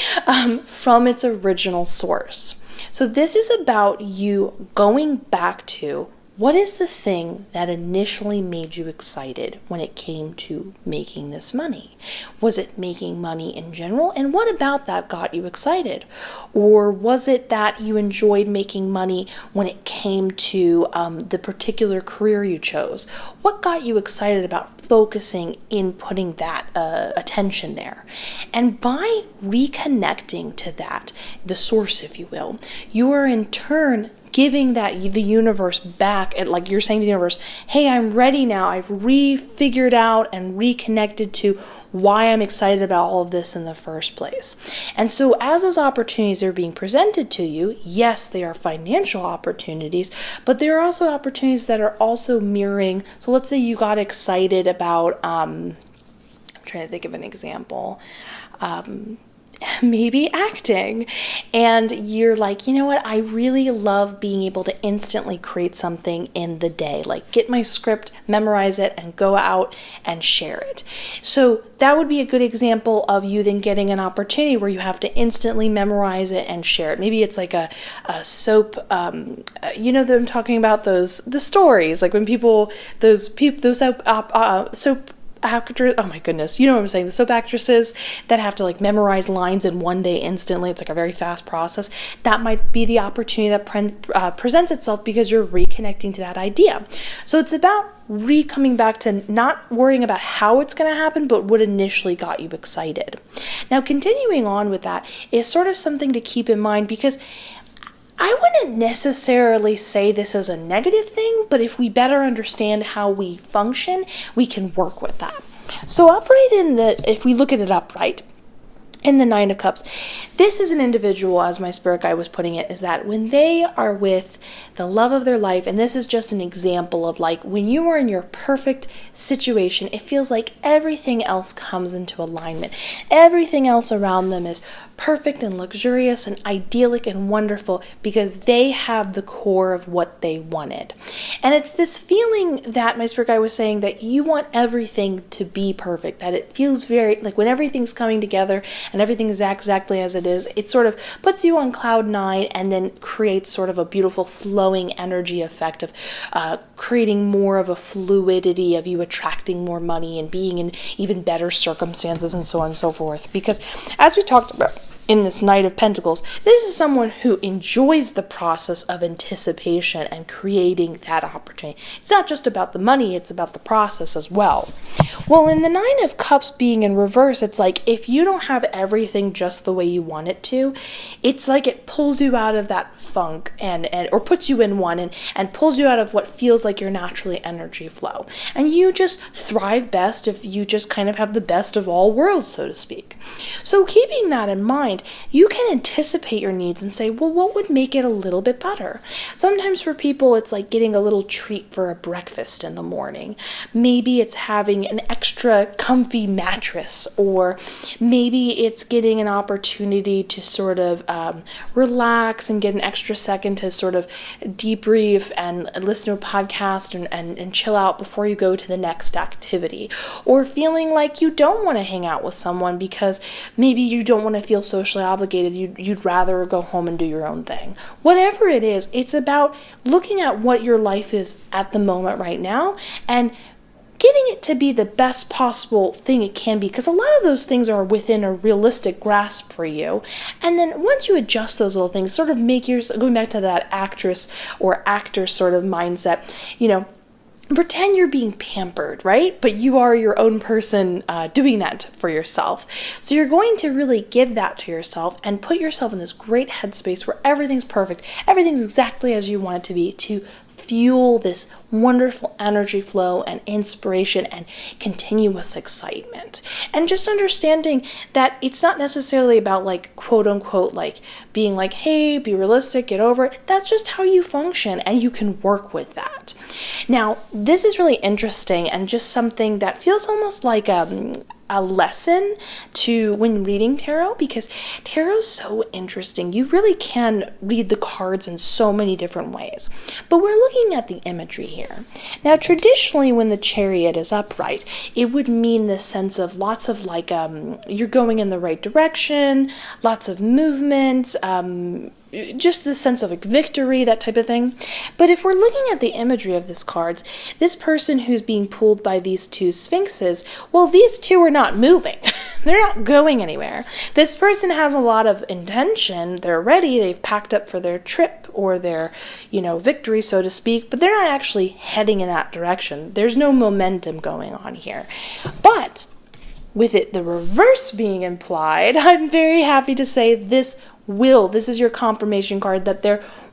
from its original source. So this is about you going back to, what is the thing that initially made you excited when it came to making this money? Was it making money in general? And what about that got you excited? Or was it that you enjoyed making money when it came to the particular career you chose? What got you excited about focusing in putting that attention there? And by reconnecting to that, the source, if you will, you are in turn giving the universe back, and like you're saying to the universe, hey, I'm ready now. I've refigured out and reconnected to why I'm excited about all of this in the first place. And so as those opportunities are being presented to you, yes, they are financial opportunities, but there are also opportunities that are also mirroring. So let's say you got excited about, I'm trying to think of an example, maybe acting, and you're like, you know what, I really love being able to instantly create something in the day, like get my script, memorize it, and go out and share it. So that would be a good example of you then getting an opportunity where you have to instantly memorize it and share it. Maybe it's like a soap, you know that I'm talking about, the stories, like when people, those soap actors, oh my goodness, you know what I'm saying, the soap actresses that have to like memorize lines in one day instantly. It's like a very fast process. That might be the opportunity that presents itself because you're reconnecting to that idea. So it's about coming back to not worrying about how it's going to happen, but what initially got you excited. Now, continuing on with that is sort of something to keep in mind, because I wouldn't necessarily say this is a negative thing, but if we better understand how we function, we can work with that. So if we look at it upright, in the Nine of Cups, this is an individual, as my spirit guide was putting it, is that when they are with the love of their life, and this is just an example of like when you are in your perfect situation, it feels like everything else comes into alignment. Everything else around them is perfect and luxurious and idyllic and wonderful because they have the core of what they wanted. And it's this feeling that my spirit guide was saying, that you want everything to be perfect, that it feels very like when everything's coming together and everything is exactly as it is, it sort of puts you on cloud nine and then creates sort of a beautiful flowing energy effect of creating more of a fluidity of you attracting more money and being in even better circumstances and so on and so forth. Because as we talked about in this Knight of Pentacles, this is someone who enjoys the process of anticipation and creating that opportunity. It's not just about the money, it's about the process as well. Well, in the Nine of Cups being in reverse, it's like if you don't have everything just the way you want it to, it's like it pulls you out of that funk and or puts you in one and pulls you out of what feels like your naturally energy flow. And you just thrive best if you just kind of have the best of all worlds, so to speak. So keeping that in mind, you can anticipate your needs and say, well, what would make it a little bit better? Sometimes for people, it's like getting a little treat for a breakfast in the morning. Maybe it's having an extra comfy mattress, or maybe it's getting an opportunity to sort of relax and get an extra second to sort of debrief and listen to a podcast and chill out before you go to the next activity. Or feeling like you don't want to hang out with someone because maybe you don't want to feel socially obligated. You'd rather go home and do your own thing. Whatever it is, it's about looking at what your life is at the moment right now and getting it to be the best possible thing it can be, because a lot of those things are within a realistic grasp for you. And then once you adjust those little things, sort of make yourself, going back to that actress or actor sort of mindset, pretend you're being pampered, right? But you are your own person doing that for yourself. So you're going to really give that to yourself and put yourself in this great headspace where everything's perfect, everything's exactly as you want it to be, to fuel this wonderful energy flow and inspiration and continuous excitement. And just understanding that it's not necessarily about like quote unquote like being like, hey, be realistic, get over it. That's just how you function, and you can work with that. Now, this is really interesting and just something that feels almost like a lesson to when reading tarot, because tarot's so interesting. You really can read the cards in so many different ways. But we're looking at the imagery here. Now, traditionally, when the Chariot is upright, it would mean this sense of lots of like you're going in the right direction, lots of movement, just this sense of like victory, that type of thing. But if we're looking at the imagery of this cards, this person who's being pulled by these two sphinxes, well, these two are not moving. They're not going anywhere. This person has a lot of intention. They're ready. They've packed up for their trip or their, victory, so to speak, but they're not actually heading in that direction. There's no momentum going on here. But with it, the reverse being implied, I'm very happy to say this is your confirmation card that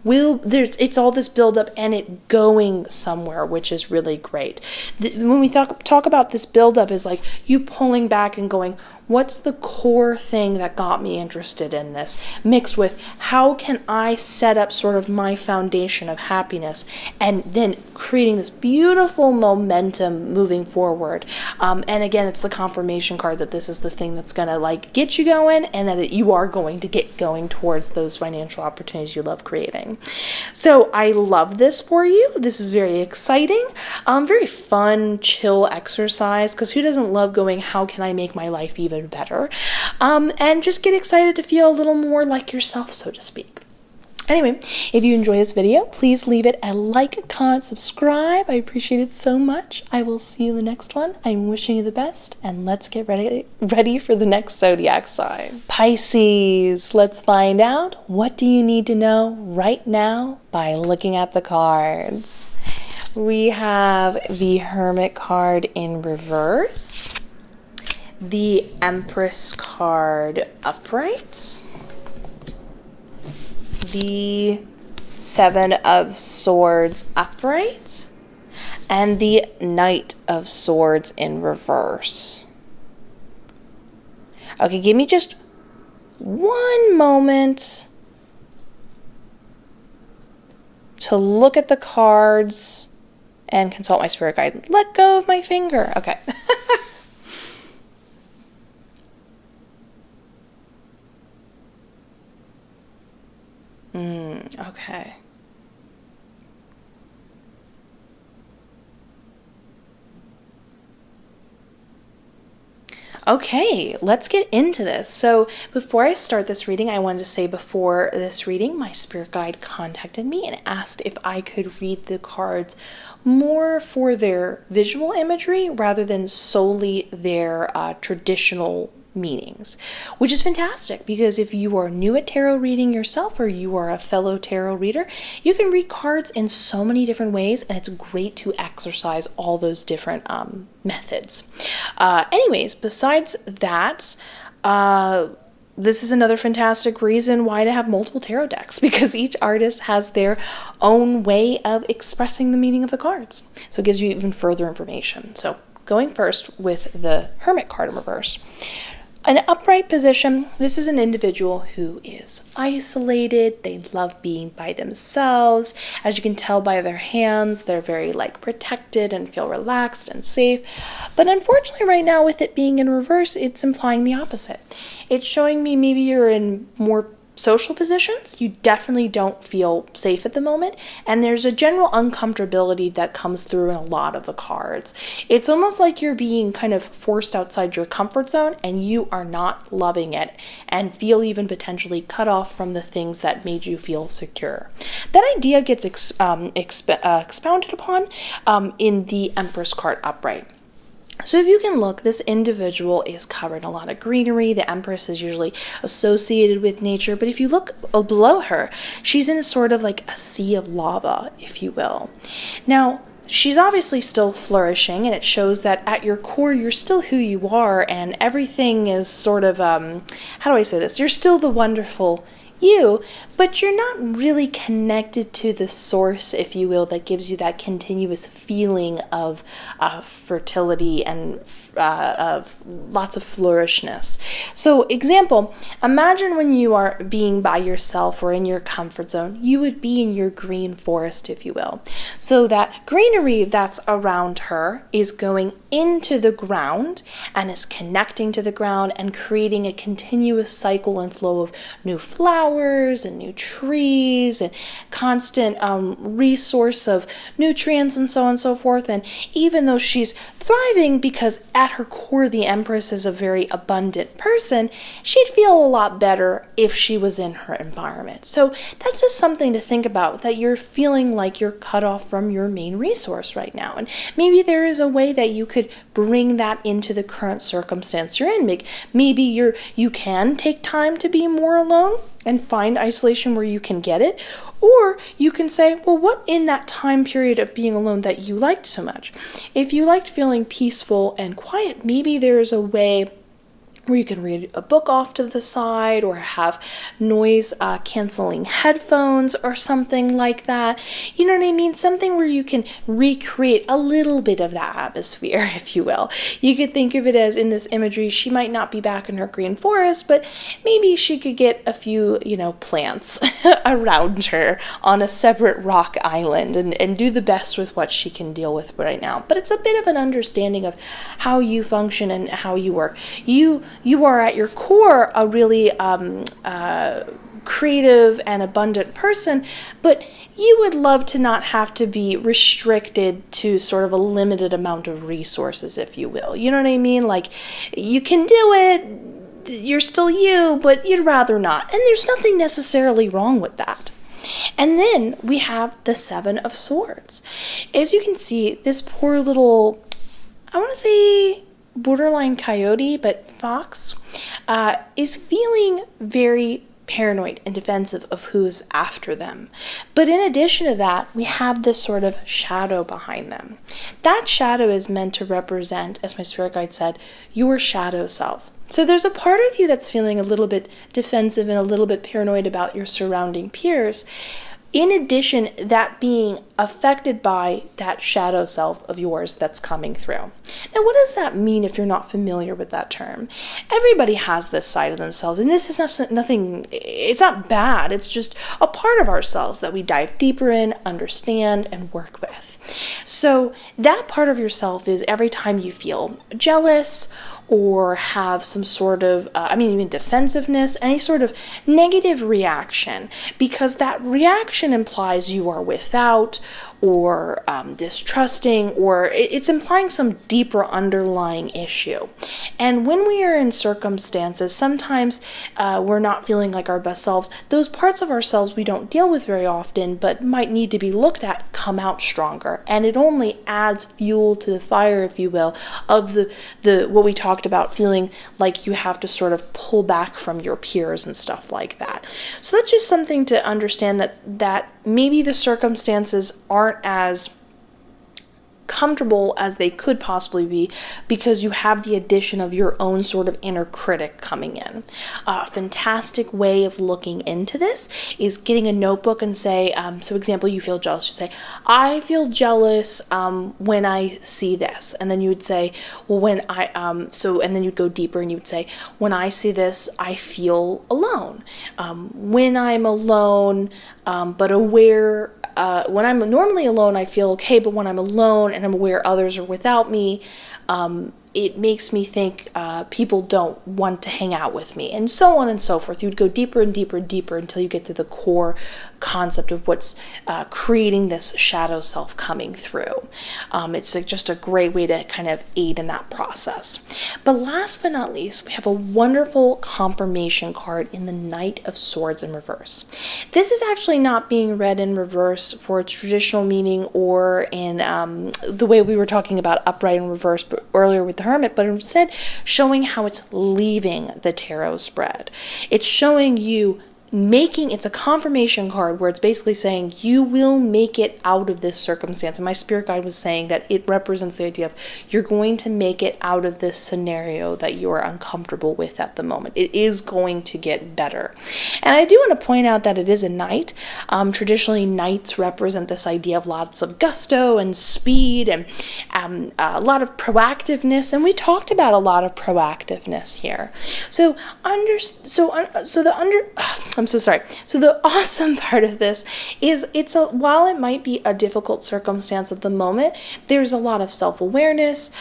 it's all this buildup and it going somewhere, which is really great. When we talk about this buildup, is like you pulling back and going, what's the core thing that got me interested in this, mixed with how can I set up sort of my foundation of happiness, and then creating this beautiful momentum moving forward. And again, it's the confirmation card that this is the thing that's gonna like get you going, and that you are going to get going towards those financial opportunities you love creating. So I love this for you. This is very exciting, very fun, chill exercise, because who doesn't love going, how can I make my life even better? And just get excited to feel a little more like yourself, so to speak. Anyway, if you enjoy this video, please leave it a like, comment, subscribe. I appreciate it so much. I will see you in the next one. I'm wishing you the best, and let's get ready for the next zodiac sign. Pisces, let's find out, what do you need to know right now by looking at the cards. We have the Hermit card in reverse, the Empress card upright, the Seven of Swords upright, and the Knight of Swords in reverse. Okay, give me just one moment to look at the cards and consult my spirit guide. Let go of my finger. Okay. Okay. Okay, let's get into this. So before I start this reading, I wanted to say before this reading, my spirit guide contacted me and asked if I could read the cards more for their visual imagery rather than solely their traditional meanings, which is fantastic because if you are new at tarot reading yourself or you are a fellow tarot reader, you can read cards in so many different ways, and it's great to exercise all those different methods. Anyways, besides that, this is another fantastic reason why to have multiple tarot decks, because each artist has their own way of expressing the meaning of the cards. So it gives you even further information. So going first with the Hermit card in reverse. An upright position, this is an individual who is isolated. They love being by themselves. As you can tell by their hands, they're very protected and feel relaxed and safe. But unfortunately right now with it being in reverse, it's implying the opposite. It's showing me maybe you're in more social positions. You definitely don't feel safe at the moment, and there's a general uncomfortability that comes through in a lot of the cards. It's almost like you're being kind of forced outside your comfort zone and you are not loving it and feel even potentially cut off from the things that made you feel secure. That idea gets expounded upon in the Empress card upright. So if you can look, this individual is covered in a lot of greenery. The Empress is usually associated with nature, but if you look below her, she's in sort of like a sea of lava, if you will. Now, she's obviously still flourishing, and it shows that at your core, you're still who you are, and everything is sort of, how do I say this? You're still the wonderful you, but you're not really connected to the source, if you will, that gives you that continuous feeling of fertility and of lots of flourishness. So example, imagine when you are being by yourself or in your comfort zone, you would be in your green forest, if you will. So that greenery that's around her is going into the ground and is connecting to the ground and creating a continuous cycle and flow of new flowers and new trees and constant resource of nutrients and so on and so forth. And even though she's thriving because at her core the Empress is a very abundant person, she'd feel a lot better if she was in her environment. So that's just something to think about, that you're feeling like you're cut off from your main resource right now. And maybe there is a way that you could bring that into the current circumstance you're in. Maybe you can take time to be more alone and find isolation where you can get it. Or you can say, well, what in that time period of being alone that you liked so much? If you liked feeling peaceful and quiet, maybe there's a way where you can read a book off to the side or have noise canceling headphones or something like that. You know what I mean? Something where you can recreate a little bit of that atmosphere, if you will. You could think of it as, in this imagery, she might not be back in her green forest, but maybe she could get a few, plants around her on a separate rock island and do the best with what she can deal with right now. But it's a bit of an understanding of how you function and how you work. You are at your core a really creative and abundant person, but you would love to not have to be restricted to sort of a limited amount of resources, if you will. You know what I mean? Like, you can do it, you're still you, but you'd rather not. And there's nothing necessarily wrong with that. And then we have the Seven of Swords. As you can see, this poor little, I want to say borderline coyote, but fox, is feeling very paranoid and defensive of who's after them. But in addition to that, we have this sort of shadow behind them. That shadow is meant to represent, as my spirit guide said, your shadow self. So there's a part of you that's feeling a little bit defensive and a little bit paranoid about your surrounding peers. In addition, that being affected by that shadow self of yours that's coming through. Now, what does that mean if you're not familiar with that term? Everybody has this side of themselves, and this is nothing, it's not bad, it's just a part of ourselves that we dive deeper in, understand, and work with. So that part of yourself is every time you feel jealous or have some sort of, even defensiveness, any sort of negative reaction, because that reaction implies you are without, or distrusting, or it's implying some deeper underlying issue. And when we are in circumstances, sometimes we're not feeling like our best selves. Those parts of ourselves we don't deal with very often, but might need to be looked at, come out stronger. And it only adds fuel to the fire, if you will, of the what we talked about, feeling like you have to sort of pull back from your peers and stuff like that. So that's just something to understand, that maybe the circumstances aren't as comfortable as they could possibly be because you have the addition of your own sort of inner critic coming in. A fantastic way of looking into this is getting a notebook and say, so example, you feel jealous, you say, I feel jealous when I see this. And then you would say, well, when I, and then you'd go deeper and you would say, when I see this, I feel alone. When I'm alone, but aware, when I'm normally alone, I feel okay, but when I'm alone and I'm aware others are without me, it makes me think people don't want to hang out with me, and so on and so forth. You would go deeper and deeper and deeper until you get to the core concept of what's creating this shadow self coming through. It's just a great way to kind of aid in that process. But last but not least, we have a wonderful confirmation card in the Knight of Swords in reverse. This is actually not being read in reverse for its traditional meaning or in the way we were talking about upright and reverse earlier with the Hermit, but instead showing how it's leaving the tarot spread. It's showing you it's a confirmation card where it's basically saying you will make it out of this circumstance. And my spirit guide was saying that it represents the idea of you're going to make it out of this scenario that you are uncomfortable with at the moment. It is going to get better. And I do want to point out that it is a knight. Traditionally, knights represent this idea of lots of gusto and speed and a lot of proactiveness. And we talked about a lot of proactiveness here. So the awesome part of this is while it might be a difficult circumstance at the moment, there's a lot of self-awareness,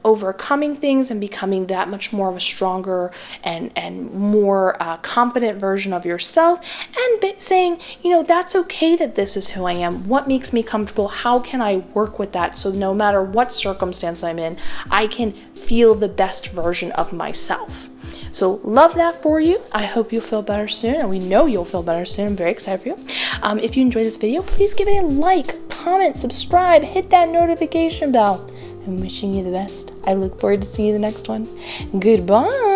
overcoming things and becoming that much more of a stronger and more confident version of yourself, and saying, that's okay that this is who I am. What makes me comfortable? How can I work with that so no matter what circumstance I'm in, I can feel the best version of myself. So love that for you. I hope you'll feel better soon, and we know you'll feel better soon. I'm very excited for you. If you enjoyed this video, please give it a like, comment, subscribe, hit that notification bell. I'm wishing you the best. I look forward to seeing you in the next one. Goodbye.